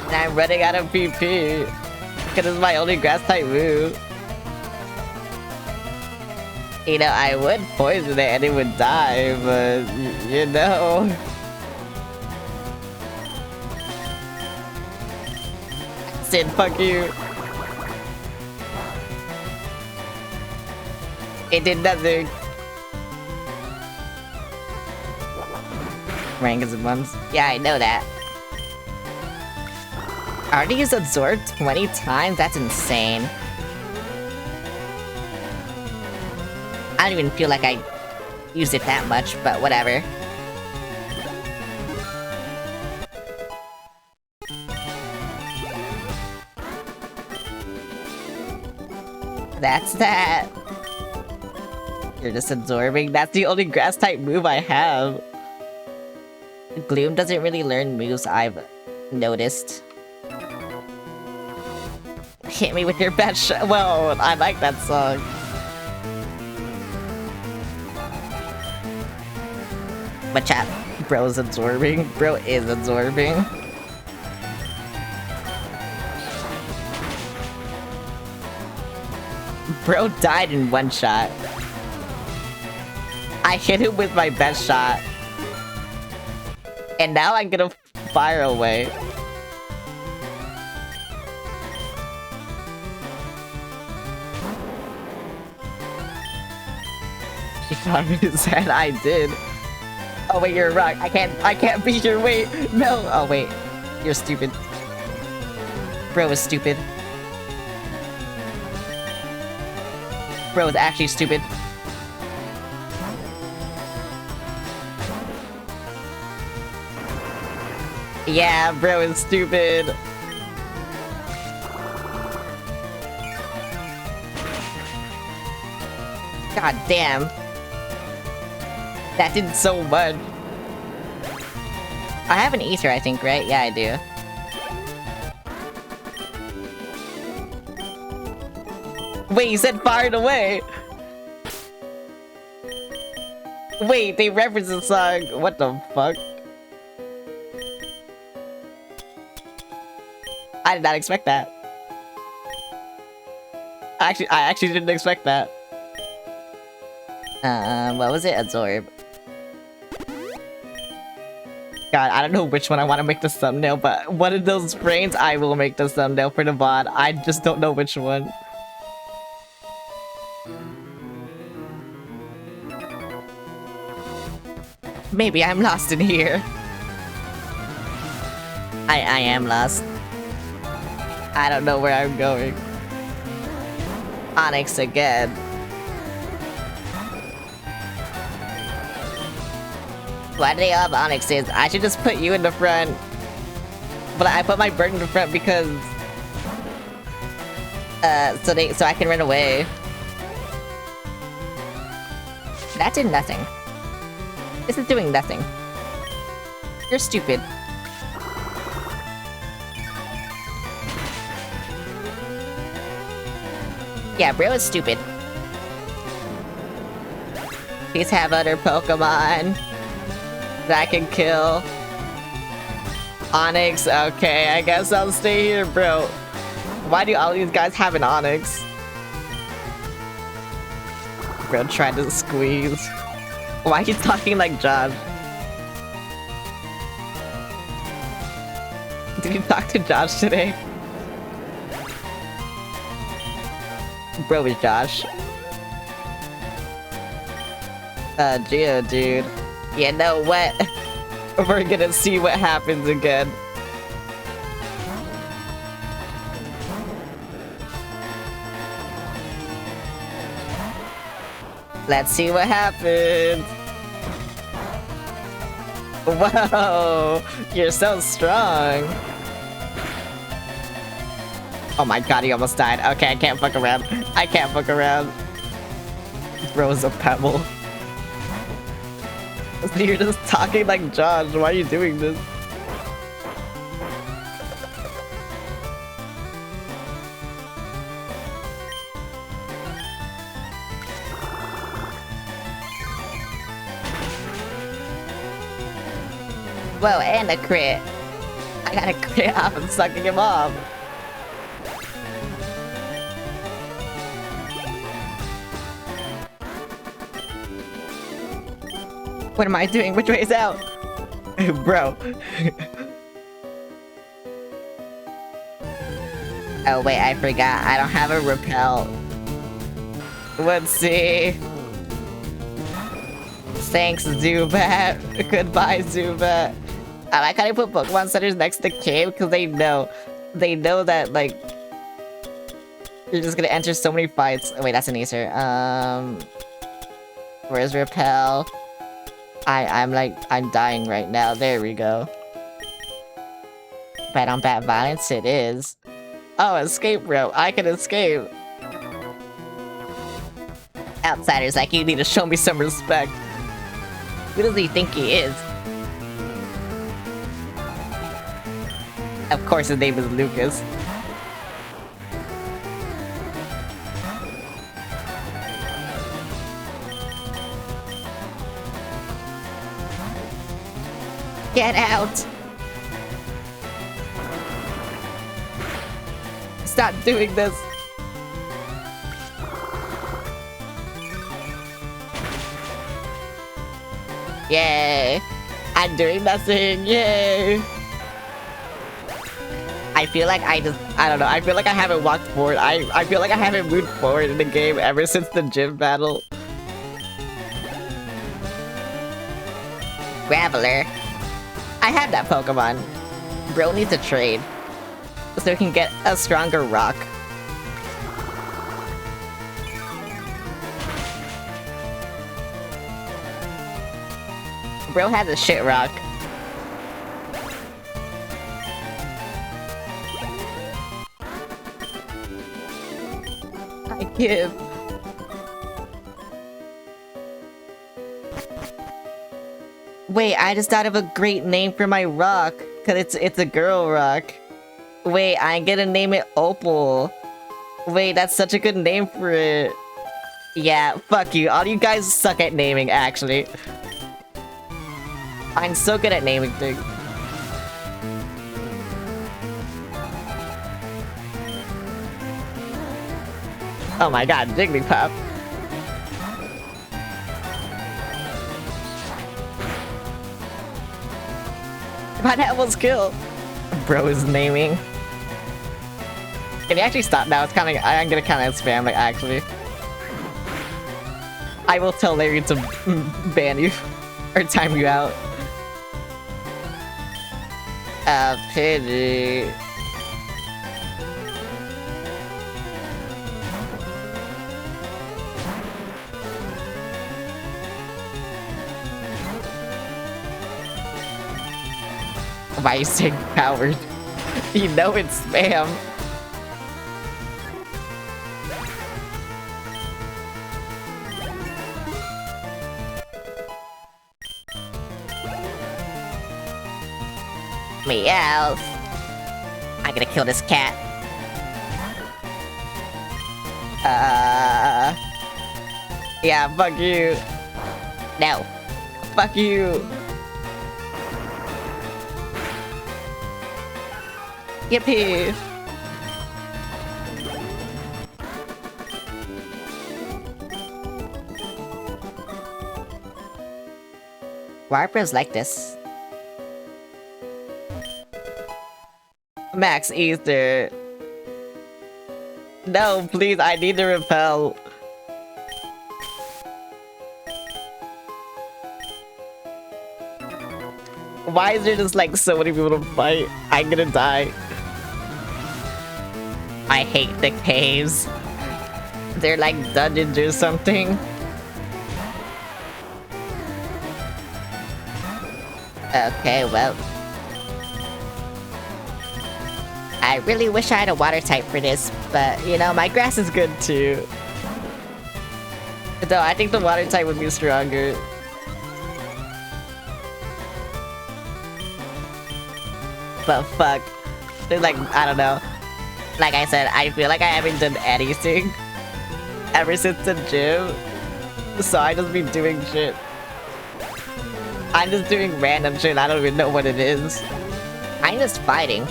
And I'm running out of PP. Because it's my only grass type move. You know, I would poison it and it would die, but you know. Sid, fuck you. It did nothing. Rank is a month. Yeah, I know that. I already used Absorb 20 times? That's insane. I don't even feel like I used it that much, but whatever. That's that. You're just absorbing. That's the only grass type move I have. Gloom doesn't really learn moves, I've noticed. Hit me with your best shot. Whoa, I like that song. But chat, bro's absorbing. Bro is absorbing. Bro died in one shot. I hit him with my best shot. And now I'm gonna fire away. You thought me said I did. Oh wait, you're a rock. I can't beat your weight. No. Oh wait, you're stupid. Bro is stupid. Bro is actually stupid. Yeah, bro is stupid. God damn. That did so much. I have an ether, I think, right? Yeah, I do. Wait, you said fired away! Wait, they referenced the song. What the fuck? I did not expect that. I actually didn't expect that. What was it? Absorb. God, I don't know which one I want to make the thumbnail, but one of those brains I will make the thumbnail for the VOD. I just don't know which one. Maybe I'm lost in here. I am lost. I don't know where I'm going. Onyx again. Why do they all have Onyxes? I should just put you in the front. But I put my bird in the front because so I can run away. That did nothing. This is doing nothing. You're stupid. Yeah, bro is stupid. Please have other Pokemon that I can kill. Onyx, okay, I guess I'll stay here, bro. Why do all these guys have an Onyx? Bro, trying to squeeze. Why are you talking like Josh? Did you talk to Josh today? Bro is Josh. Geo, dude. You know what? We're gonna see what happens again. Let's see what happens. Whoa, you're so strong. Oh my god, he almost died. Okay, I can't fuck around. I can't fuck around. Bro's a pebble. You're just talking like Josh. Why are you doing this? Whoa, and a crit. I got a crit off of sucking him off. What am I doing? Which way is out? Bro. Oh wait, I forgot. I don't have a repel. Let's see. Thanks, Zubat. Goodbye, Zubat. I like how they put Pokemon centers next to the cave because they know that like you're just gonna enter so many fights. Oh, wait, that's an Acer. Where's repel? I'm dying right now. There we go. Bet on bat violence it is. Oh, escape rope. I can escape. Outsiders like you need to show me some respect. Who does he think he is? Of course his name is Lucas. Get out! Stop doing this! Yay! I'm doing nothing, yay! I feel like I don't know, I feel like I haven't walked forward. I feel like I haven't moved forward in the game ever since the gym battle. Graveler. I have that Pokemon. Bro needs to trade. So we can get a stronger rock. Bro has a shit rock. I give. Wait, I just thought of a great name for my rock. Cause it's a girl rock. Wait, I'm gonna name it Opal. Wait, that's such a good name for it. Yeah, fuck you. All you guys suck at naming, actually. I'm so good at naming things. Oh my god, Jigglypuff. Pineapple's kill. Bro is naming. Can you actually stop now? It's kind of. I'm gonna kind of spam. Like actually, I will tell Larry to ban you or time you out. Pity. Why are you saying coward? You know it's spam. Meow. I'm gonna kill this cat. Yeah, fuck you. No. Fuck you. Yippee. Why are bros like this? Max Easter. No, please, I need to repel. Why is there just like so many people to fight? I'm gonna die. I hate the caves. They're like dungeons or something. Okay, well. I really wish I had a water type for this, but you know, my grass is good too. Though I think the water type would be stronger. But fuck. They're like, I don't know. Like I said, I feel like I haven't done anything ever since the gym. So I just be doing shit. I'm just doing random shit, I don't even know what it is. I'm just fighting.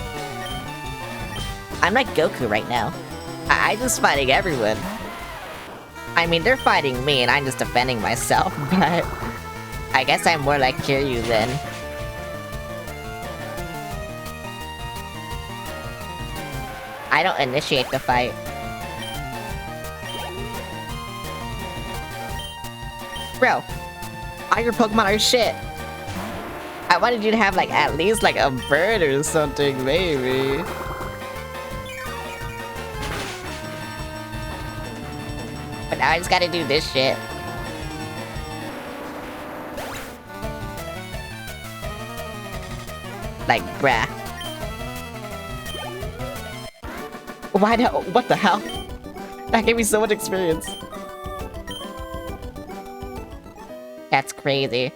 I'm like Goku right now. I'm just fighting everyone. I mean, they're fighting me and I'm just defending myself, but I guess I'm more like Kiryu then. I don't initiate the fight. Bro, all your Pokemon are shit. I wanted you to have like at least like a bird or something, maybe. But now I just gotta do this shit. Like, bruh. Why the- what the hell? That gave me so much experience. That's crazy.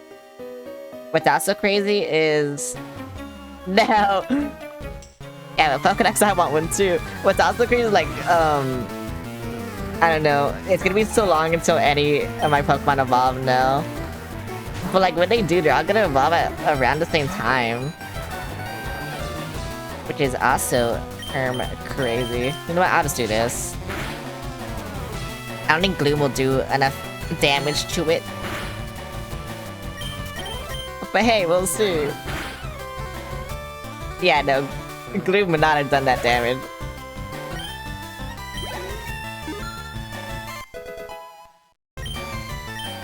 What's also crazy is... No! Yeah, but Pokedex, I want one too. What's also crazy is like, I don't know. It's gonna be so long until any of my Pokemon evolve now. But like, when they do, they're all gonna evolve at around the same time. Which is also crazy. You know what? I'll just do this. I don't think Gloom will do enough damage to it. But hey, we'll see. Yeah, no. Gloom would not have done that damage.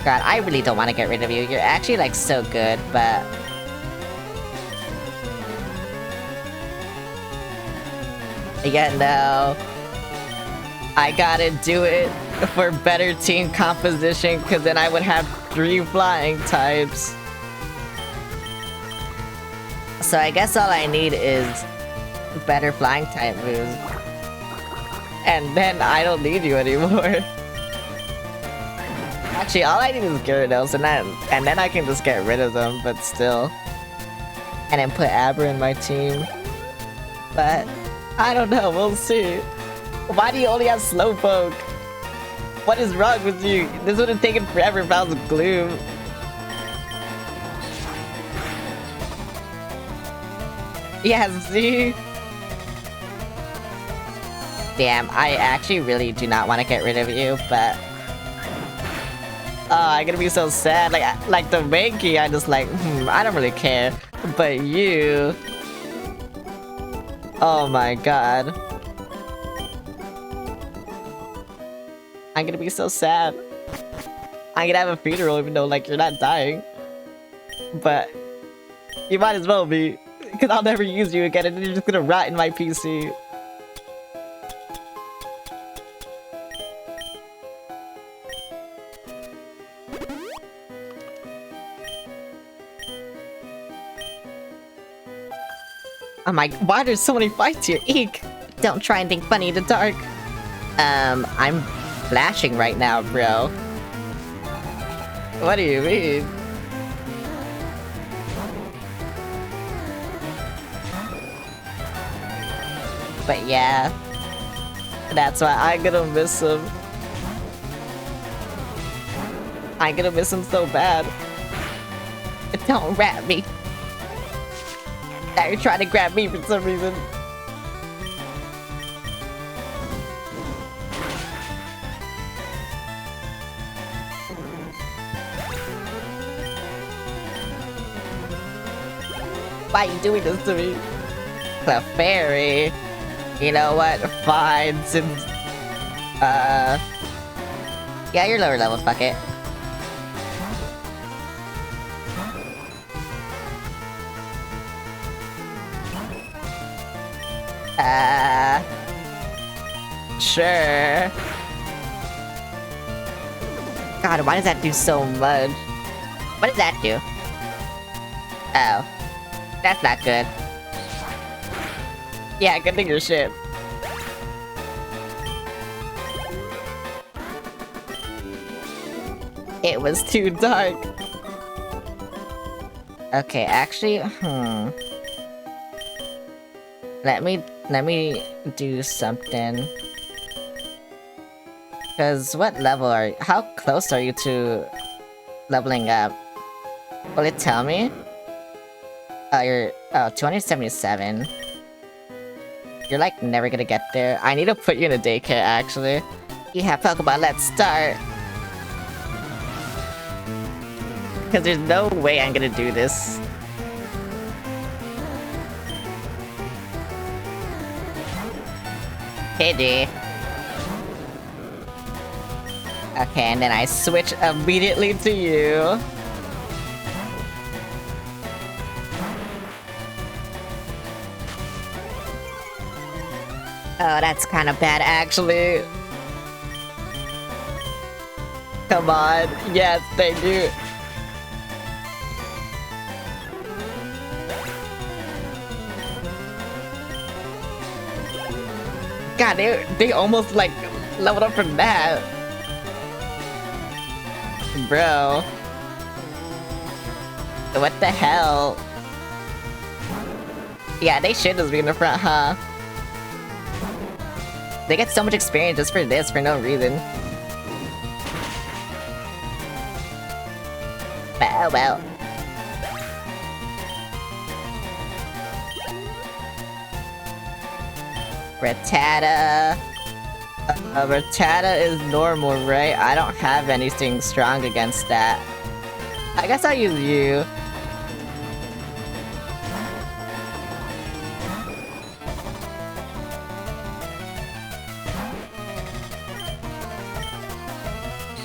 God, I really don't want to get rid of you. You're actually like so good, but... Yeah, no. I gotta do it for better team composition, because then I would have 3 flying types. So I guess all I need is better flying type moves. And then I don't need you anymore. Actually, all I need is Gyarados, and then I can just get rid of them, but still. And then put Abra in my team. But... I don't know, we'll see. Why do you only have Slowpoke? What is wrong with you? This would have taken forever if I was Gloom. Yeah, see? Damn, I actually really do not want to get rid of you, but... Oh, I'm gonna be so sad. Like the Mankey, I just like, I don't really care. But you... Oh my god. I'm gonna be so sad. I'm gonna have a funeral even though, like, you're not dying. But... you might as well be. Because I'll never use you again and you're just gonna rot in my PC. Oh my, why there's so many fights here? Eek! Don't try and think funny in the dark. I'm flashing right now, bro. What do you mean? But yeah, that's why I'm gonna miss him. I'm gonna miss him so bad. Don't rat me. Now you're trying to grab me for some reason. Why are you doing this to me? The fairy. You know what? Fine, since... yeah, you're lower level, fuck it. Sure. God, why does that do so much? What does that do? Oh. That's not good. Yeah, good thing your shit. It was too dark. Okay, actually, Let me do something. Cause what level are you? How close are you to leveling up? Will it tell me? You're 277. You're like never gonna get there. I need to put you in a daycare actually. Yeah, Pokemon, let's start. Cause there's no way I'm gonna do this. Pidgey. Okay, and then I switch immediately to you. Oh, that's kind of bad, actually. Come on. Yes, thank you. God, they almost, like, leveled up from that. Bro. What the hell? Yeah, they should just be in the front, huh? They get so much experience just for this, for no reason. Oh well. Rattata. Rattata is normal, right? I don't have anything strong against that. I guess I'll use you.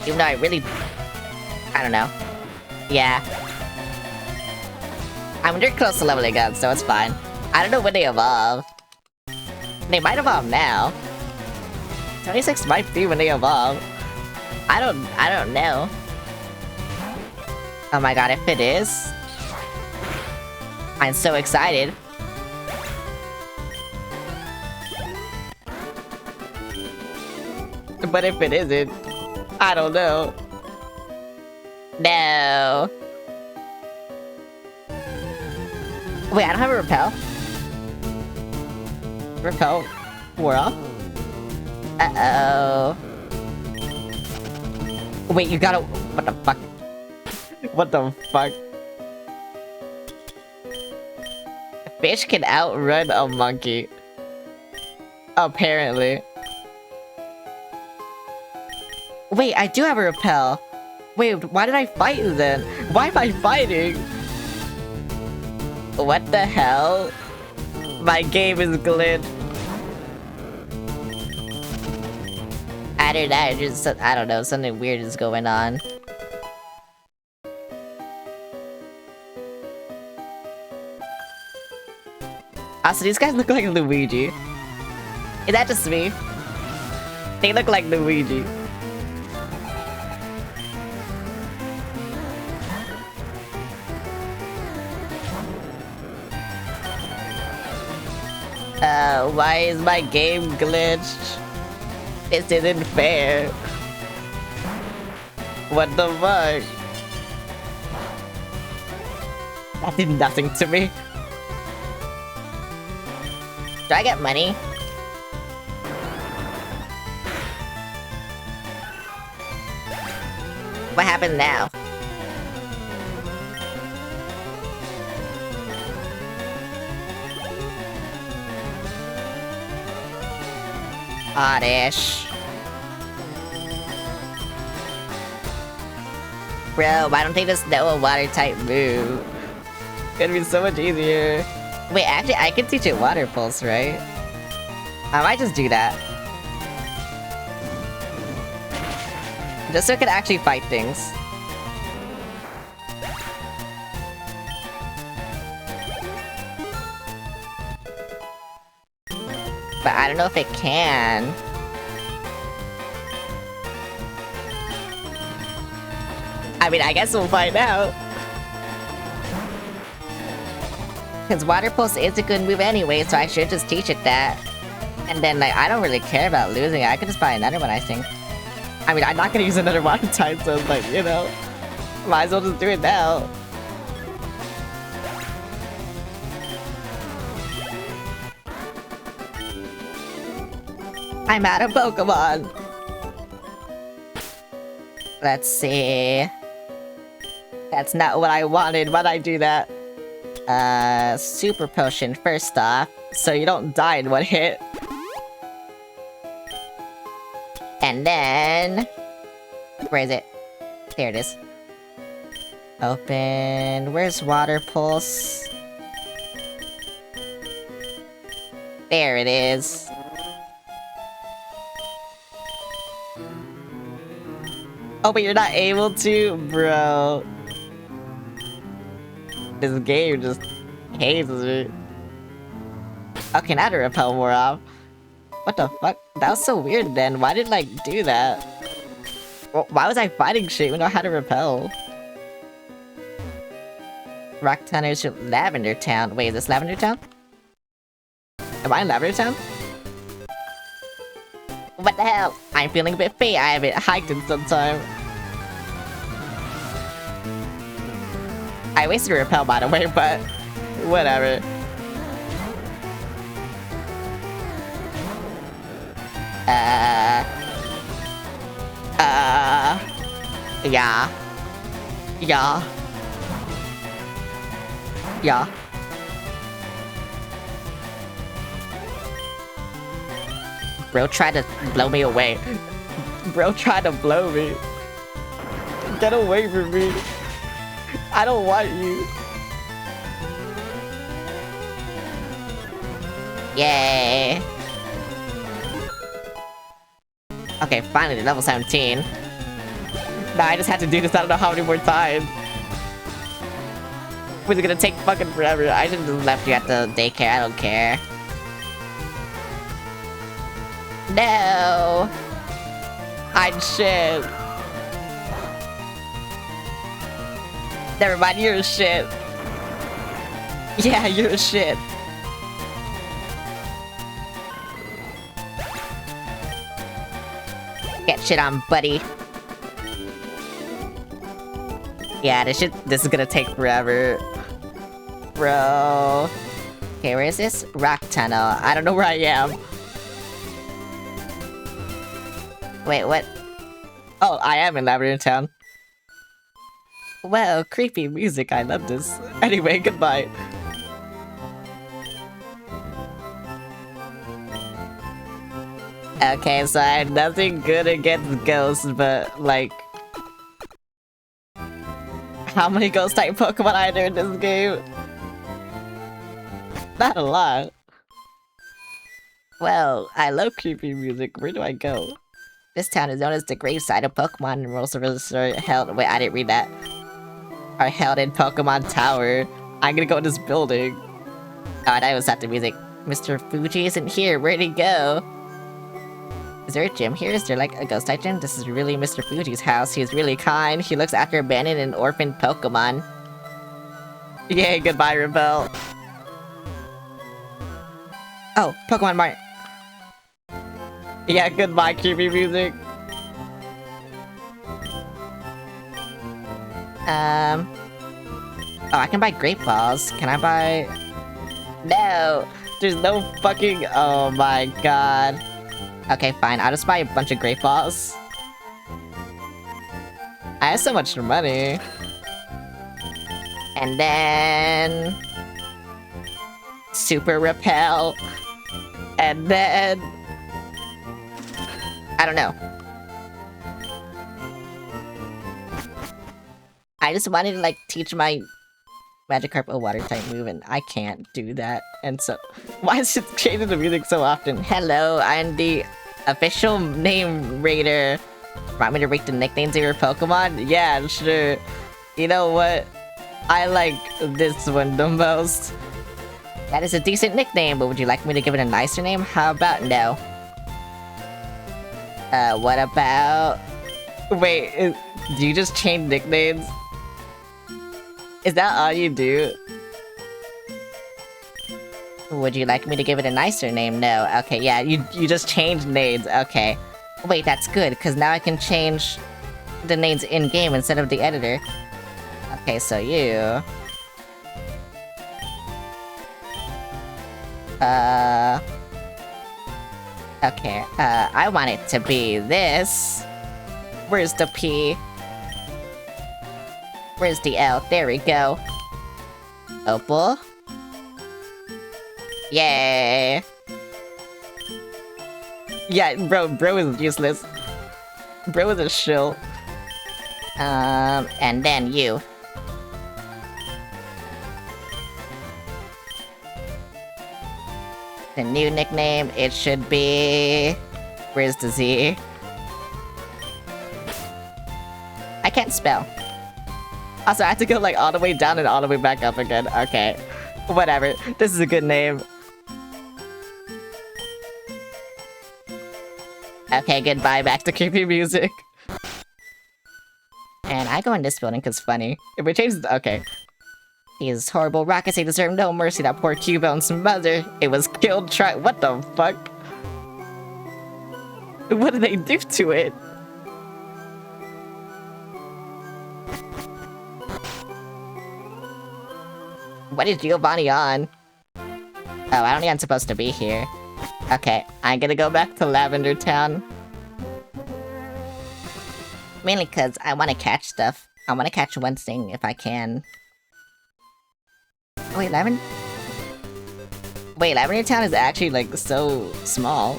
Even though I really... I don't know. Yeah. I mean, they're close to leveling up, so it's fine. I don't know when they evolve. They might evolve now. 26 might be when they evolve. I don't know. Oh my god, if it is... I'm so excited. But if it isn't... I don't know. No. Wait, I don't have a repel. Repel wore off? Uh-oh. Wait, you gotta... What the fuck? What the fuck? Fish can outrun a monkey. Apparently. Wait, I do have a repel. Wait, why did I fight then? Why am I fighting? What the hell? My game is glitched. Either that or just, I don't know, something weird is going on. Also, these guys look like Luigi. Is that just me? They look like Luigi. Why is my game glitched? This isn't fair. What the fuck? That did nothing to me. Do I get money? What happens now? Oddish. Bro, why don't they just know a water type move? It's gonna be so much easier. Wait, actually, I can teach it water pulse, right? I might just do that. Just so it can actually fight things. But I don't know if it can. I mean, I guess we'll find out. Because Water Pulse is a good move anyway, so I should just teach it that. And then, like, I don't really care about losing. I could just buy another one, I think. I mean, I'm not gonna use another water type, so it's like, you know, might as well just do it now. I'm out of Pokemon. Let's see. That's not what I wanted. Why'd I do that? Super Potion first off, so you don't die in one hit. And then... where is it? There it is. Open... where's Water Pulse? There it is. Oh, but you're not able to? Bro. This game just hates me. Okay, now to repel more off. What the fuck? That was so weird then. Why did like do that? Why was I fighting shit when I had to repel? Rock Tunners to Lavender Town. Wait, is this Lavender Town? Am I in Lavender Town? What the hell? I'm feeling a bit faint. I haven't hiked in some time. I wasted a repel by the way, but whatever. Yeah. Yeah. Yeah. Bro tried to blow me away. Bro tried to blow me. Get away from me. I don't want you. Yay. Okay, finally, level 17. Nah, I just had to do this, I don't know how many more times. Was it gonna take fucking forever? I should have just left you at the daycare, I don't care. No! I'm shit. Never mind, you're a shit. Yeah, you're a shit. Get shit on, buddy. Yeah, this is gonna take forever. Bro. Okay, where is this? Rock Tunnel. I don't know where I am. Wait, what? Oh, I am in Lavender Town. Well, creepy music, I love this. Anyway, goodbye. Okay, so I had nothing good against ghosts, but like... how many ghost type Pokemon are there in this game? Not a lot. Well, I love creepy music. Where do I go? This town is known as the gravesite of Pokemon, and most of us are held. Wait, I didn't read that. Are held in Pokemon Tower. I'm gonna go in this building. Oh, I was at the music. Mr. Fuji isn't here. Where'd he go? Is there a gym here? Is there like a ghost type gym? This is really Mr. Fuji's house. He's really kind. He looks after abandoned and orphaned Pokemon. Yay, goodbye, Rebel. Oh, Pokemon Mart. Yeah, goodbye, creepy music. Oh, I can buy grape balls. Can I buy... No! There's no fucking... Oh my god. Okay, fine. I'll just buy a bunch of grape balls. I have so much money. And then... Super Repel. And then... I don't know. I just wanted to, like, teach my Magikarp a water type move, and I can't do that. And so, why is it changing the music so often? Hello, I'm the official name raider. Want me to rate the nicknames of your Pokemon? Yeah, sure. You know what? I like this one the most. That is a decent nickname, but would you like me to give it a nicer name? How about no? What about... Wait, do you just change nicknames? Is that all you do? Would you like me to give it a nicer name? No. Okay, yeah, you just changed names. Okay. Wait, that's good, because now I can change the names in-game instead of the editor. Okay, so you... Okay, I want it to be this. Where's the P? Where's the L? There we go. Opal. Yay! Yeah, bro is useless. Bro is a shill. And then you. The new nickname, it should be... Where's the Z? I can't spell. Also, I have to go like all the way down and all the way back up again. Okay. Whatever. This is a good name. Okay, goodbye. Back to creepy music. And I go in this building because funny. If we change the... Okay. These horrible rockets, they deserve no mercy. That poor Cubone's mother. It was killed What the fuck? What did they do to it? What is Giovanni on? Oh, I don't think I'm supposed to be here. Okay, I'm gonna go back to Lavender Town. Mainly because I want to catch stuff. I want to catch one thing if I can. Wait, Lavender Town is actually, like, so small.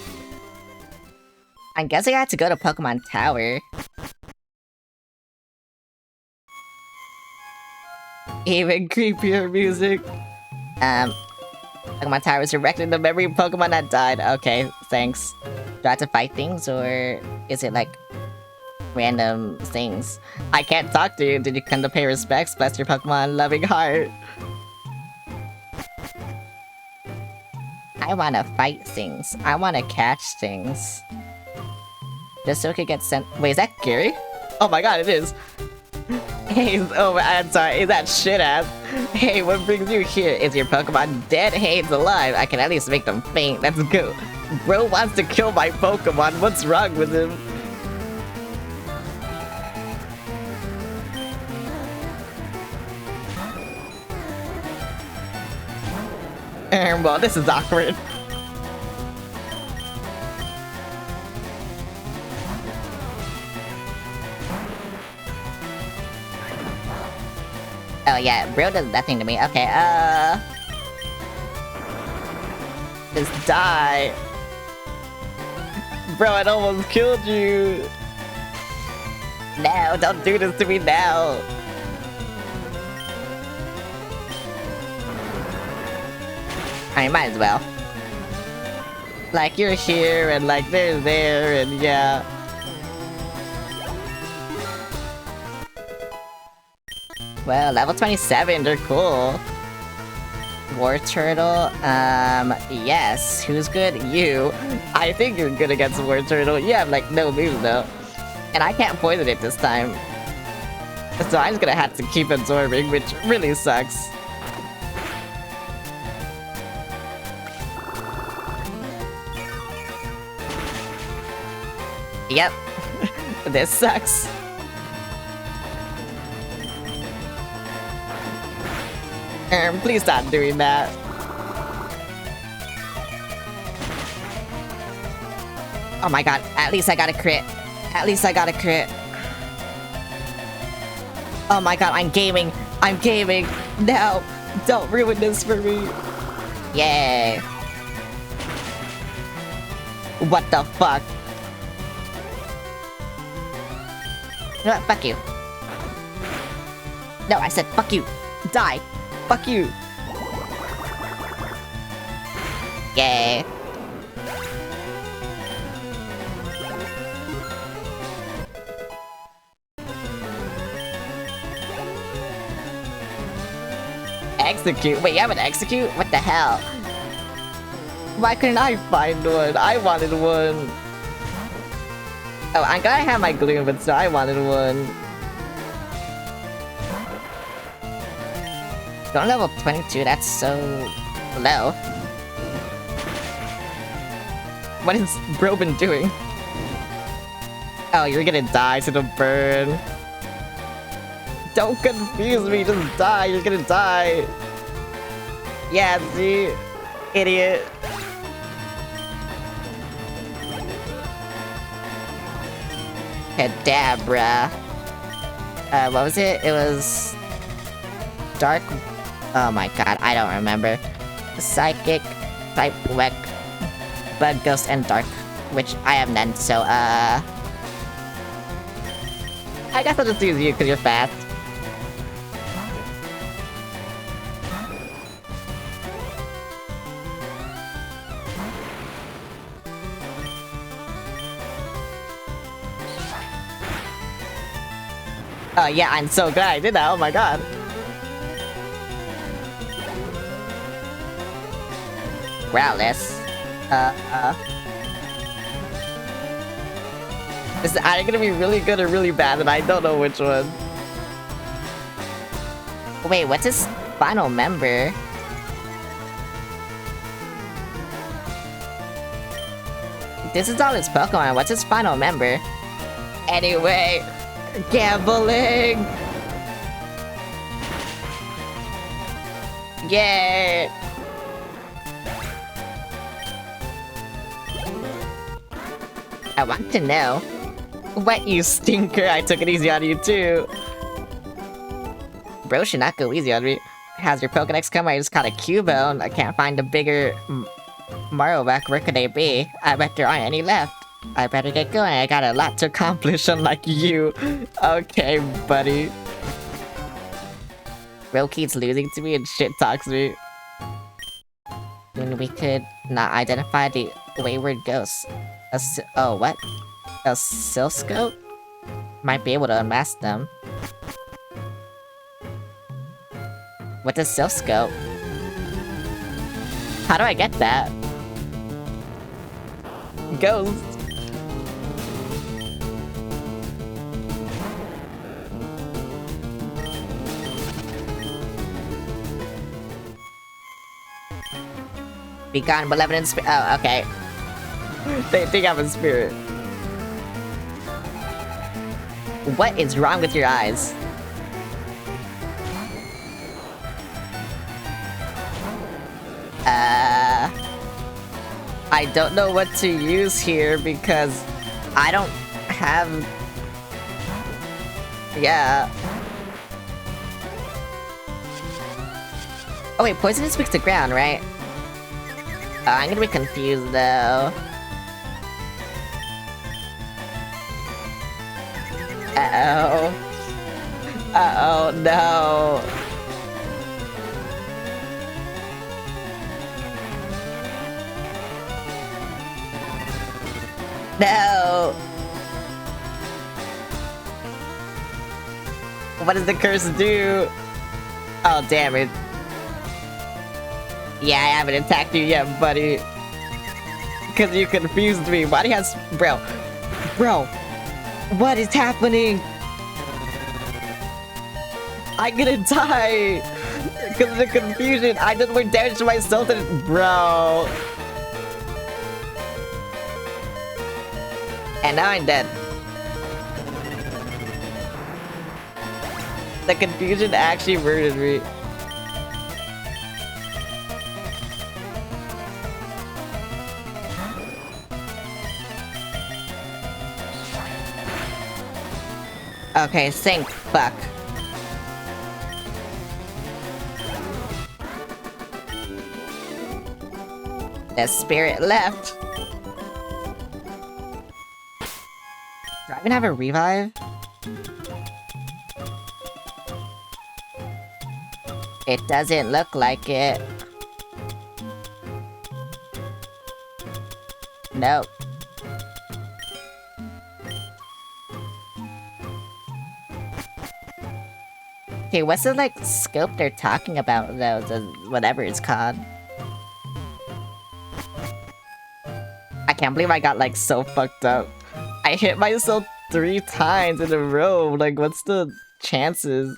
I'm guessing I have to go to Pokemon Tower. Even creepier music. Pokemon Tower is directed in the memory of Pokemon that died. Okay, thanks. Do I have to fight things, or is it, like, random things? I can't talk to you. Did you come to pay respects? Bless your Pokemon loving heart. I wanna fight things. I wanna catch things. Just so it could get sent- Wait, is that Gary? Oh my god, it is! Hey, oh, I'm sorry, is that shit-ass? Hey, what brings you here? Is your Pokemon dead? Hey, it's alive. I can at least make them faint. Let's go. Bro wants to kill my Pokemon. What's wrong with him? Well, this is awkward. Oh yeah, bro does nothing to me. Okay, just die. Bro, I almost killed you. No, don't do this to me now. I might as well. Like, you're here, and like, they're there, and yeah. Well, level 27, they're cool. War Turtle, yes. Who's good? You. I think you're good against War Turtle. You have, like, no moves, though. And I can't poison it this time. So I'm just gonna have to keep absorbing, which really sucks. Yep. This sucks. Please stop doing that. Oh my god, at least I got a crit. At least I got a crit. Oh my god, I'm gaming. I'm gaming. No, don't ruin this for me. Yay. What the fuck? Fuck you. No, I said fuck you. Die. Fuck you. Yay. Execute? Wait, you have an execute? What the hell? Why couldn't I find one? I wanted one. Oh, I'm glad I have my gloom, but still, I wanted one. Going level 22, that's so low. What is bro been doing? Oh, you're gonna die to the burn. Don't confuse me, just die, you're gonna die. Yeah, see? Idiot. Kadabra. What was it? It was... Dark... Oh my god, I don't remember. Psychic, Type Wek, Bug, Ghost, and Dark. Which I have none, so, I guess I'll just use you because you're fast. Oh yeah, I'm so glad I did that, oh my god. Growlithe. Is it either gonna be really good or really bad, and I don't know which one. Wait, what's his final member? This is all his Pokemon, what's his final member? Anyway, gambling! Yay! I want to know. What, you stinker? I took it easy on you too. Bro should not go easy on me. How's your Pokedex come? I just caught a Cubone. I can't find a bigger Marowak. Where could they be? I bet there aren't any left. I better get going. I got a lot to accomplish, unlike you. Okay, buddy. Bro keeps losing to me and shit talks me. When we could not identify the wayward ghosts. Oh, what? A Silscope? Might be able to unmask them. What is Silscope? How do I get that? Ghost! Be gone, malevolent spirit. Oh, okay. They think I'm a spirit. What is wrong with your eyes? I don't know what to use here because I don't have... Yeah. Oh wait, poison speaks to ground, right? I'm gonna be confused though. Uh-oh. Uh-oh, no. No! What does the curse do? Oh, damn it. Yeah, I haven't attacked you yet, buddy. Because you confused me. Why do you have... Bro. Bro. What is happening? I'm gonna die. Because of the confusion. I did more damage to myself than... Bro. And now I'm dead. The confusion actually murdered me. Okay, thank fuck. The spirit left. Do I even have a revive? It doesn't look like it. Nope. Okay, what's the, like, scope they're talking about, though? The whatever it's called. I can't believe I got, like, so fucked up. I hit myself 3 times in a row. Like, what's the chances?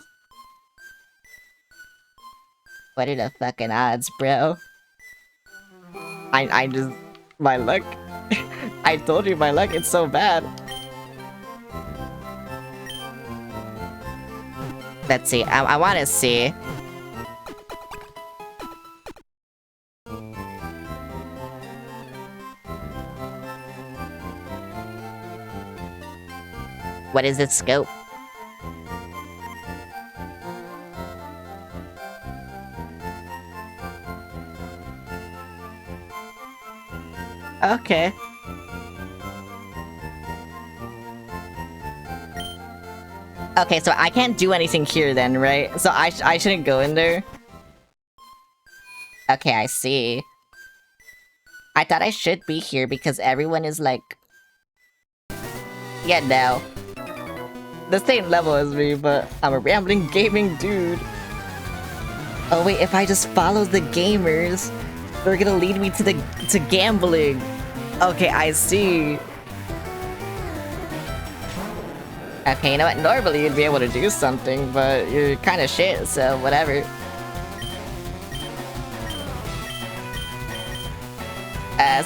What are the fucking odds, bro? I just... My luck... I told you my luck, it's so bad. Let's see, I wanna see. What is its scope? Okay. Okay, so I can't do anything here then, right? So I shouldn't go in there? Okay, I see. I thought I should be here because everyone is like... Yeah, no. The same level as me, but I'm a rambling gaming dude. Oh wait, if I just follow the gamers, they're gonna lead me to gambling. Okay, I see. Okay, you know what? Normally you'd be able to do something, but you're kind of shit, so whatever.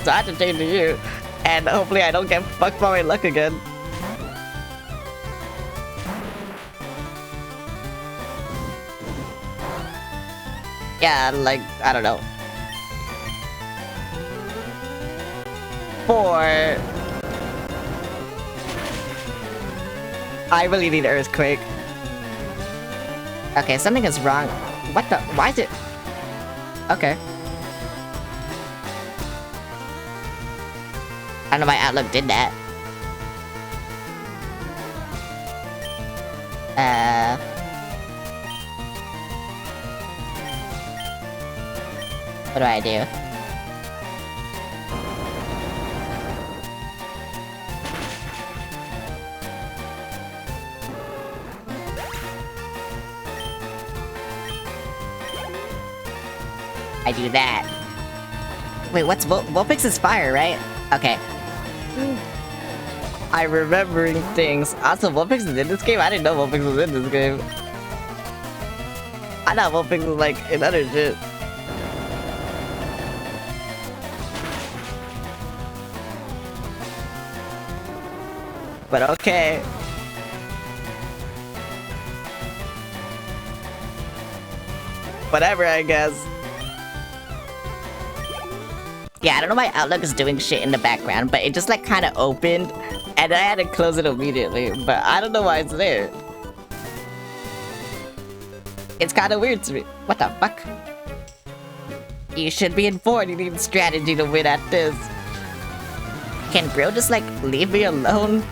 So I have to change to you, and hopefully I don't get fucked by my luck again. Yeah, like, I don't know. 4. I really need Earthquake. Okay, something is wrong. What the? Why is it? Okay. I don't know why Outlook did that. What do I do? I do that. Wait, what's Vulpix is fire, right? Okay. I'm remembering things. Also, Vulpix is in this game? I didn't know Vulpix was in this game. I thought Vulpix was like in other shit. But okay. Whatever, I guess. Yeah, I don't know why Outlook is doing shit in the background, but it just like kind of opened, and I had to close it immediately, but I don't know why it's there. It's kind of weird to me. What the fuck? You should be informed. You need strategy to win at this. Can bro just like leave me alone?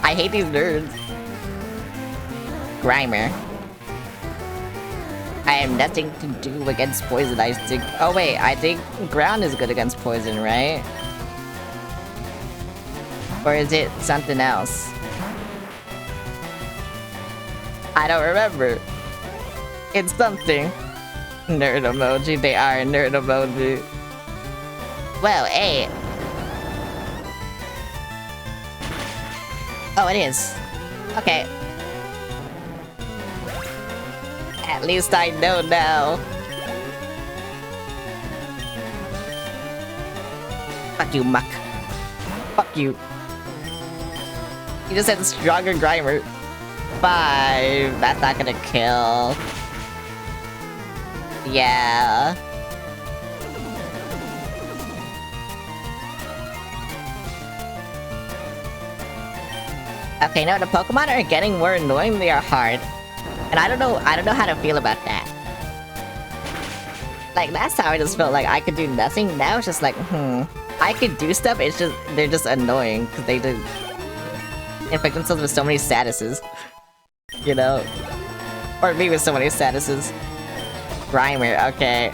I hate these nerds. Grimer. I have nothing to do against poison, I think. Oh wait, I think ground is good against poison, right? Or is it something else? I don't remember. It's something. Nerd emoji, they are a nerd emoji. Well, hey. Oh, it is. Okay. At least I know now. Fuck you, Muck. Fuck you. You just said stronger Grimer. 5. That's not gonna kill. Yeah. Okay, no, the Pokemon are getting more annoying. They are hard, and I don't know how to feel about that. Like last time, I just felt like I could do nothing. Now it's just like, I could do stuff. It's just they're just annoying because they do inflict themselves with so many statuses, you know, or me with so many statuses. Grimer, okay,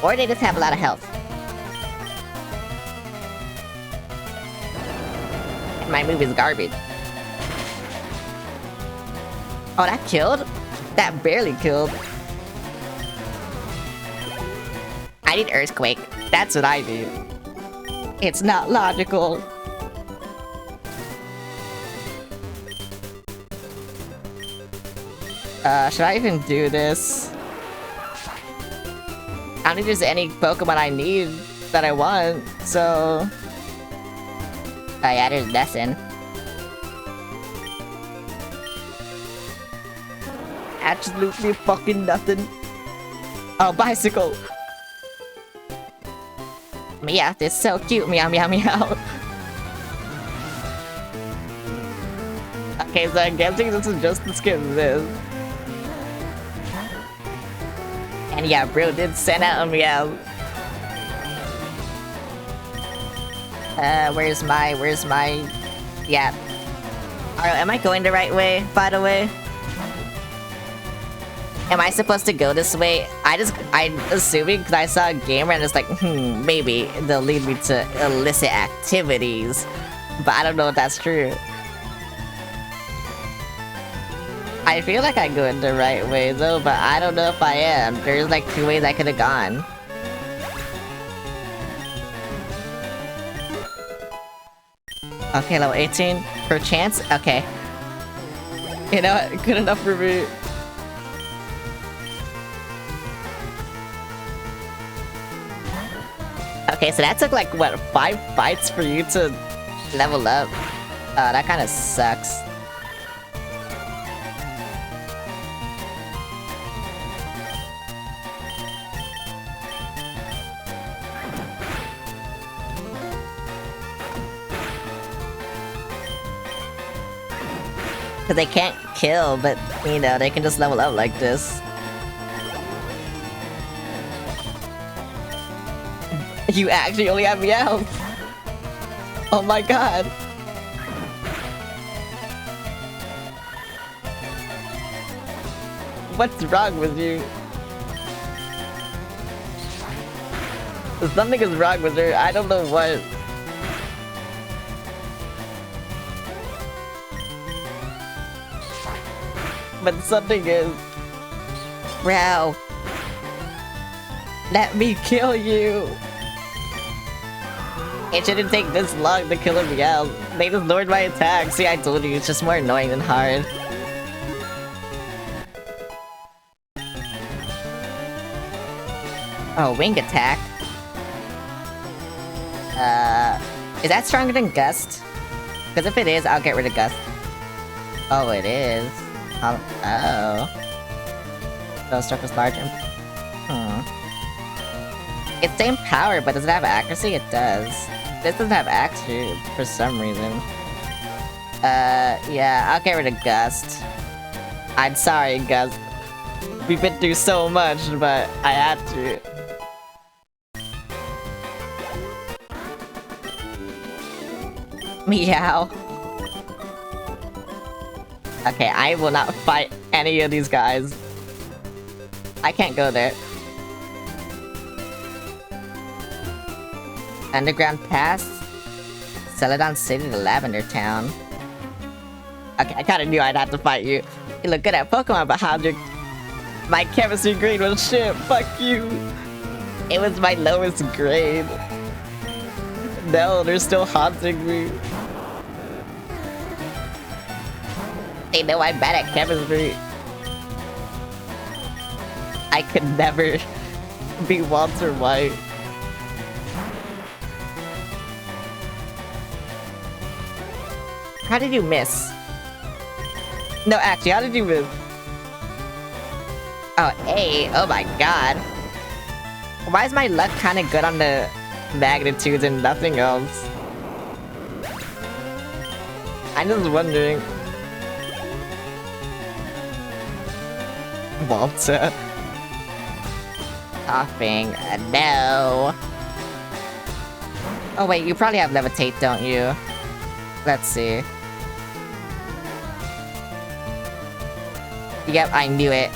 or they just have a lot of health. My move is garbage. Oh, that killed? That barely killed. I need Earthquake. That's what I need. It's not logical. Should I even do this? I don't think there's any Pokemon I need that I want, so... Oh yeah, there's Lesson. Absolutely fucking nothing. Oh, Bicycle! Meow, this is so cute. Meow, meow, meow. Okay, so I'm guessing this is just the skin of this. And yeah, bro did send out a meow. Where's my... Yeah. Am I going the right way, by the way? Am I supposed to go this way? I'm assuming because I saw a gamer and it's like, maybe they'll lead me to illicit activities. But I don't know if that's true. I feel like I go in the right way though, but I don't know if I am. There's like 2 ways I could have gone. Okay, level 18 per chance. Okay. You know what? Good enough for me. Okay, so that took like, what, 5 fights for you to level up? That kind of sucks. Because they can't kill, but, you know, they can just level up like this. You actually only have Meowth! Oh my god! What's wrong with you? Something is wrong with her, I don't know what. But something is... Bro! Let me kill you! It shouldn't take this long to kill a Meowth. They just lowered my attack. See, I told you, it's just more annoying than hard. Oh, Wing Attack. Is that stronger than Gust? Because if it is, I'll get rid of Gust. Oh, it is. Oh. Those struck is larger. It's same power, but does it have accuracy? It does. This doesn't have accuracy for some reason. Yeah, I'll get rid of Gust. I'm sorry, Gust. We've been through so much, but I had to. Meow. Okay, I will not fight any of these guys. I can't go there. Underground Pass? Celadon City to Lavender Town. Okay, I kinda knew I'd have to fight you. You look good at Pokemon, but how'd your... My chemistry grade was shit, fuck you! It was my lowest grade. No, they're still haunting me. They know I'm bad at chemistry. I could never be Walter White. How did you miss? No, actually, how did you miss? Oh, A. Oh my god. Why is my luck kind of good on the magnitudes and nothing else? I'm just wondering. Walter. Coughing. No. Oh wait, you probably have Levitate, don't you? Let's see. Yep, I knew it.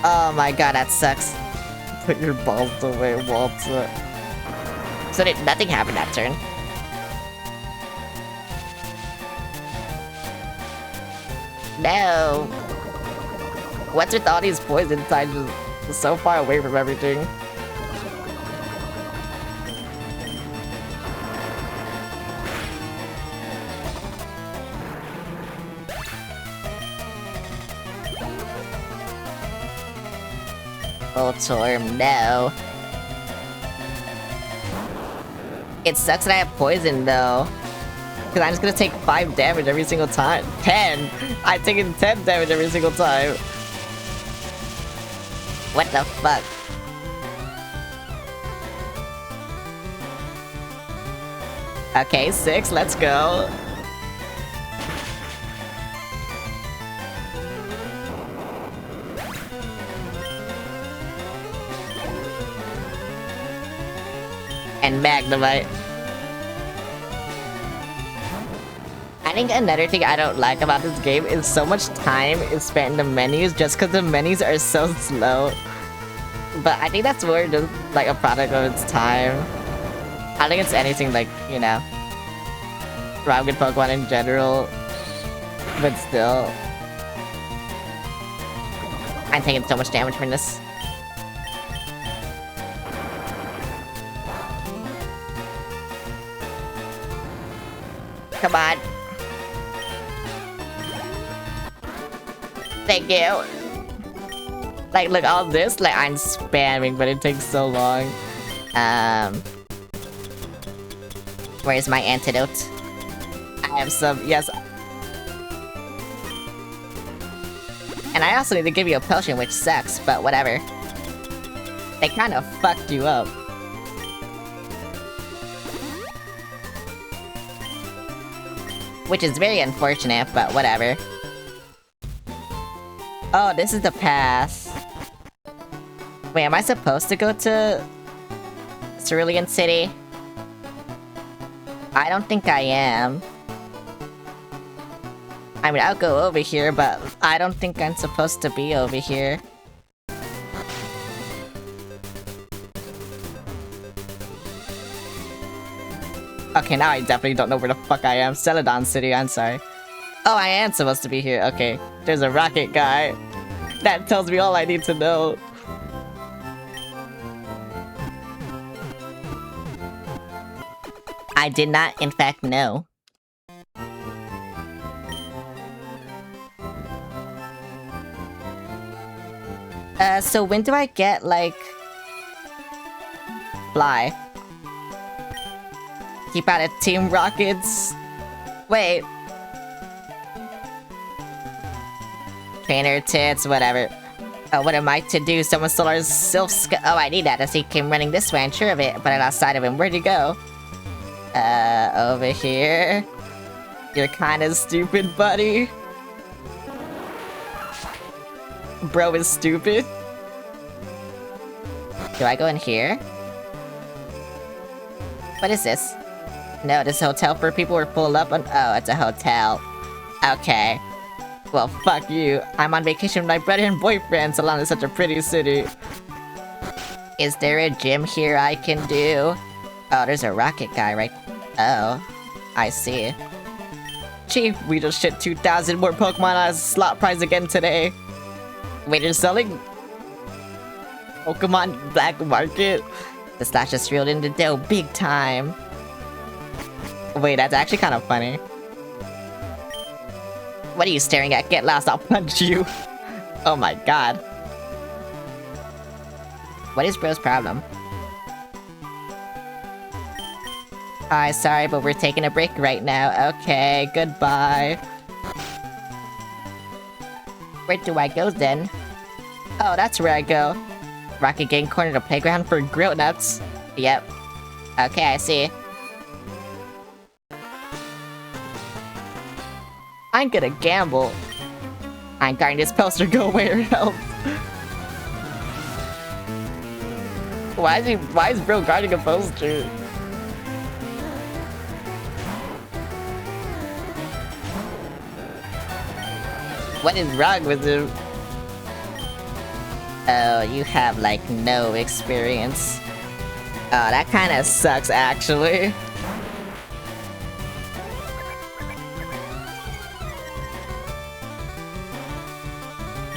Oh my god, that sucks. Put your balls away, Walter. So did nothing happen that turn? No. What's with all these poison signs just so far away from everything? Voltorb, no. It sucks that I have poison though. Cause I'm just gonna take 5 damage every single time. 10! I'm taking 10 damage every single time. What the fuck? Okay, 6, let's go. And Magnemite. I think another thing I don't like about this game is so much time is spent in the menus just because the menus are so slow. But I think that's more just like a product of its time. I think it's anything like, you know, wrong with Pokemon in general. But still. I'm taking so much damage from this. Come on. Thank you. Like, look, all this, like, I'm spamming, but it takes so long. Where's my antidote? I have some, yes. And I also need to give you a potion, which sucks, but whatever. They kind of fucked you up. Which is very unfortunate, but whatever. Oh, this is the path. Wait, am I supposed to go to Cerulean City? I don't think I am. I mean, I'll go over here, but I don't think I'm supposed to be over here. Okay, now I definitely don't know where the fuck I am. Celadon City, I'm sorry. Oh, I am supposed to be here. Okay, there's a rocket guy. That tells me all I need to know. I did not, in fact, know. So when do I get, like... Fly? Keep out of Team Rockets. Wait. Trainer tits, whatever. Oh, what am I to do? Someone stole our Sylph Skull. Oh, I need that as he came running this way. I'm sure of it, but I'm outside of him. Where'd you go? Over here. You're kinda stupid, buddy. Bro is stupid. Do I go in here? What is this? No, this hotel for people who are pulled up on- oh, it's a hotel. Okay. Well, fuck you. I'm on vacation with my brother and boyfriend. Salon is such a pretty city. Is there a gym here I can do? Oh, there's a rocket guy right- oh. I see. Chief, we just shipped 2,000 more Pokemon as slot prize again today. Wait, you're selling Pokemon black market? The Slash just reeled in the dough big time. Wait, that's actually kind of funny. What are you staring at? Get lost, I'll punch you. Oh my god. What is bro's problem? Hi, sorry, but we're taking a break right now. Okay, goodbye. Where do I go then? Oh, that's where I go. Rocket Gang cornered a playground for grown-ups. Yep. Okay, I see. I'm gonna gamble. I'm guarding this poster, go where else? Why is bro guarding a poster? What is wrong with him? Oh, you have like no experience. Oh, that kinda sucks actually.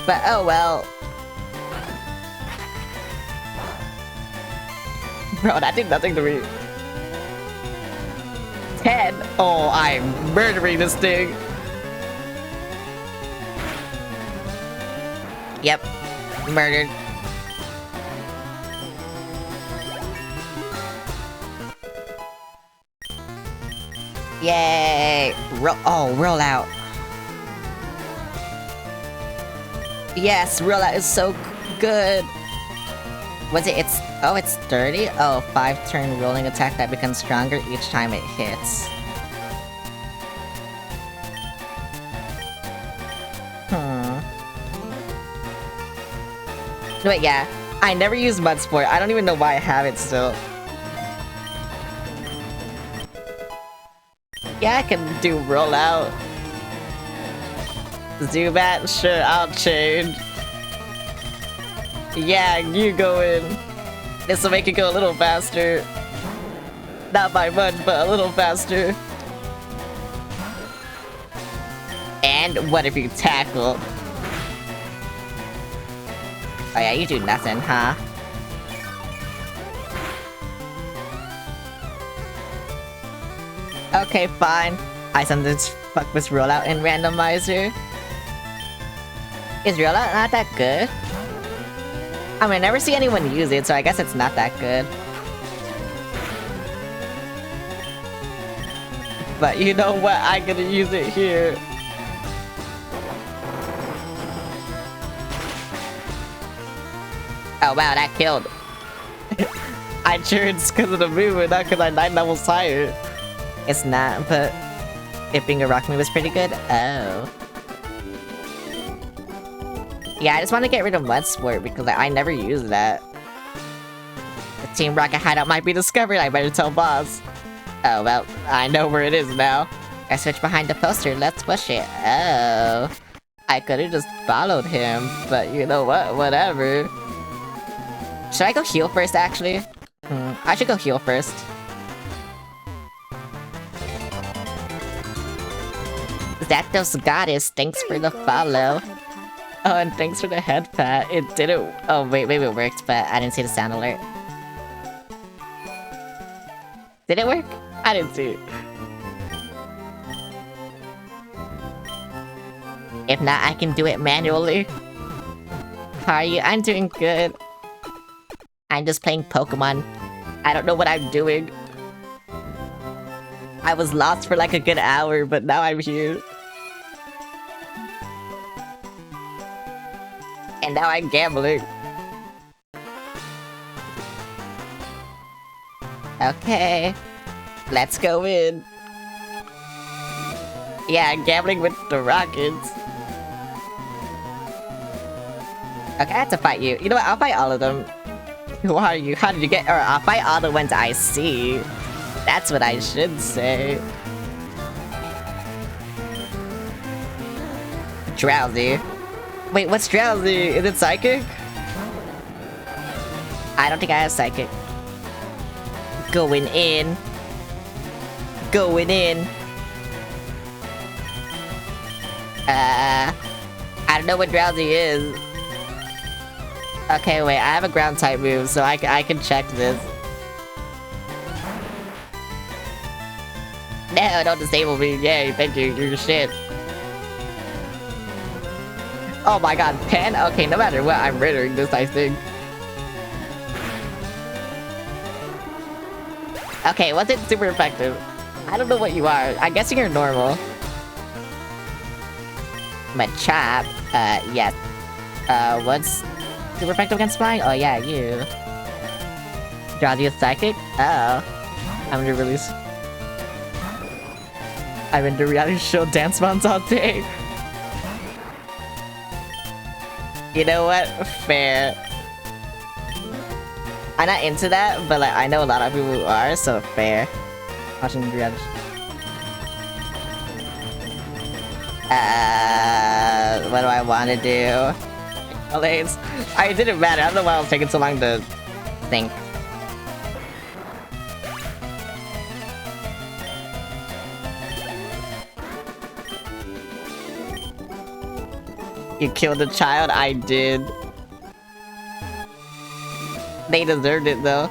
But oh well. Bro, that did nothing to me. 10? Oh, I'm murdering this thing. Yep. Murdered. Yay! Roll out. Yes, roll out is so good. Was it? It's 30? Oh, 5-turn rolling attack that becomes stronger each time it hits. Wait, yeah. I never use Mud Sport. I don't even know why I have it still. Yeah, I can do rollout. Zubat? Sure, I'll change. Yeah, you go in. This'll make it go a little faster. Not by much, but a little faster. And what if you tackle? Oh yeah, you do nothing, huh? Okay, fine. I sometimes fuck this rollout in randomizer. Is rollout not that good? I mean, I never see anyone use it, so I guess it's not that good. But you know what? I'm gonna use it here. Oh wow, that killed. I sure it's because of the movement, not because I'm 9 levels higher. It's not, but it being a rock move is pretty good. Oh. Yeah, I just want to get rid of Mud Sport because I never use that. The Team Rocket hideout might be discovered, I better tell boss. Oh well, I know where it is now. I switched behind the poster, let's push it. Oh. I could've just followed him, but you know what, whatever. Should I go heal first, actually? I should go heal first. Zapdos Goddess, thanks for the follow. Oh, and thanks for the head pat. It didn't... Oh, wait, maybe it worked, but I didn't see the sound alert. Did it work? I didn't see it. If not, I can do it manually. How are you? I'm doing good. I'm just playing Pokemon. I don't know what I'm doing. I was lost for like a good hour, but now I'm here. And now I'm gambling. Okay. Let's go in. Yeah, I'm gambling with the Rockets. Okay, I have to fight you. You know what? I'll fight all of them. Who are you? How did you get... Or I'll fight all the ones I see. That's what I should say. Drowsy. Wait, what's Drowsy? Is it Psychic? I don't think I have Psychic. Going in. going in. I don't know what Drowsy is. Okay, wait, I have a ground type move, so I can check this. No, don't disable me. Yay, thank you, you're shit. Oh my god, pen? Okay, no matter what, I'm murdering this, I think. Okay, wasn't super effective. I don't know what you are. I'm guessing you're normal. Machop? Yes. What's super effective against flying? Oh yeah, you. Drowsy is psychic? Oh. I'm gonna release. I'm into reality show dance mounts all day. You know what? Fair. I'm not into that, but like I know a lot of people who are, so fair. Watching reality show. What do I want to do? Alays. It didn't matter. I don't know why I was taking so long to think. You killed a child? I did. They deserved it though.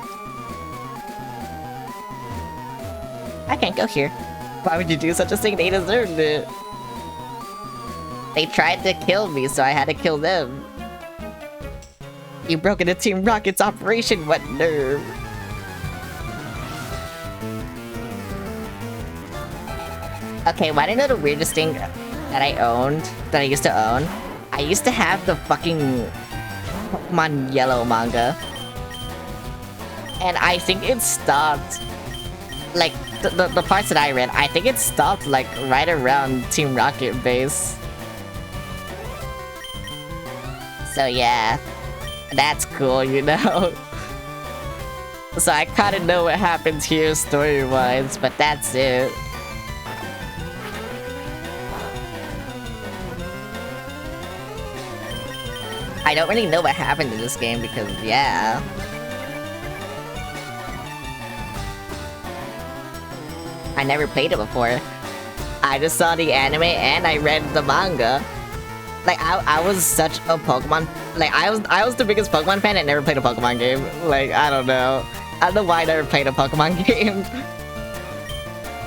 I can't go here. Why would you do such a thing? They deserved it. They tried to kill me, so I had to kill them. You broke into Team Rocket's operation, what nerve? Okay, why do you know the weirdest thing that I used to own? I used to have the fucking Pokemon Yellow manga. And I think it stopped, like, the parts that I read, I think it stopped, like, right around Team Rocket base. So yeah, that's cool, you know? So I kinda know what happens here story-wise, but that's it. I don't really know what happened in this game because, yeah. I never played it before. I just saw the anime and I read the manga. Like, I was such a Pokemon... Like, I was the biggest Pokemon fan and never played a Pokemon game. Like, I don't know. I don't know why I never played a Pokemon game.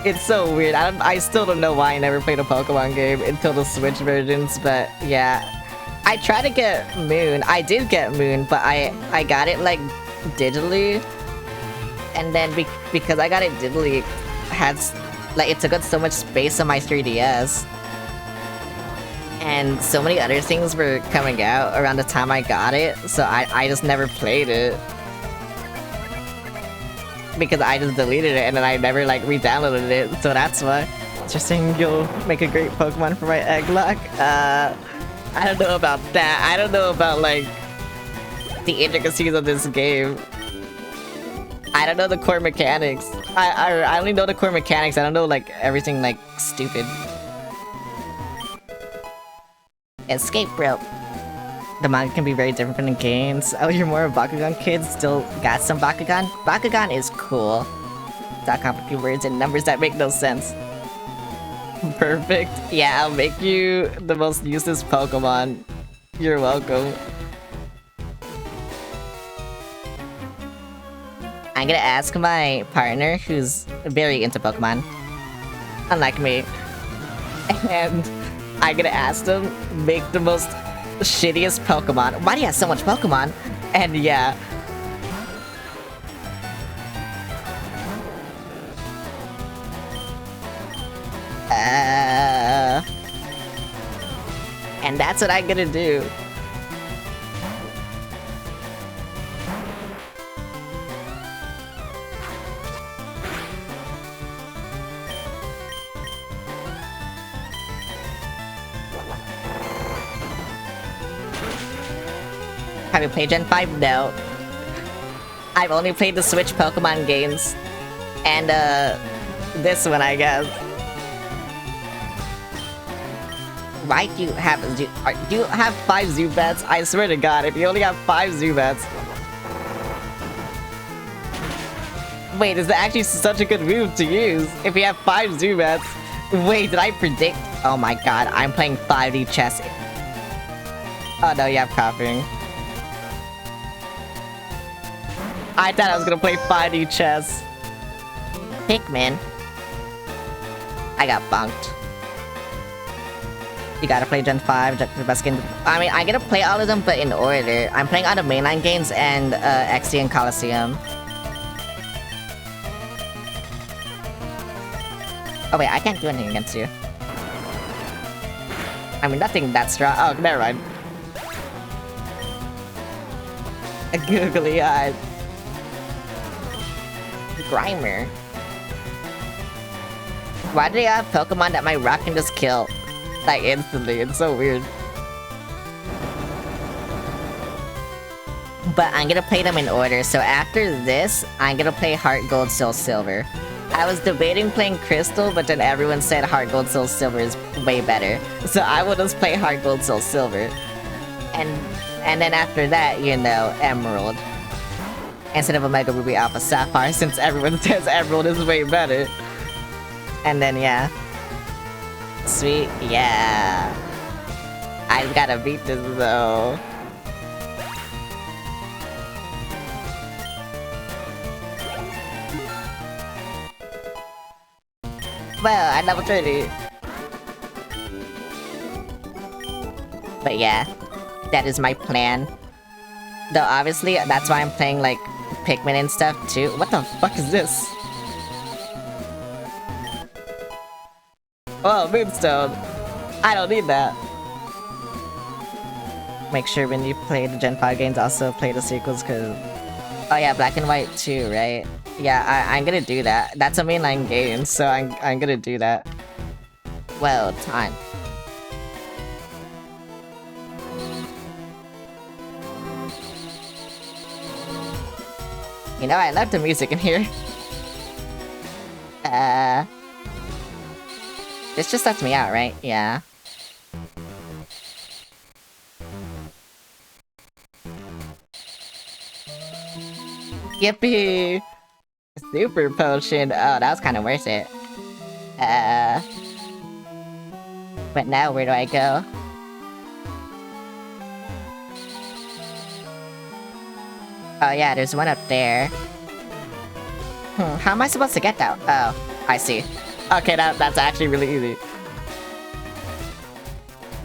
It's so weird. I still don't know why I never played a Pokemon game until the Switch versions, but yeah. I tried to get Moon. I did get Moon, but I got it, like, digitally. And then because I got it digitally, it took up so much space on my 3DS. And so many other things were coming out around the time I got it, so I just never played it. Because I just deleted it and then I never, like, re-downloaded it, so that's why. You're saying you'll make a great Pokemon for my Egglock? I don't know about that. I don't know about, like, the intricacies of this game. I don't know the core mechanics. I only know the core mechanics. I don't know, like, everything, like, stupid. Escape rope. The manga can be very different from the games. Oh, you're more of a Bakugan kid? Still got some Bakugan? Bakugan is cool. That complicated words and numbers that make no sense. Perfect. Yeah, I'll make you the most useless Pokemon. You're welcome. I'm gonna ask my partner, who's very into Pokemon, unlike me, and I'm gonna ask them, make the most shittiest Pokemon. Why do you have so much Pokemon? And yeah. And that's what I'm gonna do. Have you played Gen 5? No. I've only played the Switch Pokemon games. And, this one, I guess. Why do you have do you have 5 Zubats? I swear to God, if you only have 5 Zubats. Wait, is that actually such a good move to use? If you have 5 Zubats. Wait, did I predict? Oh my god, I'm playing 5D chess. Oh no, you have copying. I thought I was gonna play 5D chess. Pikmin. I got bonked. You gotta play Gen 5, the best game. I mean, I'm gonna play all of them, but in order. I'm playing all the mainline games and XD and Coliseum. Oh wait, I can't do anything against you. I mean, nothing that strong. Oh, never mind. A googly eyes. Grimer. Why do they have Pokemon that my rock can just kill? Like, instantly. It's so weird. But I'm gonna play them in order. So after this, I'm gonna play Heart Gold, Soul Silver. I was debating playing Crystal, but then everyone said Heart Gold, Soul Silver is way better. So I will just play Heart Gold, Soul Silver. And then after that, you know, Emerald. Instead of Omega Ruby Alpha Sapphire, since everyone says Emerald is way better. And then, yeah. Sweet, yeah. I gotta beat this though. Well, I'm level 30. But yeah, that is my plan. Though obviously, that's why I'm playing like Pikmin and stuff too. What the fuck is this? Oh, Moonstone. I don't need that. Make sure when you play the Gen 5 games, also play the sequels, cause... Oh yeah, Black and White too, right? Yeah, I'm gonna do that. That's a mainline game, so I'm gonna do that. Well, time. You know, I love the music in here. This just lets me out, right? Yeah. Yippee! Super potion. Oh, that was kind of worth it. But now, where do I go? Oh yeah, there's one up there. How am I supposed to get that? Oh, I see. Okay, that's actually really easy.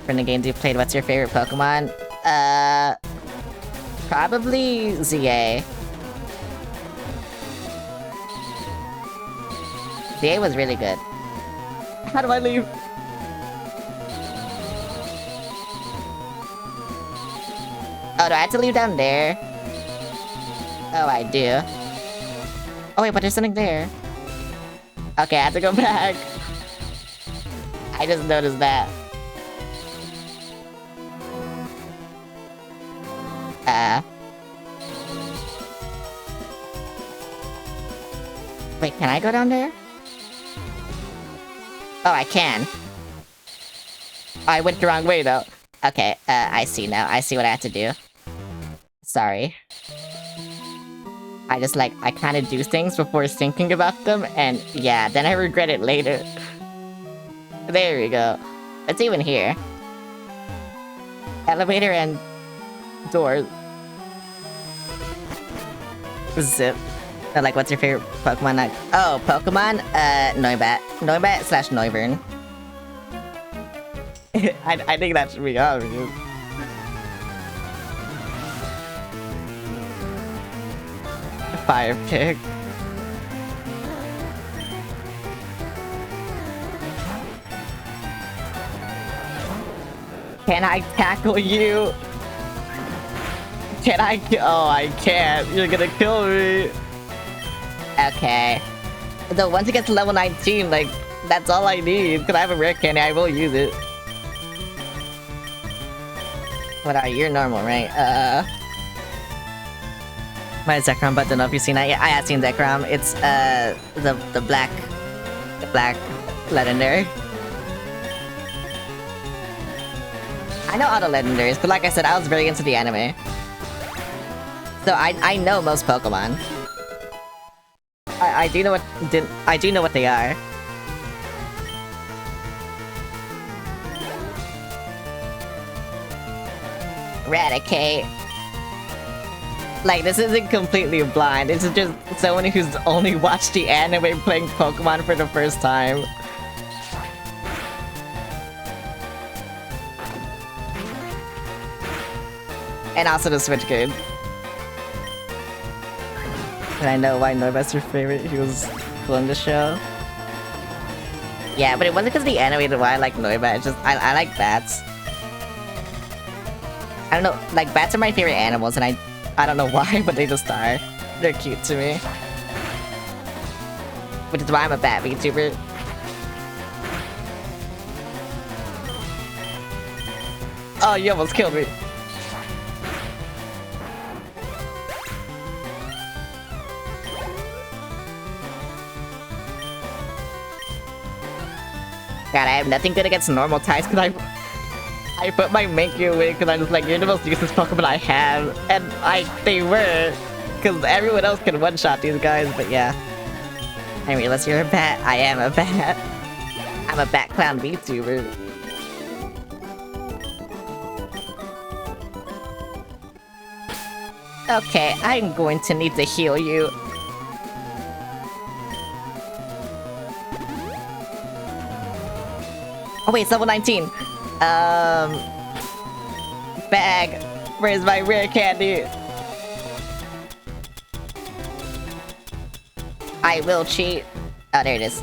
From the games you've played, what's your favorite Pokemon? Probably ZA. ZA was really good. How do I leave? Oh, do I have to leave down there? Oh, I do. Oh wait, but there's something there. Okay, I have to go back. I just noticed that. Wait, can I go down there? Oh, I can. I went the wrong way, though. Okay, I see now. I see what I have to do. Sorry. I just, like, I kind of do things before thinking about them, and yeah, then I regret it later. There we go. It's even here. Elevator and doors. Zip. Like, what's your favorite Pokemon? Like, oh, Pokemon? Noibat. Noibat slash Noivern. I think that should be obvious. Fire pick. Can I tackle you? Can I? Oh, I can't. You're gonna kill me. Okay. Though once it gets to level 19, like, that's all I need. Because I have a rare candy, I will use it. What are you? You're normal, right? My Zekrom, but don't know if you've seen that yet. I have seen Zekrom. It's, the black legendary. I know all the legendaries, but like I said, I was very into the anime. So I know most Pokemon. I do know what I do know what they are. Eradicate. Like, this isn't completely blind. This is just someone who's only watched the anime playing Pokemon for the first time. And also the Switch game. And I know why Noiba's your favorite. He was cool in the show. Yeah, but it wasn't because of the anime why I like Noiba. It's just, I like bats. I don't know, like, bats are my favorite animals, and I don't know why, but they just are. They're cute to me. Which is why I'm a bat VTuber. Oh, you almost killed me. God, I have nothing good against normal types because I put my Minkyu away because I'm just like, you're the most useless Pokemon I have. And they were. Because everyone else can one-shot these guys, but yeah. Anyway, unless you're a bat, I am a bat. I'm a bat clown VTuber. Okay, I'm going to need to heal you. Oh wait, it's level 19. Bag. Where's my rare candy? I will cheat. Oh, there it is.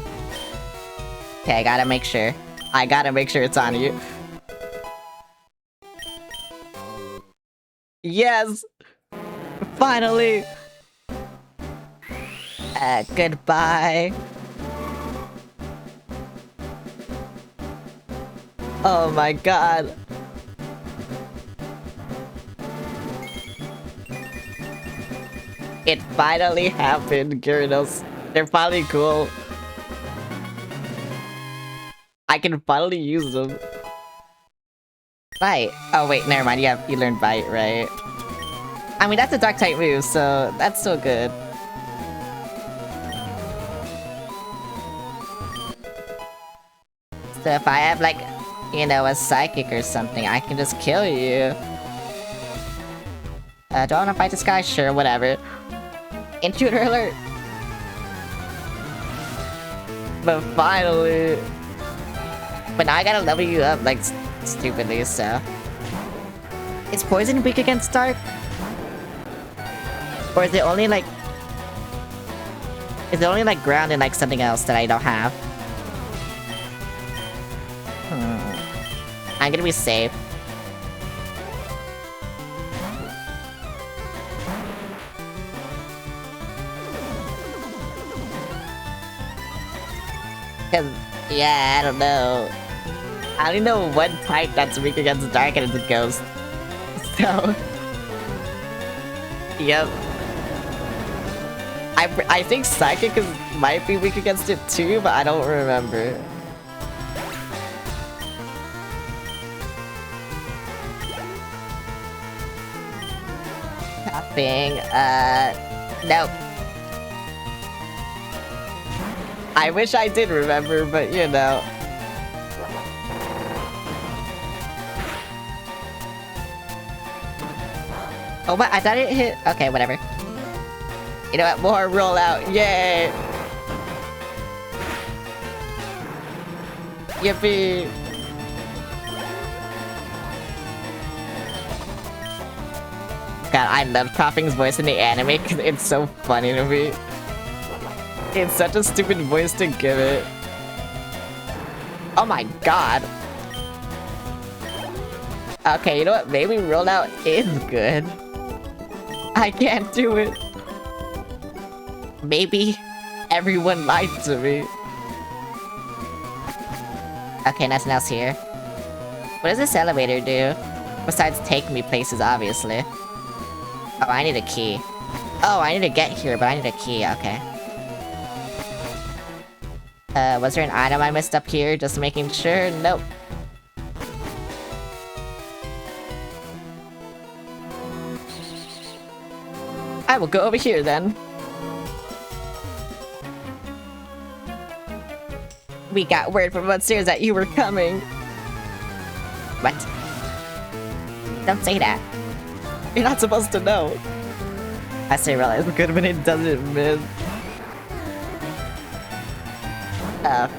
Okay, I gotta make sure. I gotta make sure it's on you. Yes! Finally! Goodbye. Oh my god. It finally happened, Gyarados. They're finally cool. I can finally use them. Bite. Oh wait, never mind. You learned Bite, right? I mean, that's a dark type move, so that's still good. So if I have like, you know, a psychic or something, I can just kill you. Do I wanna fight this guy? Sure, whatever. Intruder alert! But finally... But now I gotta level you up, like, stupidly, so... Is poison weak against dark? Or is it only, like... Is it only, like, ground and, like, something else that I don't have? I'm gonna be safe. Cause, yeah, I don't know. I only know one type that's weak against dark, and it's a ghost. So... Yep. I think psychic might be weak against it too, but I don't remember. Tapping, nope. I wish I did remember, but you know. Oh, but I thought it hit. Okay, whatever. You know what? More rollout. Yay! Yippee! God, I love Coughing's voice in the anime because it's so funny to me. It's such a stupid voice to give it. Oh my god. Okay, you know what? Maybe rollout is good. I can't do it. Maybe everyone lied to me. Okay, nothing else here. What does this elevator do? Besides take me places, obviously. Oh, I need a key. Oh, I need to get here, but I need a key, okay. Was there an item I missed up here? Just making sure? Nope. I will go over here then. We got word from upstairs that you were coming. What? Don't say that. You're not supposed to know. I say realize good when it doesn't miss.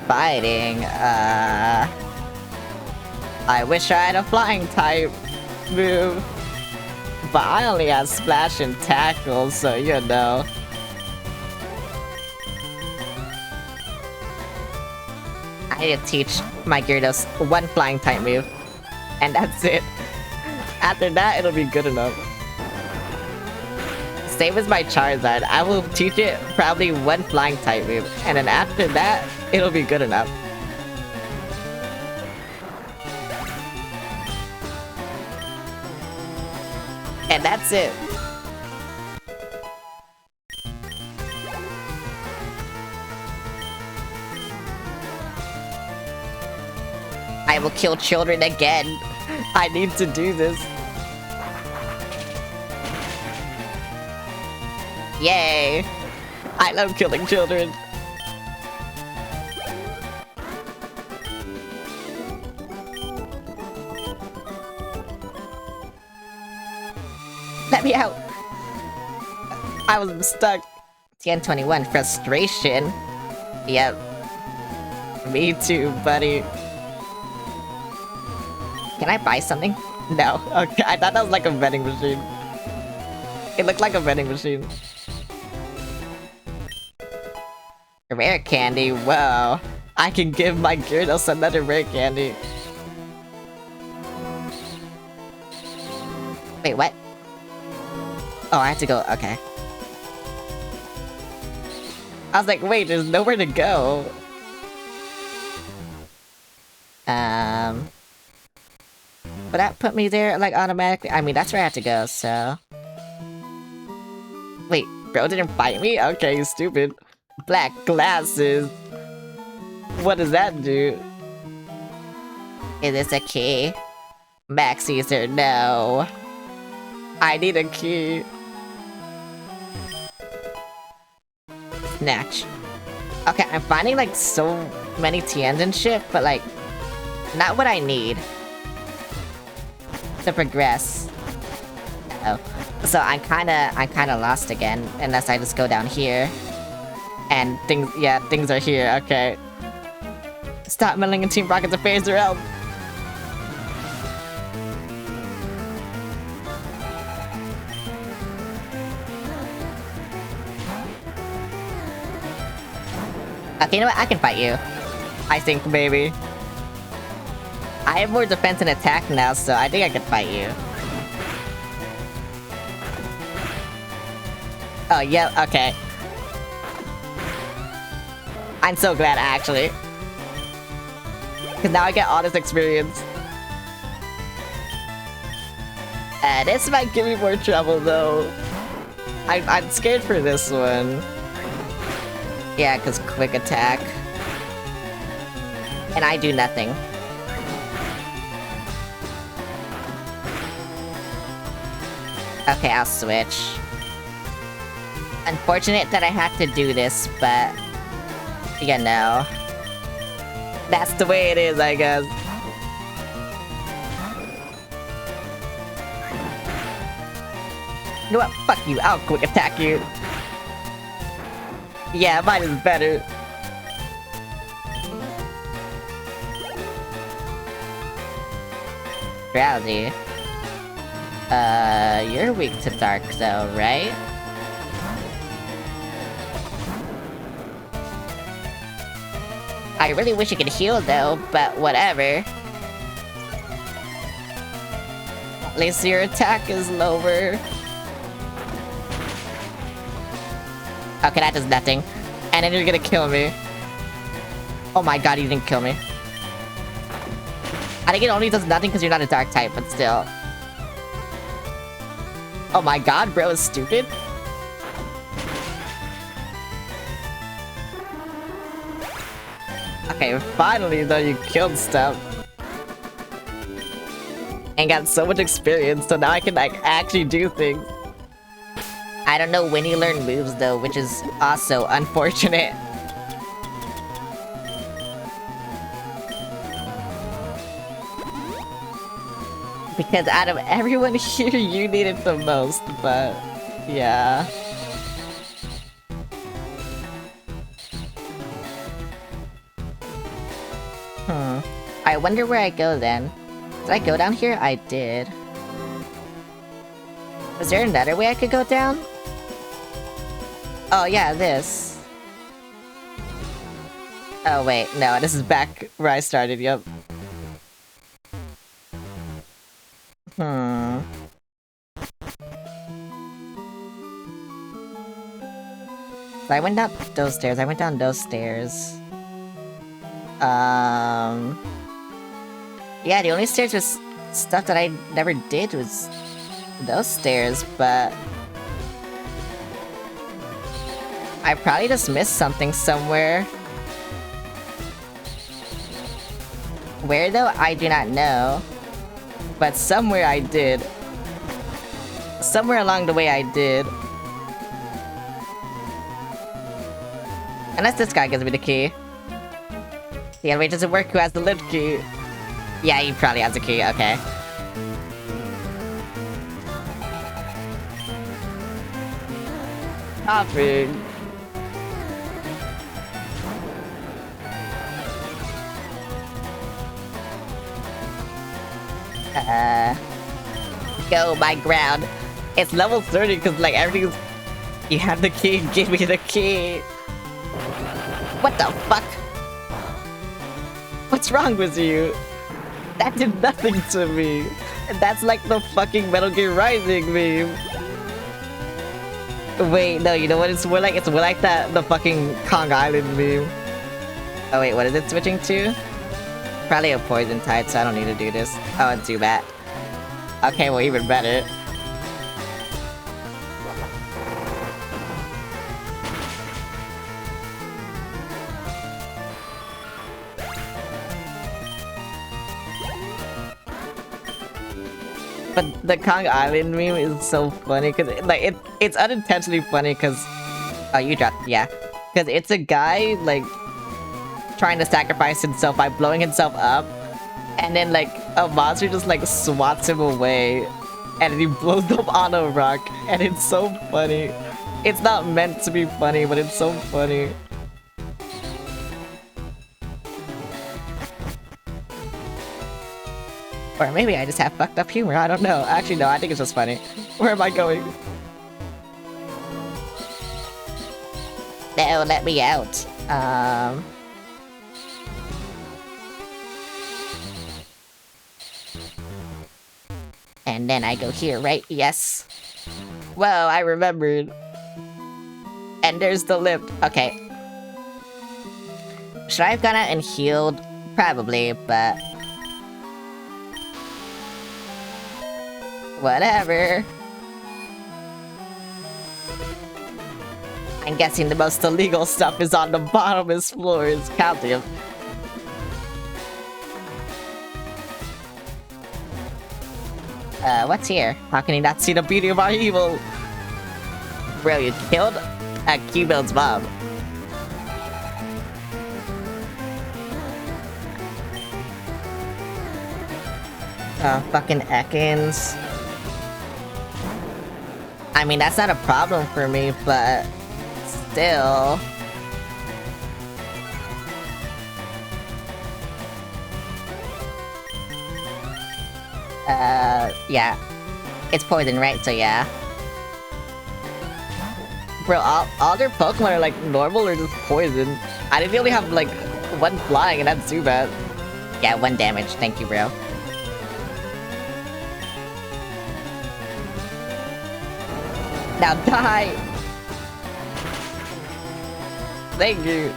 Fighting, I wish I had a flying type move. But I only have splash and tackle, so you know. I need to teach my Gyarados one flying type move. And that's it. After that, it'll be good enough. Same as my Charizard, I will teach it probably one flying type move. And then after that, it'll be good enough. And that's it. I will kill children again. I need to do this. Yay! I love killing children. Let me out! I was stuck. TN21, frustration. Yep. Me too, buddy. Can I buy something? No. Okay, I thought that was like a vending machine. It looked like a vending machine. Rare candy, whoa. I can give my Gyarados another rare candy. Wait, what? Oh, I have to go, okay. I was like, wait, there's nowhere to go. Would that put me there, like, automatically? I mean, that's where I have to go, so... Wait, bro didn't fight me? Okay, stupid. Black glasses. What does that do? Is this a key? Max Caesar, no. I need a key. Snatch. Okay, I'm finding like so many TNs and shit, but like, not what I need to progress. Oh, so I'm kinda lost again, unless I just go down here. And things, yeah, things are here, okay. Stop meddling in Team Rocket's affairs or else. Okay, you know what? I can fight you. I think, baby. I have more defense and attack now, so I think I can fight you. Oh, yeah, okay. I'm so glad, actually. Because now I get all this experience. This might give me more trouble, though. I'm scared for this one. Yeah, because quick attack. And I do nothing. Okay, I'll switch. Unfortunate that I have to do this, but... you know. That's the way it is, I guess. You know what? Fuck you, I'll quick attack you. Yeah, mine is better. Drowsy. You're weak to dark though, right? I really wish you could heal though, but whatever. At least your attack is lower. Okay, that does nothing. And then you're gonna kill me. Oh my god, you didn't kill me. I think it only does nothing because you're not a dark type, but still. Oh my god, bro is stupid. Okay, finally though you killed stuff. And got so much experience, so now I can like actually do things. I don't know when you learn moves though, which is also unfortunate. Because out of everyone here, you need it the most, but... yeah. I wonder where I go then. Did I go down here? I did. Is there another way I could go down? Oh yeah, this. Oh wait, no, this is back where I started, yep. So I went down those stairs, yeah, the only stairs was stuff that I never did was those stairs, but... I probably just missed something somewhere. Where though? I do not know. But somewhere I did. Somewhere along the way I did. Unless this guy gives me the key. The elevator doesn't work, who has the lift key? Yeah, he probably has the key, okay. Coffee. Go my ground. It's level 30 because like everything's... You have the key, give me the key. What the fuck? What's wrong with you? That did nothing to me. That's like the fucking Metal Gear Rising meme. Wait, no, you know what it's more like? It's more like that, the fucking Kong Island meme. Oh wait, what is it switching to? Probably a poison type, so I don't need to do this. Oh, it's Zubat. Okay, well, even better. But the Kong Island meme is so funny because like it's unintentionally funny because oh, you dropped, yeah, because it's a guy like trying to sacrifice himself by blowing himself up, and then like a monster just like swats him away, and then he blows up on a rock, and it's so funny. It's not meant to be funny, but it's so funny. Or maybe I just have fucked up humor, I don't know. Actually, no, I think it's just funny. Where am I going? No, let me out. And then I go here, right? Yes. Whoa, I remembered. And there's the lift. Okay. Should I have gone out and healed? Probably, but... whatever. I'm guessing the most illegal stuff is on the bottomest floors. Calcium. What's here? How can he not see the beauty of our evil? Bro, you killed a Q-Build's mom. Fucking Ekans. I mean, that's not a problem for me, but still. Yeah. It's poison, right? So yeah. Bro, all their Pokemon are like normal or just poison. I didn't really have like one flying and that's Zubat. Yeah, 1 damage. Thank you, bro. Now die! Thank you!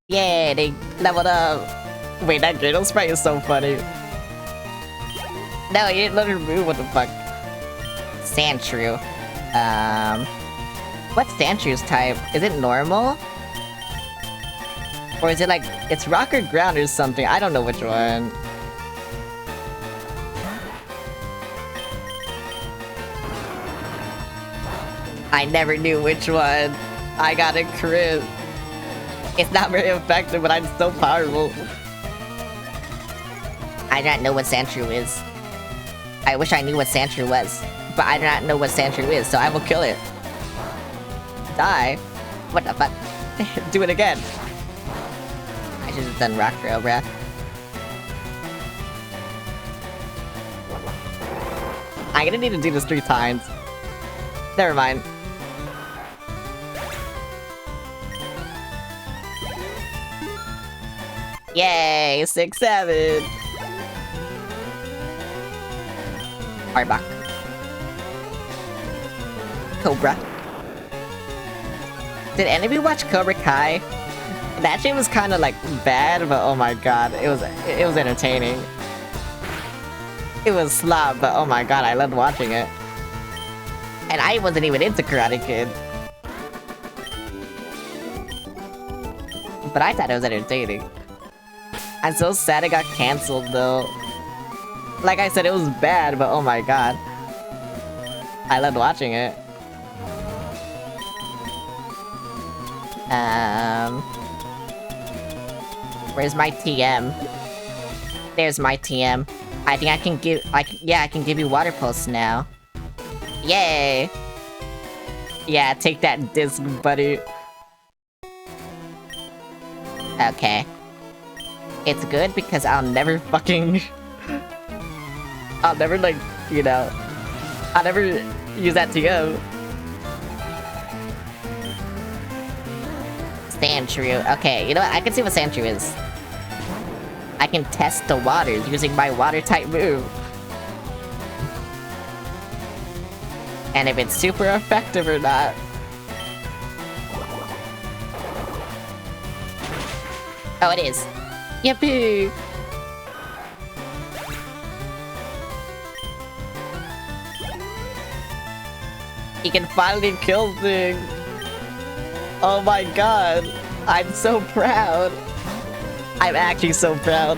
Yeah, they leveled up! Wait, that Gyarados sprite is so funny. No, you didn't let her move, what the fuck? Sandshrew. What's Sandshrew's type? Is it normal? Or is it like, it's rock or ground or something? I don't know which one. I never knew which one. I got a crit. It's not very effective, but I'm so powerful. I do not know what Sandshrew is. I wish I knew what Sandshrew was, but I do not know what Sandshrew is, so I will kill it. Die. What the fuck? Do it again. I should have done Rock Throw, bruh. I'm gonna need to do this 3 times. Never mind. Yay! 6-7! Arbok. Cobra. Did any of you watch Cobra Kai? That shit was kind of like bad, but oh my god, it was entertaining. It was slop, but oh my god, I loved watching it. And I wasn't even into Karate Kid. But I thought it was entertaining. I'm so sad it got cancelled though. Like I said, it was bad, but oh my god. I loved watching it. Where's my TM? There's my TM. I think I can give, yeah, I can give you water pulse now. Yay! Yeah, take that disc, buddy. Okay. It's good because I'll never fucking... I'll never, like, you know... I'll never use that TM. Sandshrew. Okay, you know what? I can see what Sandshrew is. I can test the waters using my water-type move. And if it's super effective or not. Oh, it is. Yippee! He can finally kill things. Oh my god. I'm so proud. I'm actually so proud.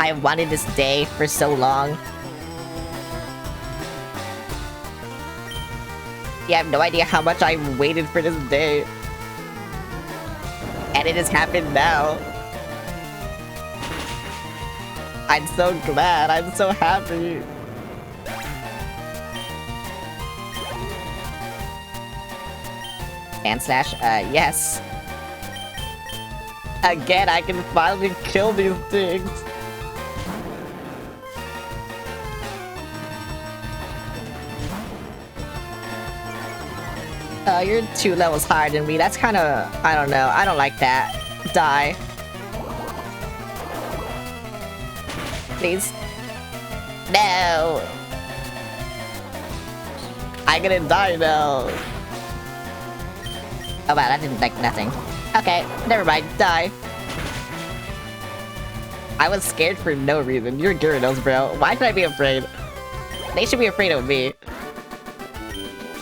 I wanted this day for so long. You have no idea how much I waited for this day. And it has happened now. I'm so glad. I'm so happy. And slash, yes. Again, I can finally kill these things. You're 2 levels higher than me. That's kinda... I don't know. I don't like that. Die. Please. No! I'm gonna die now. Oh wow, that didn't like nothing. Okay, never mind. Die. I was scared for no reason. You're Gyarados, bro. Why should I be afraid? They should be afraid of me.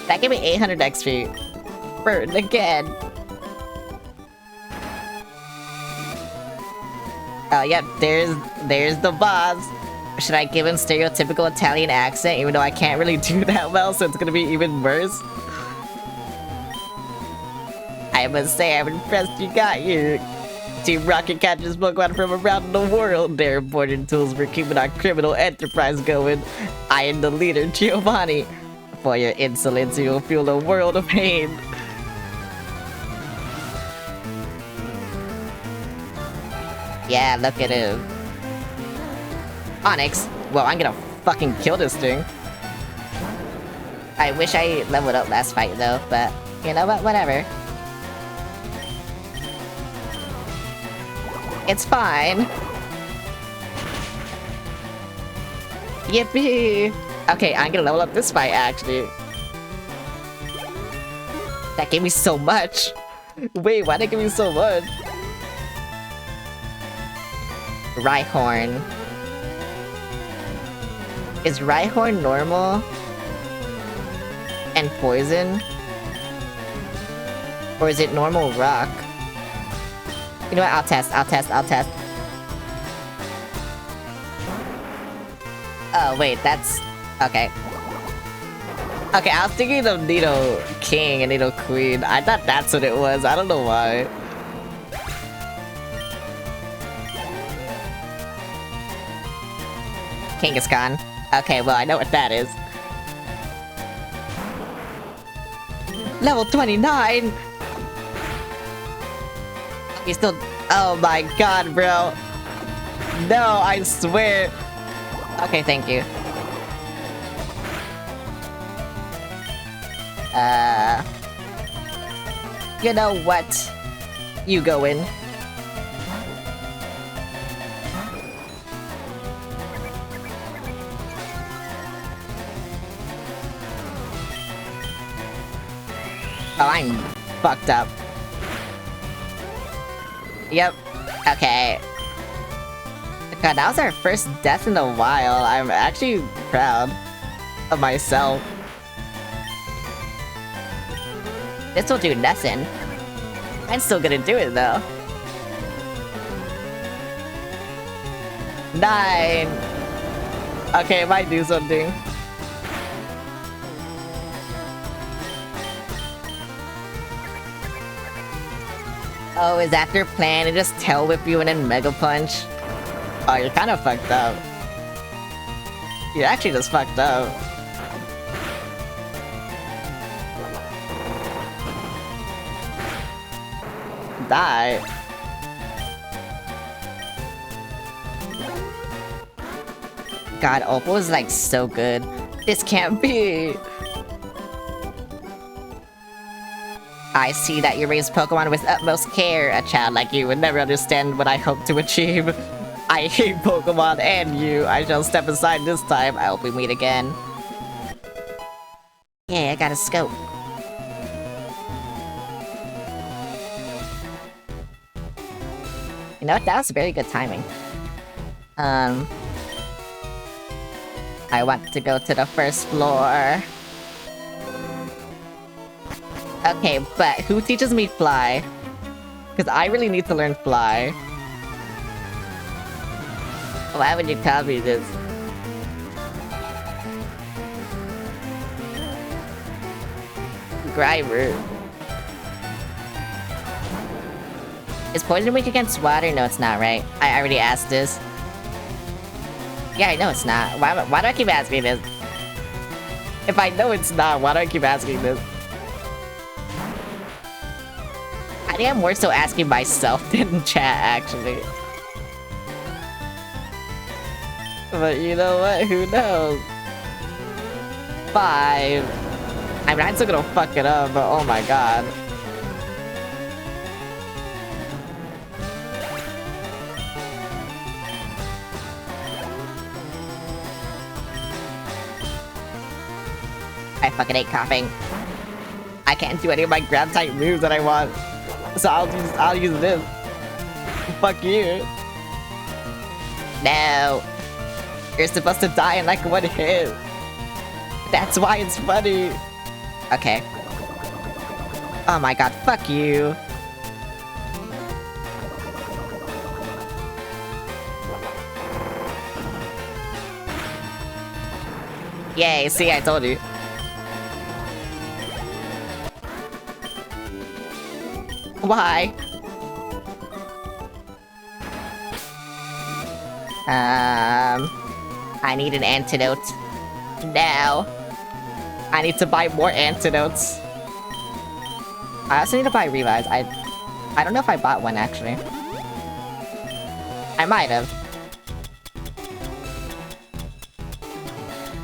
That gave me 800 XP. Burn again. Oh, yep, there's the boss. Should I give him stereotypical Italian accent, even though I can't really do that well, so it's gonna be even worse? I must say, I'm impressed you got here. Team Rocket catches Pokemon from around the world. They're important tools for keeping our criminal enterprise going. I am the leader, Giovanni. For your insolence, you will feel a world of pain. Yeah, look at him. Onyx. Well, I'm gonna fucking kill this thing. I wish I leveled up last fight though, but you know what? Whatever. It's fine. Yippee! Okay, I'm gonna level up this fight actually. That gave me so much. Wait, why did it give me so much? Rhyhorn. Is Rhyhorn normal? And poison? Or is it normal rock? You know what? I'll test. Oh, wait, that's... Okay. Okay, I was thinking of Nido King and Nido Queen. I thought that's what it was. I don't know why. Kangaskhan. Okay, well, I know what that is. Level 29! You still... Oh my god, bro. No, I swear. Okay, thank you. You know what? You go in. Oh, I'm fucked up. Yep. Okay. God, that was our first death in a while. I'm actually proud of myself. This will do nothing. I'm still gonna do it though. 9. Okay, it might do something. Oh, is that your plan to just tail whip you and then Mega Punch? Oh, you're kind of fucked up. You're actually just fucked up. Die. God, Opal is like so good. This can't be. I see that you raise Pokemon with utmost care. A child like you would never understand what I hope to achieve. I hate Pokemon and you. I shall step aside this time. I hope we meet again. Yeah, I got a scope. You know what? That was very good timing. I want to go to the first floor. Okay, but who teaches me Fly? Because I really need to learn Fly. Why would you tell me this? Grimer. Is poison weak against water? No, it's not, right? I already asked this. Yeah, I know it's not. Why do I keep asking this? If I know it's not, why do I keep asking this? I think I'm more so asking myself than chat, actually. But you know what? Who knows? 5. I mean, I'm still gonna fuck it up, but oh my god. I fucking hate coughing. I can't do any of my grab type moves that I want. So I'll use this. Fuck you. No. You're supposed to die in like one hit. That's why it's funny. Okay. Oh my god, fuck you. Yay, see, I told you. Why? I need an antidote. Now. I need to buy more antidotes. I also need to buy revives. I don't know if I bought one, actually. I might have.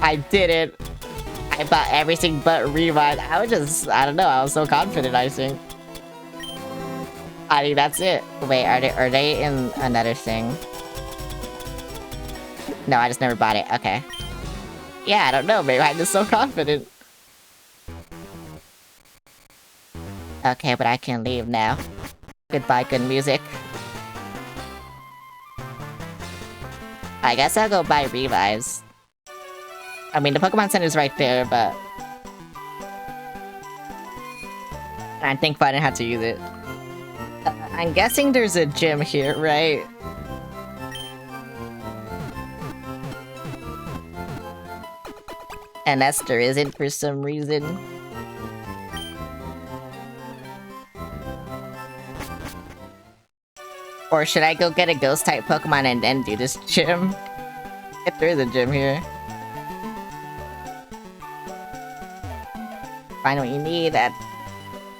I didn't. I bought everything but revive. I don't know, I was so confident, I think. I think that's it. Wait, are they in another thing? No, I just never bought it. Okay. Yeah, I don't know, maybe I'm just so confident. Okay, but I can leave now. Goodbye, good music. I guess I'll go buy revives. I mean, the Pokemon Center's right there, but... I think I didn't have to use it. I'm guessing there's a gym here, right? And Esther isn't for some reason. Or should I go get a ghost type Pokemon and then do this gym? If there is a gym here. Find what you need at...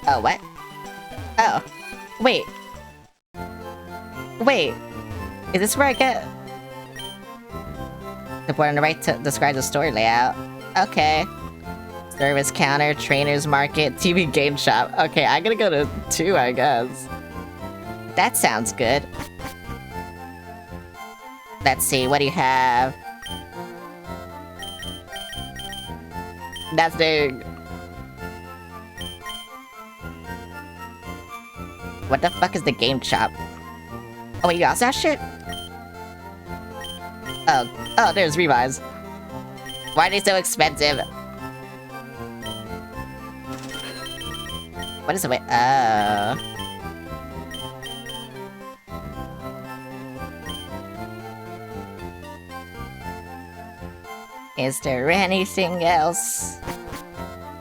Oh, what? Oh. Wait. Wait. Is this where I get... The board on the right describes the store layout. Okay. Service counter, trainer's market, TV game shop. Okay, I'm gonna go to 2, I guess. That sounds good. Let's see, what do you have? That's big. What the fuck is the game shop? Oh wait, you also have shit? Oh, there's revives. Why are they so expensive? What is it? Wait, oh. Is there anything else?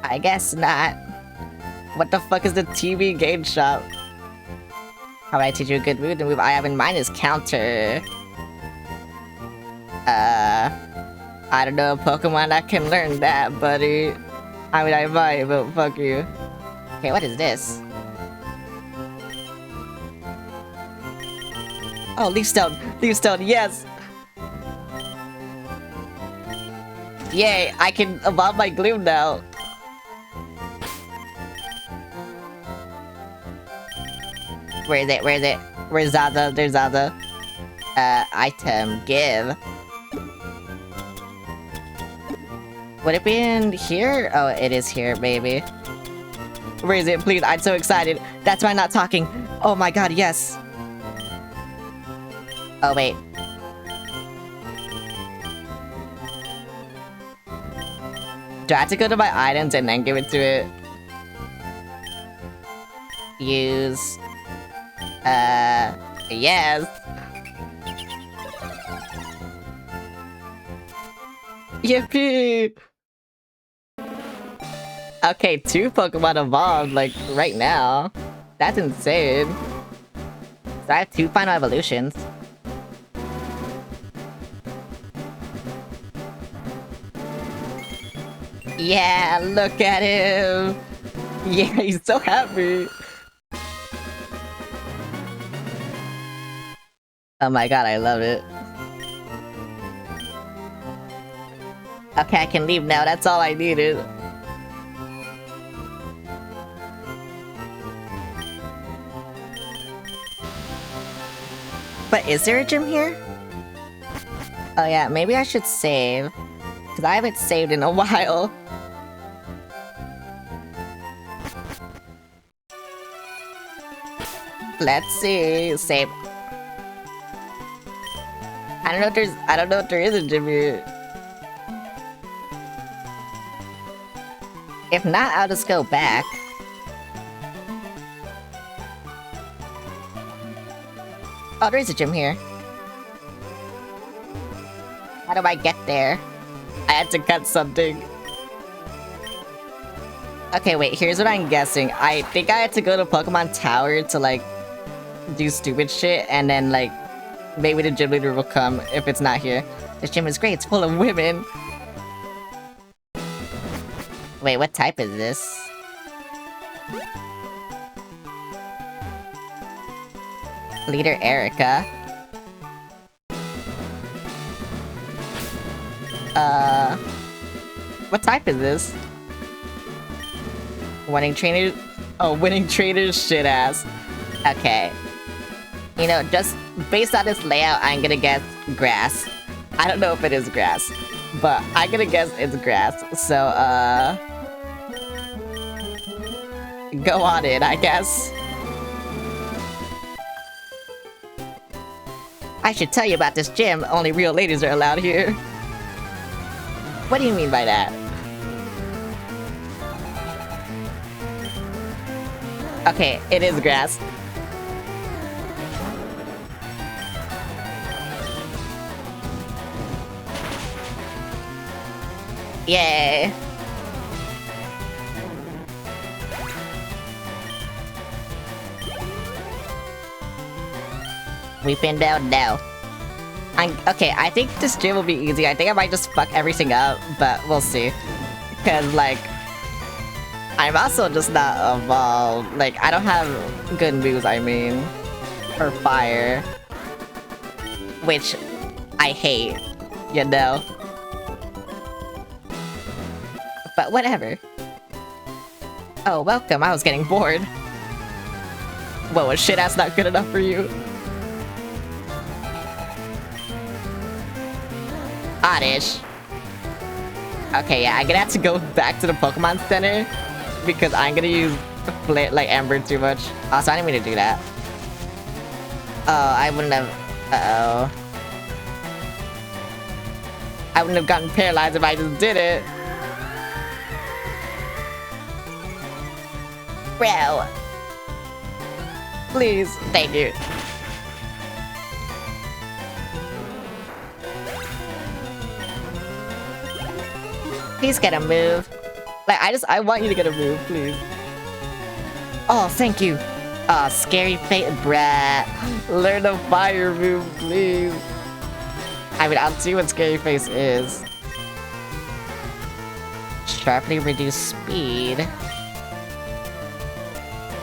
I guess not. What the fuck is the TV game shop? How do I teach you a good move? The move I have in mind is counter. I don't know a Pokemon that can learn that, buddy. I mean, I might, but fuck you. Okay, what is this? Oh, Leaf Stone! Leaf Stone, yes! Yay, I can evolve my Gloom now. Where is it? Where is it? Where's Zaza? There's Zaza. Item, give. Would it be in here? Oh, it is here, baby. Where is it? Please, I'm so excited. That's why I'm not talking. Oh my god, yes. Oh, wait. Do I have to go to my items and then give it to it? Use... yes. Yippee! Okay, 2 Pokemon evolved, like, right now. That's insane. So I have 2 final evolutions. Yeah, look at him! Yeah, he's so happy! Oh my god, I love it. Okay, I can leave now, that's all I needed. But is there a gym here? Oh yeah, maybe I should save. Because I haven't saved in a while. Let's see. Save. I don't know if there is a gym here. If not, I'll just go back. Oh, there is a gym here. How do I get there? I had to cut something. Okay, wait, here's what I'm guessing. I think I had to go to Pokemon Tower to, like, do stupid shit, and then, like, maybe the gym leader will come if it's not here. This gym is great, it's full of women. Wait, what type is this? Leader Erica. What type is this? Winning trainers? Oh, winning trainers shit ass. Okay. You know, just based on this layout, I'm gonna guess grass. I don't know if it is grass, but I'm gonna guess it's grass. So, go on in, I guess. I should tell you about this gym. Only real ladies are allowed here. What do you mean by that? Okay, it is grass. Yay! Weeping down now. Okay, I think this gym will be easy. I think I might just fuck everything up, but we'll see. Because, like, I'm also just not evolved. Like, I don't have good moves, I mean, for fire. Which I hate, you know? But whatever. Oh, welcome. I was getting bored. Whoa, was shit-ass not good enough for you? Oddish. Okay, yeah, I'm gonna have to go back to the Pokemon Center because I'm gonna use like Ember too much. Also, I didn't mean to do that. Oh, I wouldn't have. Uh-oh. I wouldn't have gotten paralyzed if I just did it. Bro. Please, thank you. Please get a move. Like, I want you to get a move, please. Oh, thank you. Oh, scary fate, brat. Learn a fire move, please. I mean, I'll see what scary face is. Sharply reduce speed.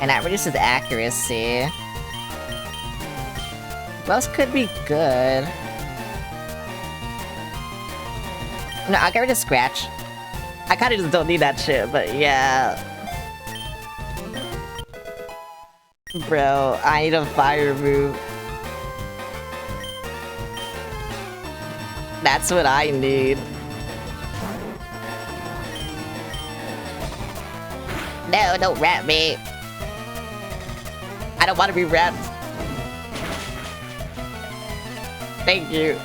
And that reduces accuracy. Those could be good. No, I'll get rid of Scratch. I kinda just don't need that shit, but yeah. Bro, I need a fire move. That's what I need. No, don't rat me. I don't want to be wrapped. Thank you.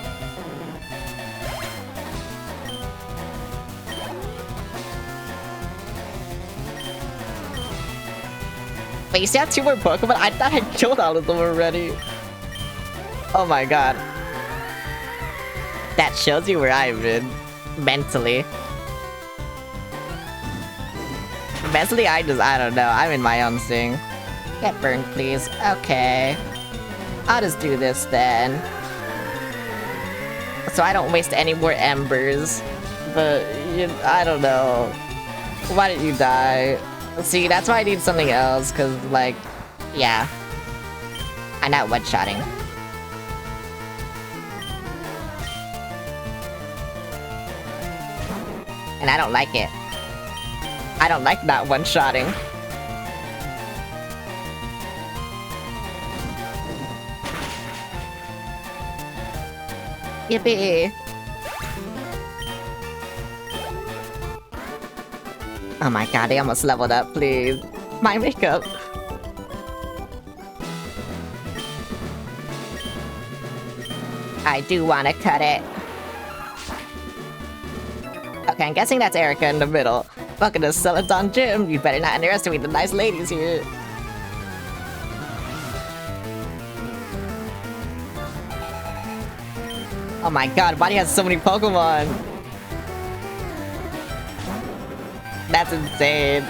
Wait, you still have 2 more Pokemon? I thought I killed all of them already. Oh my god. That shows you where I've been. Mentally. Mentally, I don't know. I'm in my own thing. Get burned, please. Okay. I'll just do this then. So I don't waste any more embers. But, I don't know. Why didn't you die? See, that's why I need something else, because, like, yeah. I'm not one-shotting. And I don't like it. I don't like not one-shotting. Yippee! Oh my god, they almost leveled up, please. My makeup. I do wanna cut it. Okay, I'm guessing that's Erica in the middle. Welcome to Celadon Gym. You better not underestimate the nice ladies here. Oh my god, why do you have so many Pokemon? That's insane.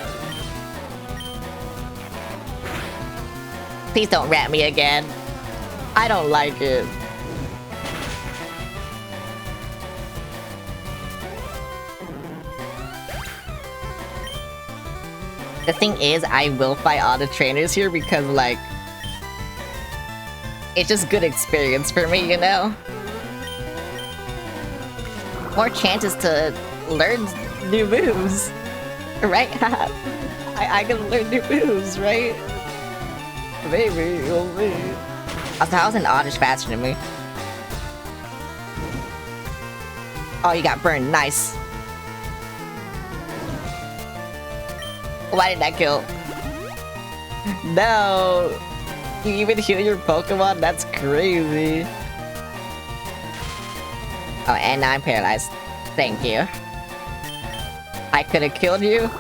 Please don't rat me again. I don't like it. The thing is, I will fight all the trainers here because, like, it's just good experience for me, you know? More chances to learn new moves. Right? I can learn new moves, right? Maybe, we'll see. Also, how is an Oddish faster than me? Oh, you got burned. Nice. Why did that kill? No! You even heal your Pokemon? That's crazy. Oh, and now I'm paralyzed. Thank you. I could have killed you,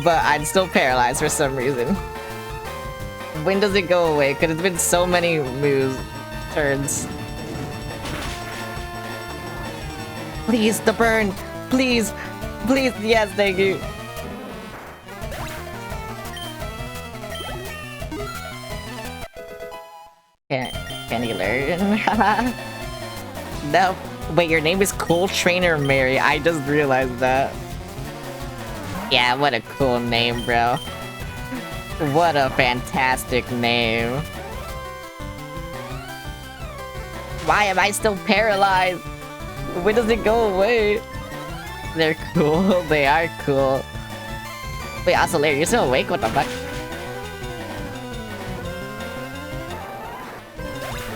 but I'm still paralyzed for some reason. When does it go away? Because it's been so many moves, turns. Please, the burn! Please! Please, yes, thank you! Can you learn? No. Wait, your name is Cool Trainer Mary. I just realized that. Yeah, what a cool name, bro. What a fantastic name. Why am I still paralyzed? When does it go away? They're cool. They are cool. Wait, also, Larry, you're still awake? What the fuck?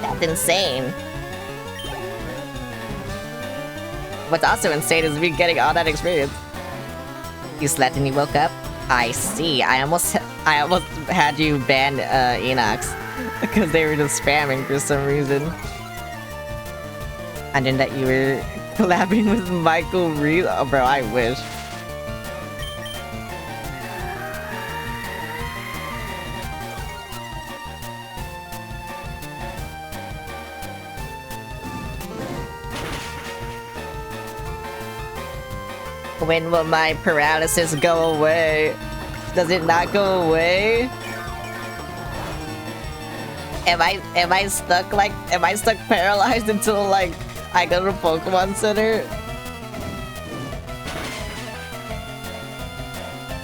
That's insane. What's also insane is me getting all that experience. You slept and you woke up? I see. I almost had you ban Enox because they were just spamming for some reason. I didn't that you were collabing with Michael Reed. Oh, bro, I wish. When will my paralysis go away? Does it not go away? Am I stuck paralyzed until like I go to Pokemon Center?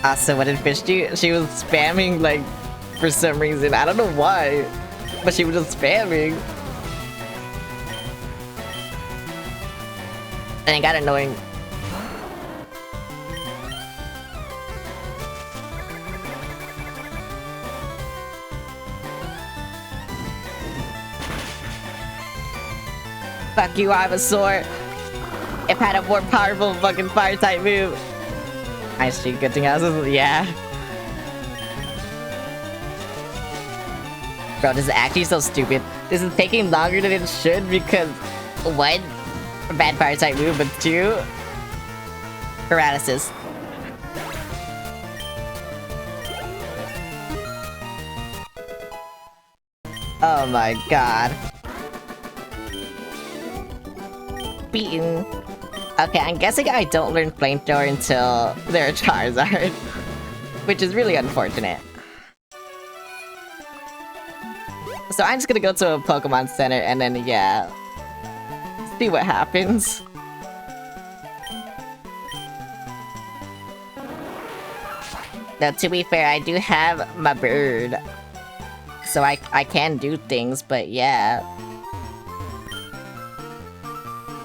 Also, when it fished you, she was spamming like for some reason. I don't know why, but she was just spamming. And it got annoying. Fuck you, Ivysaur. If I had a more powerful fucking fire type move. I see, good thing I was, yeah. Bro, this is actually so stupid. This is taking longer than it should because one, bad fire type move, but two, paralysis. Oh my god. Beaten. Okay, I'm guessing I don't learn Flamethrower until they're a Charizard, which is really unfortunate. So I'm just gonna go to a Pokemon Center and then, yeah, see what happens. Now, to be fair, I do have my bird, so I can do things, but yeah.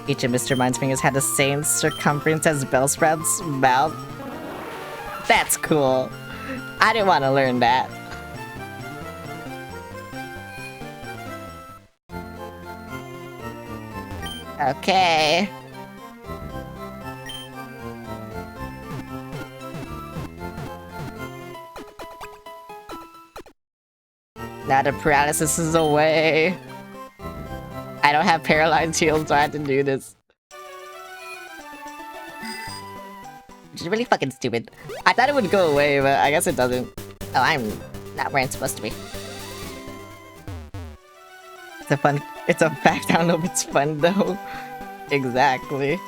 Each of Mr. Mind's fingers had the same circumference as Bellsprout's mouth. That's cool. I didn't want to learn that. Okay. Now the paralysis is away. I don't have paralyzed heals, so I have to do this. Which is really fucking stupid. I thought it would go away, but I guess it doesn't. Oh, I'm not where I'm supposed to be. It's a fact, I don't know if it's fun though. Exactly.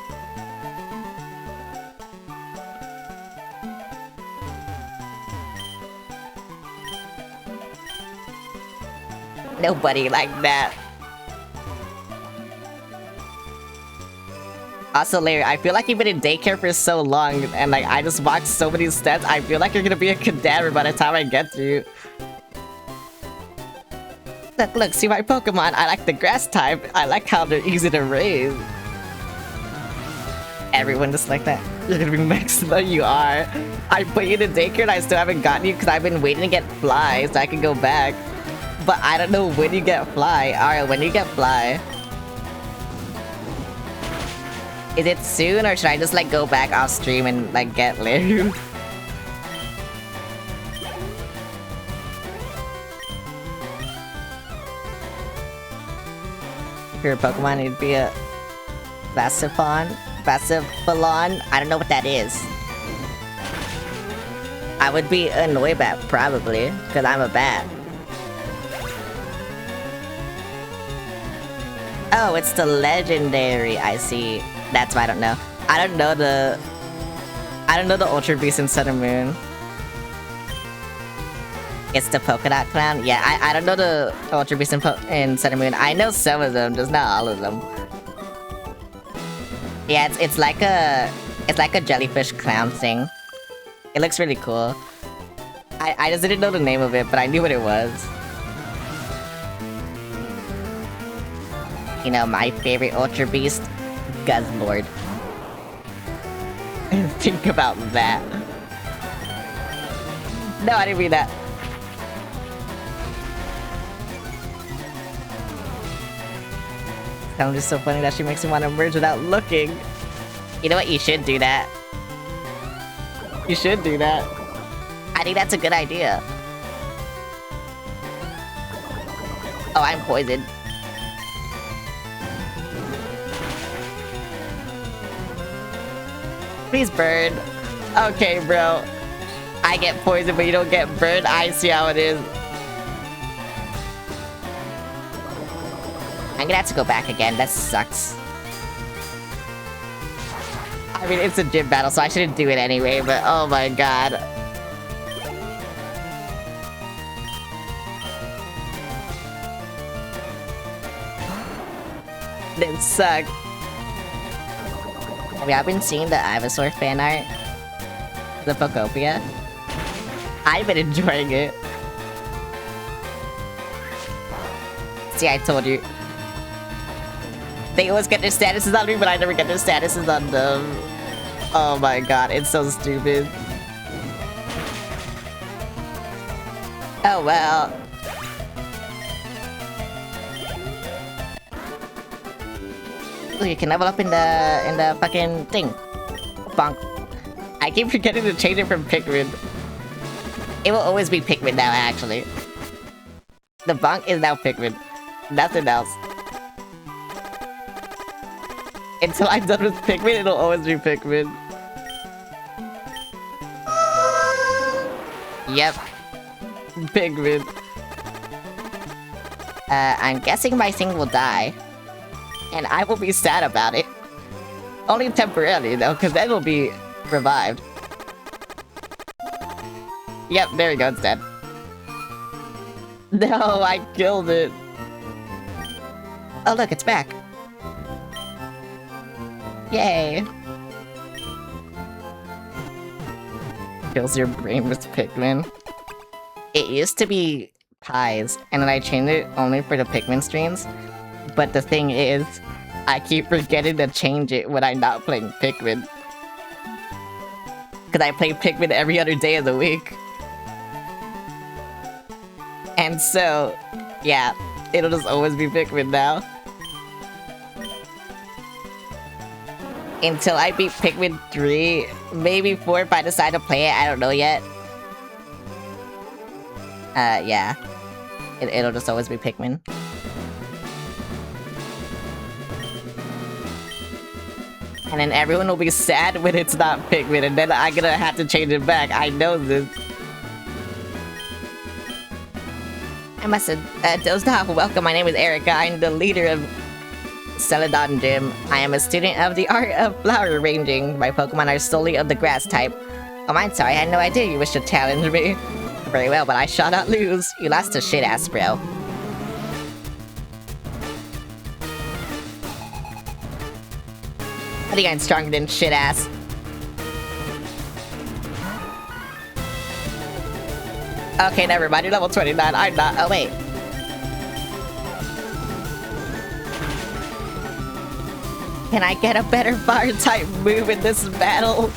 Nobody like that. Also, Larry, I feel like you've been in daycare for so long, and like I just walked so many steps, I feel like you're gonna be a cadaver by the time I get to you. Look, see my Pokemon? I like the grass type. I like how they're easy to raise. Everyone just like that. You're gonna be maxed though, you are. I put you in daycare and I still haven't gotten you because I've been waiting to get Fly so I can go back. But I don't know when you get Fly. Alright, when you get Fly. Is it soon or should I just like go back off stream and like get Larry? If you're a Pokemon, it'd be a Vasifon? Vasifalon? I don't know what that is. I would be a Noibat, probably, because I'm a bat. Oh, it's the legendary, I see. That's why I don't know. I don't know the Ultra Beast in Sun and Moon. It's the polka dot clown? Yeah, I don't know the Ultra Beast in Sun and Moon. I know some of them, just not all of them. Yeah, it's like a jellyfish clown thing. It looks really cool. I just didn't know the name of it, but I knew what it was. You know, my favorite Ultra Beast, Guzzlord. Think about that. No, I didn't mean that. It's just so funny that she makes me want to merge without looking. You know what? You should do that. You should do that. I think that's a good idea. Oh, I'm poisoned. Please burn. Okay, bro. I get poisoned, but you don't get burned. I see how it is. I'm gonna have to go back again. That sucks. I mean, it's a gym battle, so I shouldn't do it anyway, but oh my god. That sucked. I mean, I've been seeing the Ivysaur fan art. The Pokopia. I've been enjoying it. See, I told you. They always get their statuses on me, but I never get their statuses on them. Oh my god, it's so stupid. Oh well. Ooh, you can level up in the fucking thing. Bonk. I keep forgetting to change it from Pikmin. It will always be Pikmin now, actually. The bonk is now Pikmin. Nothing else. Until I'm done with Pikmin, it'll always be Pikmin. Yep. Pikmin. I'm guessing my thing will die. And I will be sad about it. Only temporarily, though, because then it'll be revived. Yep, there we go, it's dead. No, I killed it. Oh, look, it's back. Yay. Fills your brain with Pikmin. It used to be pies, and then I changed it only for the Pikmin streams. But the thing is, I keep forgetting to change it when I'm not playing Pikmin. Because I play Pikmin every other day of the week. And so, yeah, it'll just always be Pikmin now. Until I beat Pikmin 3, maybe 4 if I decide to play it, I don't know yet. Yeah. It'll just always be Pikmin. And then everyone will be sad when it's not Pikmin, and then I'm gonna have to change it back. I know this. I must have dozed off. Welcome, my name is Erica. I'm the leader of Celadon Gym. I am a student of the art of flower arranging. My Pokemon are solely of the grass type. Oh, I'm sorry, I had no idea you wished to challenge me. Very well, but I shall not lose. You lost to shit-ass, bro. I think I'm stronger than shit-ass. Okay, never mind. You're level 29. I'm not. Oh, wait. Can I get a better fire-type move in this battle?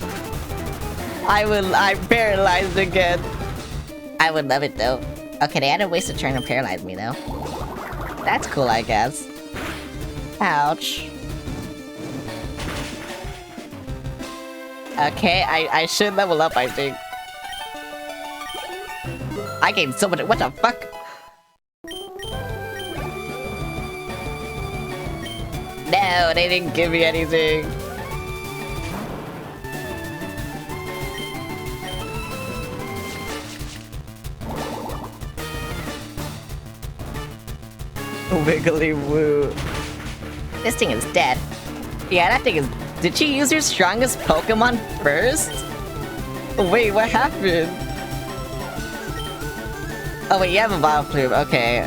I'm paralyzed again. I would love it, though. Okay, they had to waste a turn to paralyze me, though. That's cool, I guess. Ouch. Okay, I should level up, I think. I gained so much. What the fuck? No, they didn't give me anything. Wiggly woo. This thing is dead. Yeah, that thing is Did you use your strongest Pokemon first? Wait, what happened? Oh wait, you have a Vileplume, okay.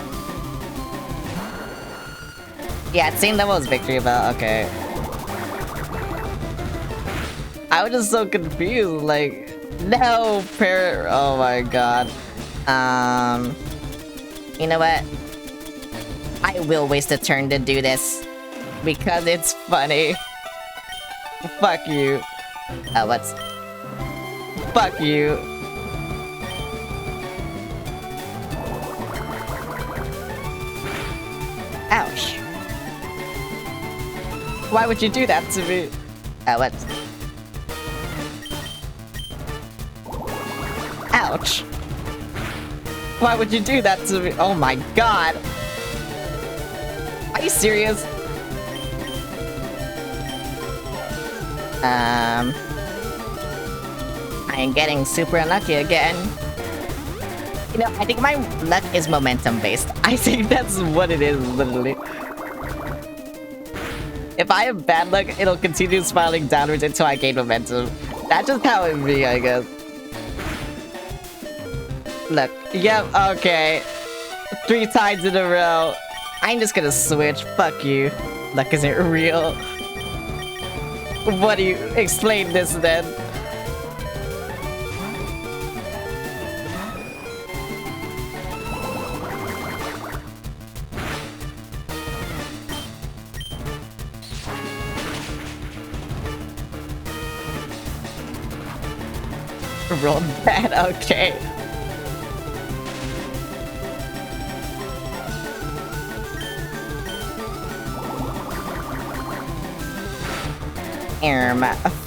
Yeah, same level as Victory Bell, okay. I was just so confused, like... No, oh my god. You know what? I will waste a turn to do this. Because it's funny. Fuck you. What's... Fuck you. Ouch. Why would you do that to me? What? Ouch. Why would you do that to me? Oh my god. Are you serious? I am getting super unlucky again. You know, I think my luck is momentum based. I think that's what it is, literally. If I have bad luck, it'll continue spiraling downwards until I gain momentum. That's just how it be, I guess. Look, yep, okay. 3 times in a row. I'm just gonna switch, fuck you. Luck isn't real. What do you explain this then? Roll bad, okay.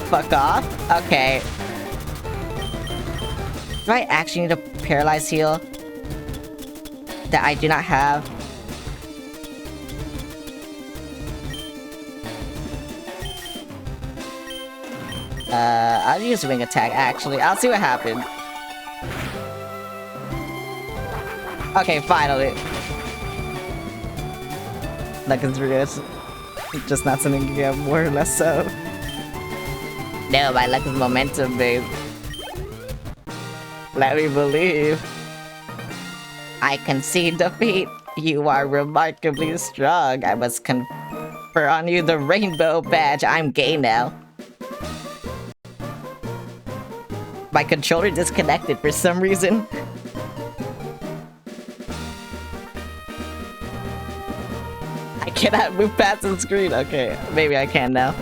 Fuck off. Okay. Do I actually need a paralyze heal? That I do not have? I'll use wing attack, actually. I'll see what happens. Okay, finally. Luck is real. It's just not something you get more or less so. No, my luck is momentum, babe. Let me believe. I concede defeat. You are remarkably strong. I must confer on you the rainbow badge. I'm gay now. My controller disconnected for some reason. I cannot move past the screen. Okay, maybe I can now.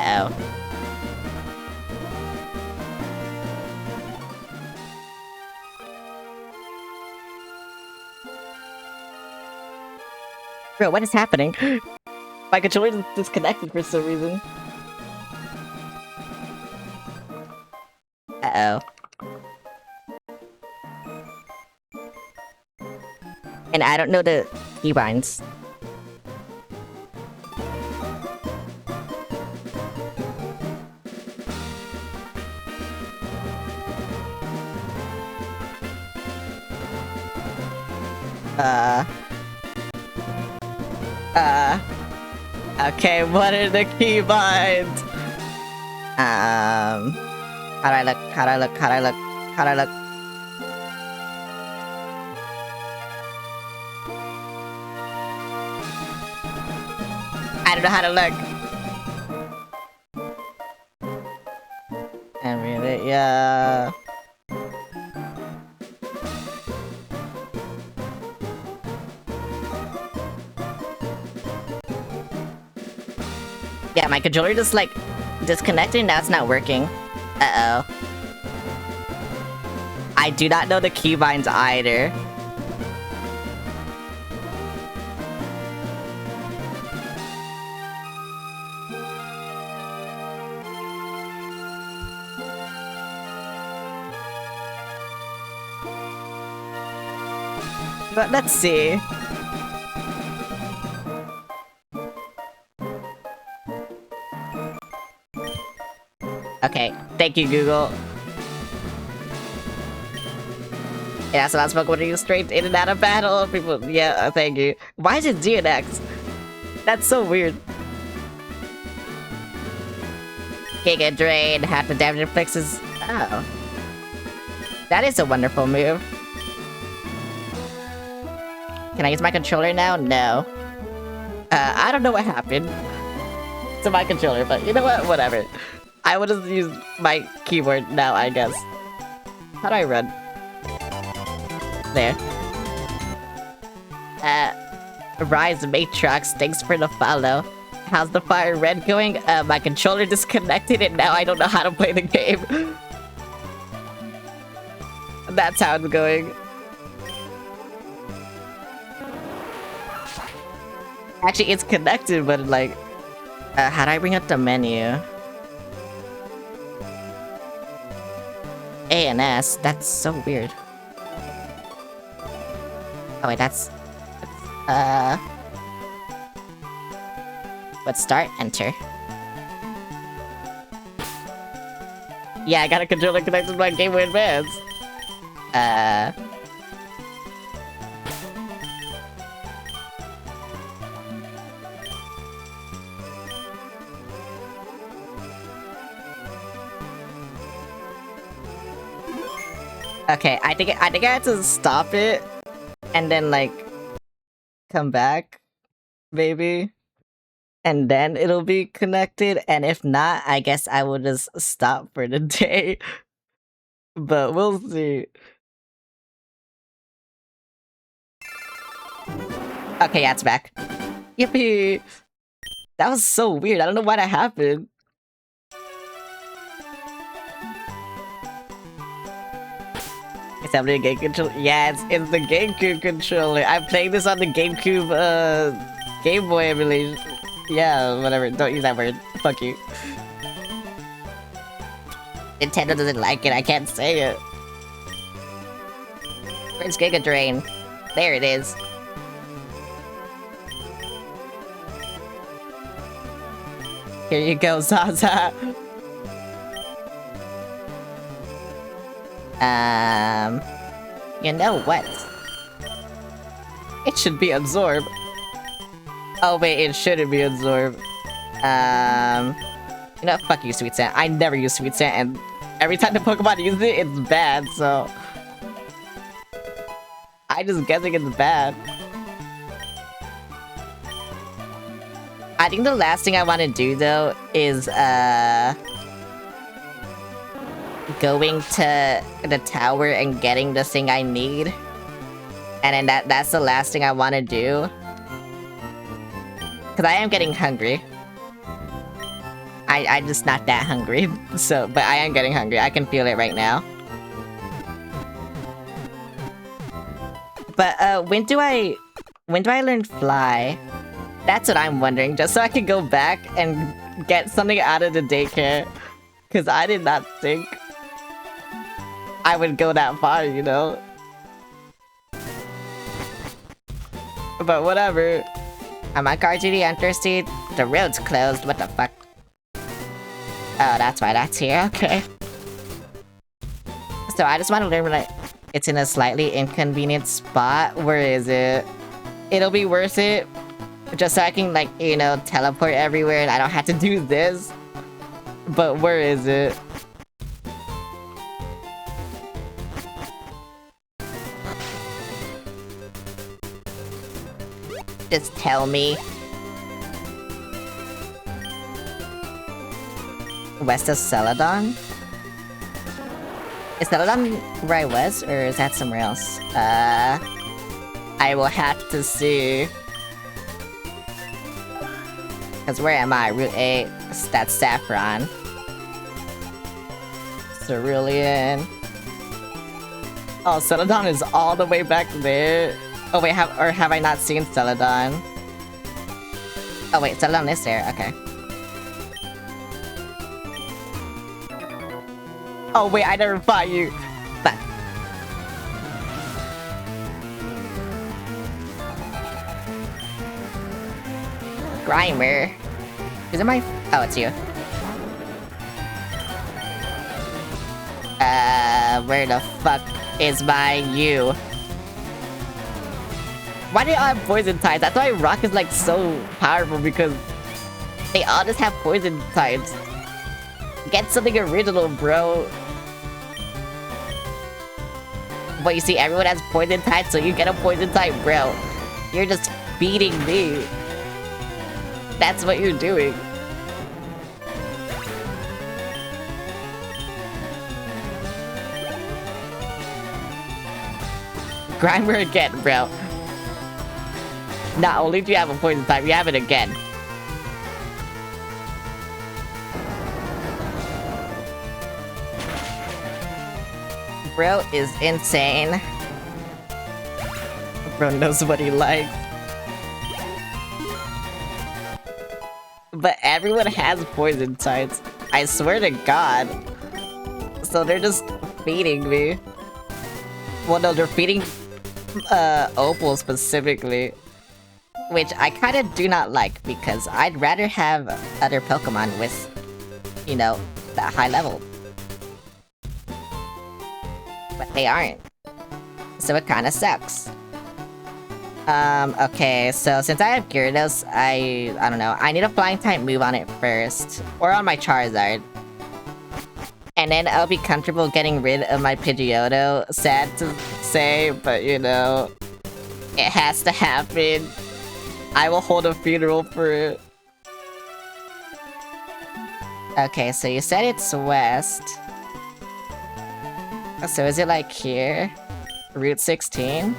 Oh. Bro, what is happening? My controller is disconnected for some reason. Uh-oh. And I don't know the keybinds. Okay, what are the keybinds? How do I look? How do I look? How do I look? How do I look? I don't know how to look. I really, yeah. Yeah, my controller just like disconnected. Now it's not working. Uh-oh. I do not know the keybinds either. But let's see. Okay, thank you, Google. Yeah, so that's Pokemon you straight in and out of battle. People, yeah, thank you. Why is it DNX? That's so weird. Giga Drain, half the damage inflicts. Oh. That is a wonderful move. Can I use my controller now? No. I don't know what happened to my controller, but you know what? Whatever. I would have used my keyboard now, I guess. How do I run? There. Rise Matrox, thanks for the follow. How's the FireRed going? My controller disconnected and now I don't know how to play the game. That's how it's going. Actually, it's connected, but like... how do I bring up the menu? A and S? That's so weird. Oh wait, that's... Let's start, enter. Yeah, I got a controller connected to my Game Boy Advance. Okay, I think I had to stop it and then like come back, maybe, and then it'll be connected. And if not, I guess I will just stop for the day. But we'll see. Okay, yeah, it's back. Yippee! That was so weird. I don't know why that happened. It's happening game controller. Yeah, it's the GameCube controller. I'm playing this on the GameCube, Game Boy emulation. Yeah, whatever. Don't use that word. Fuck you. Nintendo doesn't like it. I can't say it. Where's Giga Drain? There it is. Here you go, Zaza. You know what? It should be absorbed. Oh wait, it shouldn't be absorbed. You know, fuck you, Sweet Sand. I never use Sweet Sand, and every time the Pokemon use it, it's bad, so... I just guessing it's bad. I think the last thing I want to do, though, is, going to the tower and getting the thing I need. And then that's the last thing I want to do. Because I am getting hungry. I'm just not that hungry. So, but I am getting hungry. I can feel it right now. But, when do I learn Fly? That's what I'm wondering. Just so I can go back and get something out of the daycare. Because I did not think I would go that far, you know? But whatever. I'm at Guard Duty, I'm thirsty. The road's closed, what the fuck? Oh, that's why that's here, okay. So I just want to learn when it's in a slightly inconvenient spot. Where is it? It'll be worth it. Just so I can, like, you know, teleport everywhere and I don't have to do this. But where is it? Just tell me. West of Celadon? Is Celadon where I was, or is that somewhere else? I will have to see. Cause where am I? Route 8. That's Saffron. Cerulean. Oh, Celadon is all the way back there. Oh wait, have I not seen Celadon? Oh wait, Celadon is there, okay. Oh wait, I never fought you! Fuck. Grimer. Is it my... Oh, it's you. Where the fuck is my you? Why do they all have poison types? That's why Rock is like so powerful, because they all just have poison types. Get something original, bro. But you see, everyone has poison types, so you get a poison type, bro. You're just beating me. That's what you're doing. Grimer again, bro. Not only do you have a poison type, you have it again. Bro is insane. Bro knows what he likes. But everyone has poison types. I swear to God. So they're just feeding me. Well, no, they're feeding Opal specifically. Which I kind of do not like, because I'd rather have other Pokemon with, you know, that high level. But they aren't. So it kind of sucks. Okay, so since I have Gyarados, I don't know, I need a flying type move on it first. Or on my Charizard. And then I'll be comfortable getting rid of my Pidgeotto. Sad to say, but you know, it has to happen. I will hold a funeral for it. Okay, so you said it's west. So is it like here? Route 16?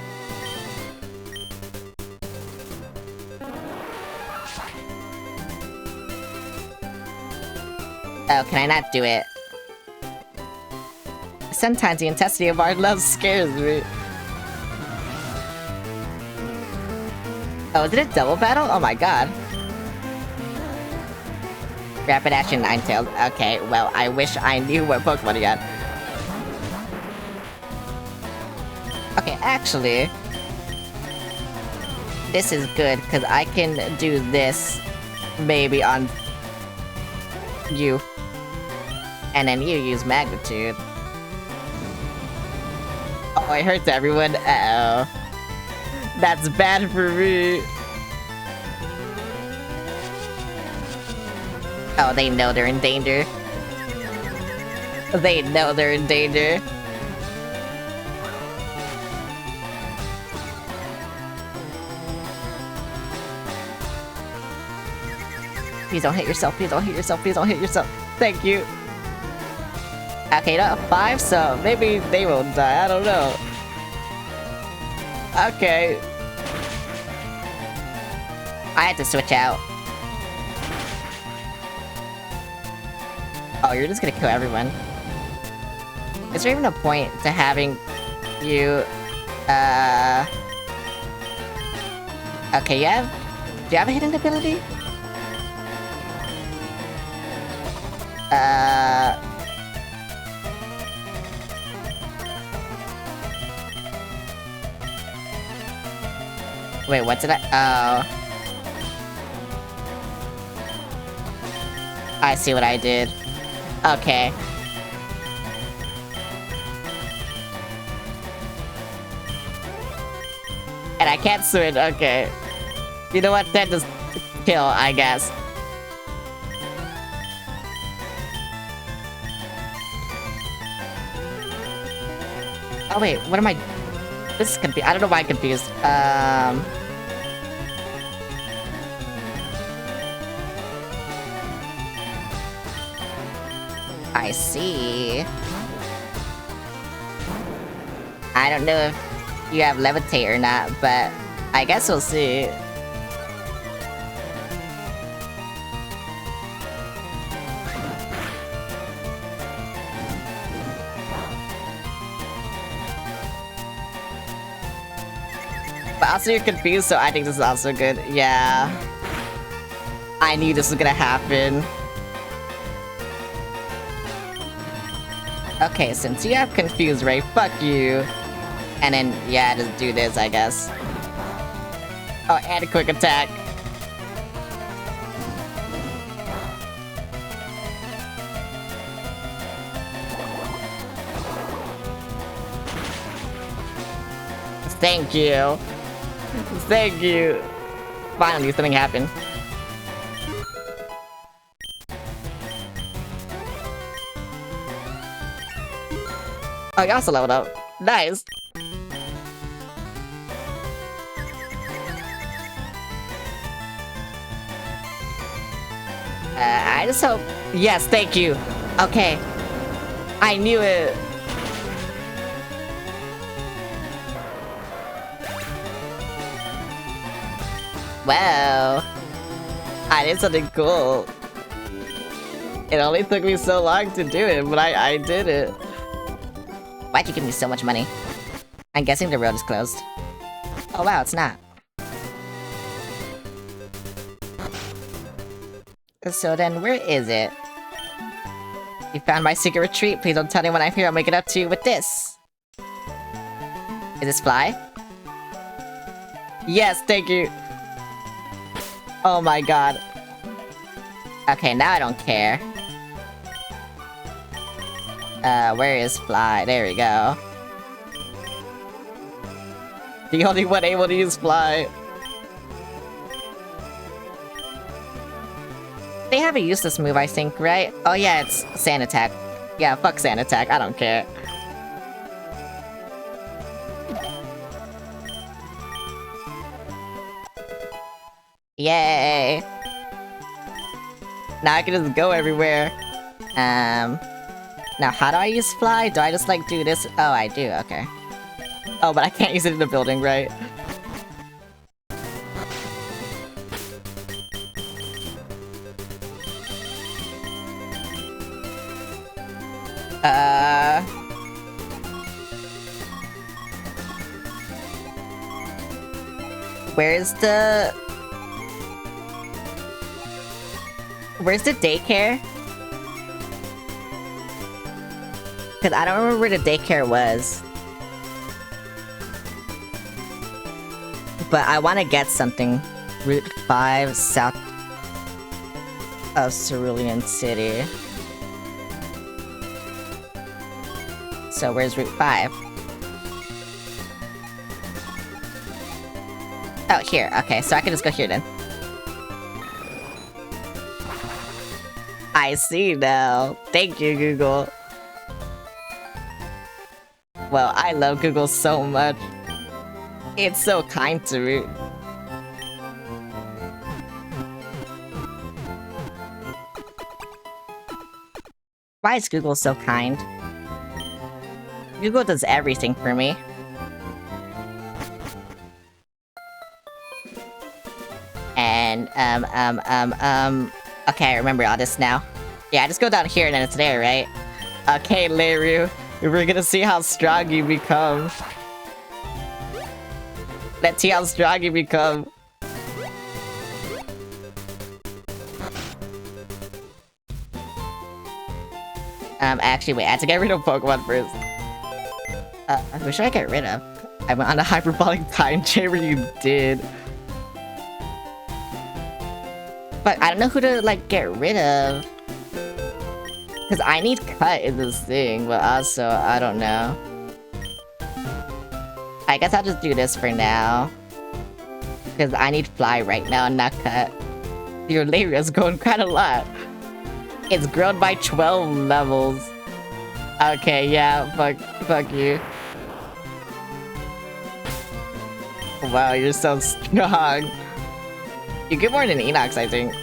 Oh, can I not do it? Sometimes the intensity of our love scares me. Oh, is it a double battle? Oh my god. Rapid Action Ninetales. Okay, well, I wish I knew what Pokemon he got. Okay, actually... this is good, because I can do this maybe on you. And then you use Magnitude. Oh, it hurts everyone. Uh-oh. That's bad for me. Oh, they know they're in danger. They know they're in danger. Please don't hit yourself, please don't hit yourself, please don't hit yourself. Thank you. Okay, not 5, so maybe they won't die, I don't know. Okay. I had to switch out. Oh, you're just gonna kill everyone. Is there even a point to having you, okay, do you have a hidden ability? Wait, what did I... oh. I see what I did. Okay. And I can't switch, okay. You know what, then just kill, I guess. Oh wait, what am I... this is confused. I don't know why I'm confused. I see. I don't know if you have Levitate or not, but I guess we'll see. But also you're confused, so I think this is also good. Yeah. I knew this was gonna happen. Okay, since you have confused, Ray, fuck you. And then, yeah, just do this, I guess. Oh, and a quick attack. Thank you. Thank you. Finally, something happened. Oh, you also leveled up. Nice. I just hope... Yes, thank you. Okay. I knew it. Wow. I did something cool. It only took me so long to do it, but I did it. Why'd you give me so much money? I'm guessing the road is closed. Oh wow, it's not. So then, where is it? You found my secret retreat. Please don't tell anyone I'm here. I'll make it up to you with this. Is this fly? Yes, thank you. Oh my god. Okay, now I don't care. Where is fly? There we go. The only one able to use fly. They have a useless move, I think, right? Oh yeah, it's sand attack. Yeah, fuck sand attack, I don't care. Yay! Now I can just go everywhere. Now how do I use fly? Do I just like do this? Oh, I do, okay. Oh, but I can't use it in the building, right? Where's the daycare? Cause I don't remember where the daycare was. But I want to get something. Route 5, south of Cerulean City. So where's Route 5? Oh, here. Okay, so I can just go here then. I see now. Thank you, Google. Well, I love Google so much. It's so kind to me. Why is Google so kind? Google does everything for me. And, okay, I remember all this now. Yeah, I just go down here and then it's there, right? Okay, Leiru, we're gonna see how strong you become. Let's see how strong you become. Actually, wait, I have to get rid of Pokemon first. Who should I get rid of? I went on a hyperbolic time chamber, you did. But I don't know who to, like, get rid of. Because I need cut in this thing, but also, I don't know. I guess I'll just do this for now. Because I need fly right now, not cut. Your Laria's grown quite a lot. It's grown by 12 levels. Okay, yeah, fuck you. Wow, you're so strong. You get more than Enox, I think.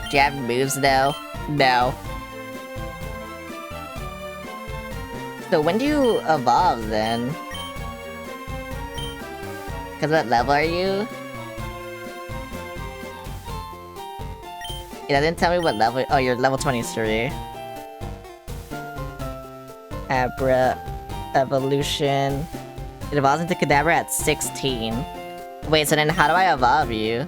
Do you have moves though? No. So when do you evolve then? Cause what level are you? It doesn't tell me what level. Oh, you're level 23. Abra evolution. It evolves into Kadabra at 16. Wait, so then how do I evolve you?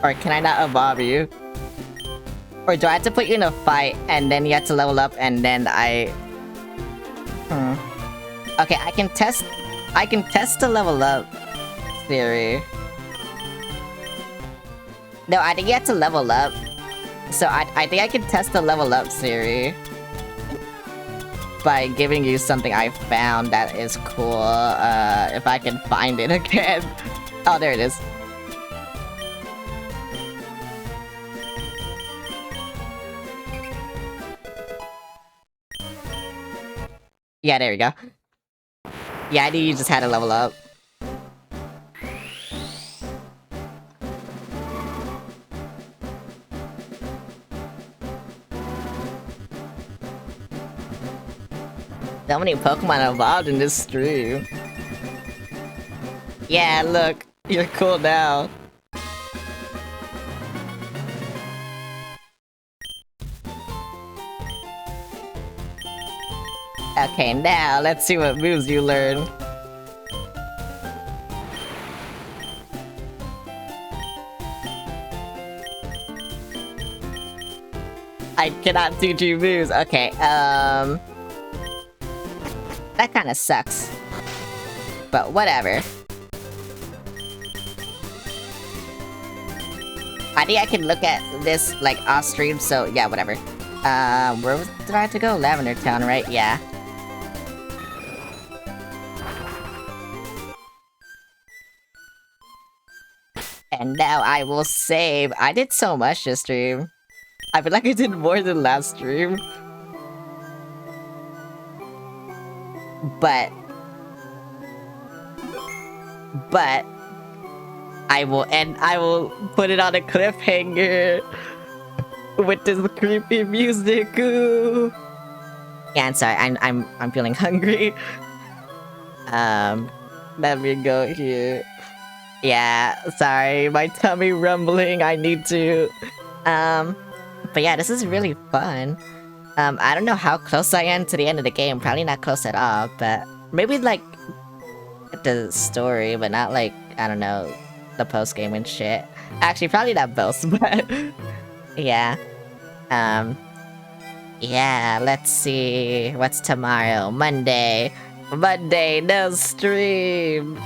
Or can I not evolve you? Or do I have to put you in a fight and then you have to level up and then I... Okay, I can test the level up theory. No, I think you have to level up. So I think I can test the level up theory by giving you something I found that is cool. If I can find it again. Oh, there it is. Yeah, there we go. Yeah, I think you just had to level up. So many Pokemon evolved in this stream. Yeah, look, you're cool now. Okay, now let's see what moves you learn. I cannot do 2 moves. Okay, that kinda sucks. But whatever. I think I can look at this, like, off stream, so yeah, whatever. Where did I have to go? Lavender Town, right? Yeah. And now I will save. I did so much this stream. I feel like I did more than last stream. But I will put it on a cliffhanger with this creepy music. Ooh. Yeah, I'm sorry. I'm feeling hungry. Let me go here. Yeah, sorry, my tummy rumbling. I need to. But yeah, this is really fun. I don't know how close I am to the end of the game. Probably not close at all, but maybe like the story, but not like, I don't know, the post game and shit. Actually, probably not both, but yeah. Yeah, let's see. What's tomorrow? Monday. Monday, no stream.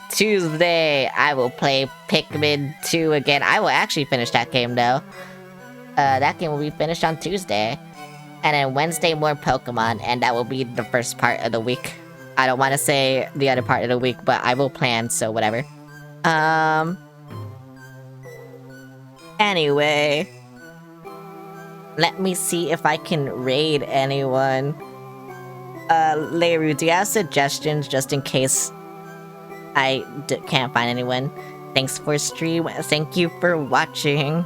Tuesday, I will play Pikmin 2 again. I will actually finish that game, though. That game will be finished on Tuesday. And then Wednesday, more Pokemon, and that will be the first part of the week. I don't want to say the other part of the week, but I will plan, so whatever. Anyway. Let me see if I can raid anyone. Leiru, do you have suggestions just in case I can't find anyone? Thanks for stream. Thank you for watching.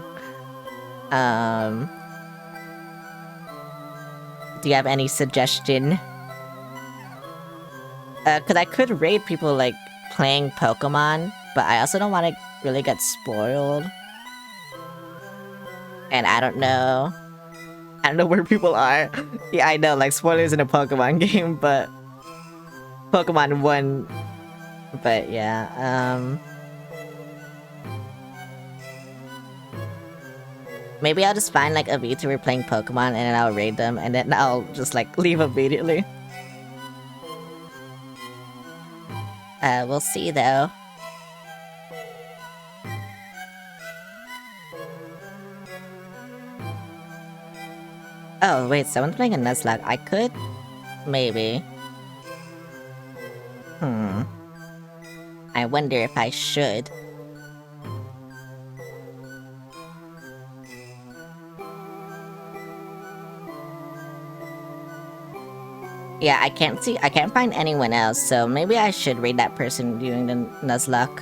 Do you have any suggestion? Cause I could raid people like playing Pokemon, but I also don't want to really get spoiled. And I don't know where people are. Yeah, I know, like spoilers in a Pokemon game, but Pokemon 1. But yeah, maybe I'll just find like a VTuber playing Pokemon and then I'll raid them and then I'll just like leave immediately. We'll see though. Oh wait, someone's playing a Nuzlocke. I could? Maybe. I wonder if I should. Yeah, I can't find anyone else, so maybe I should raid that person during the Nuzlocke.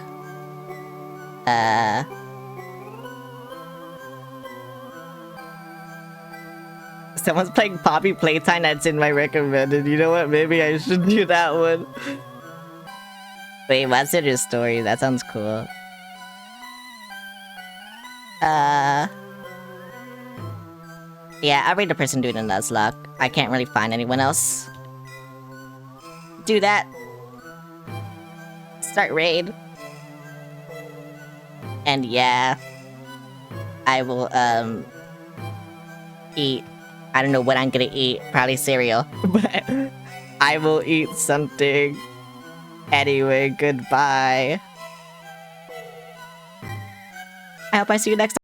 Someone's playing Poppy Playtime that's in my recommended. You know what? Maybe I should do that one. Wait, what's in your story? That sounds cool. Yeah, I'll raid the person doing the Nuzlocke. I can't really find anyone else. Do that. Start raid. And yeah, I will, eat. I don't know what I'm gonna eat. Probably cereal. But I will eat something. Anyway, goodbye. I hope I see you next time.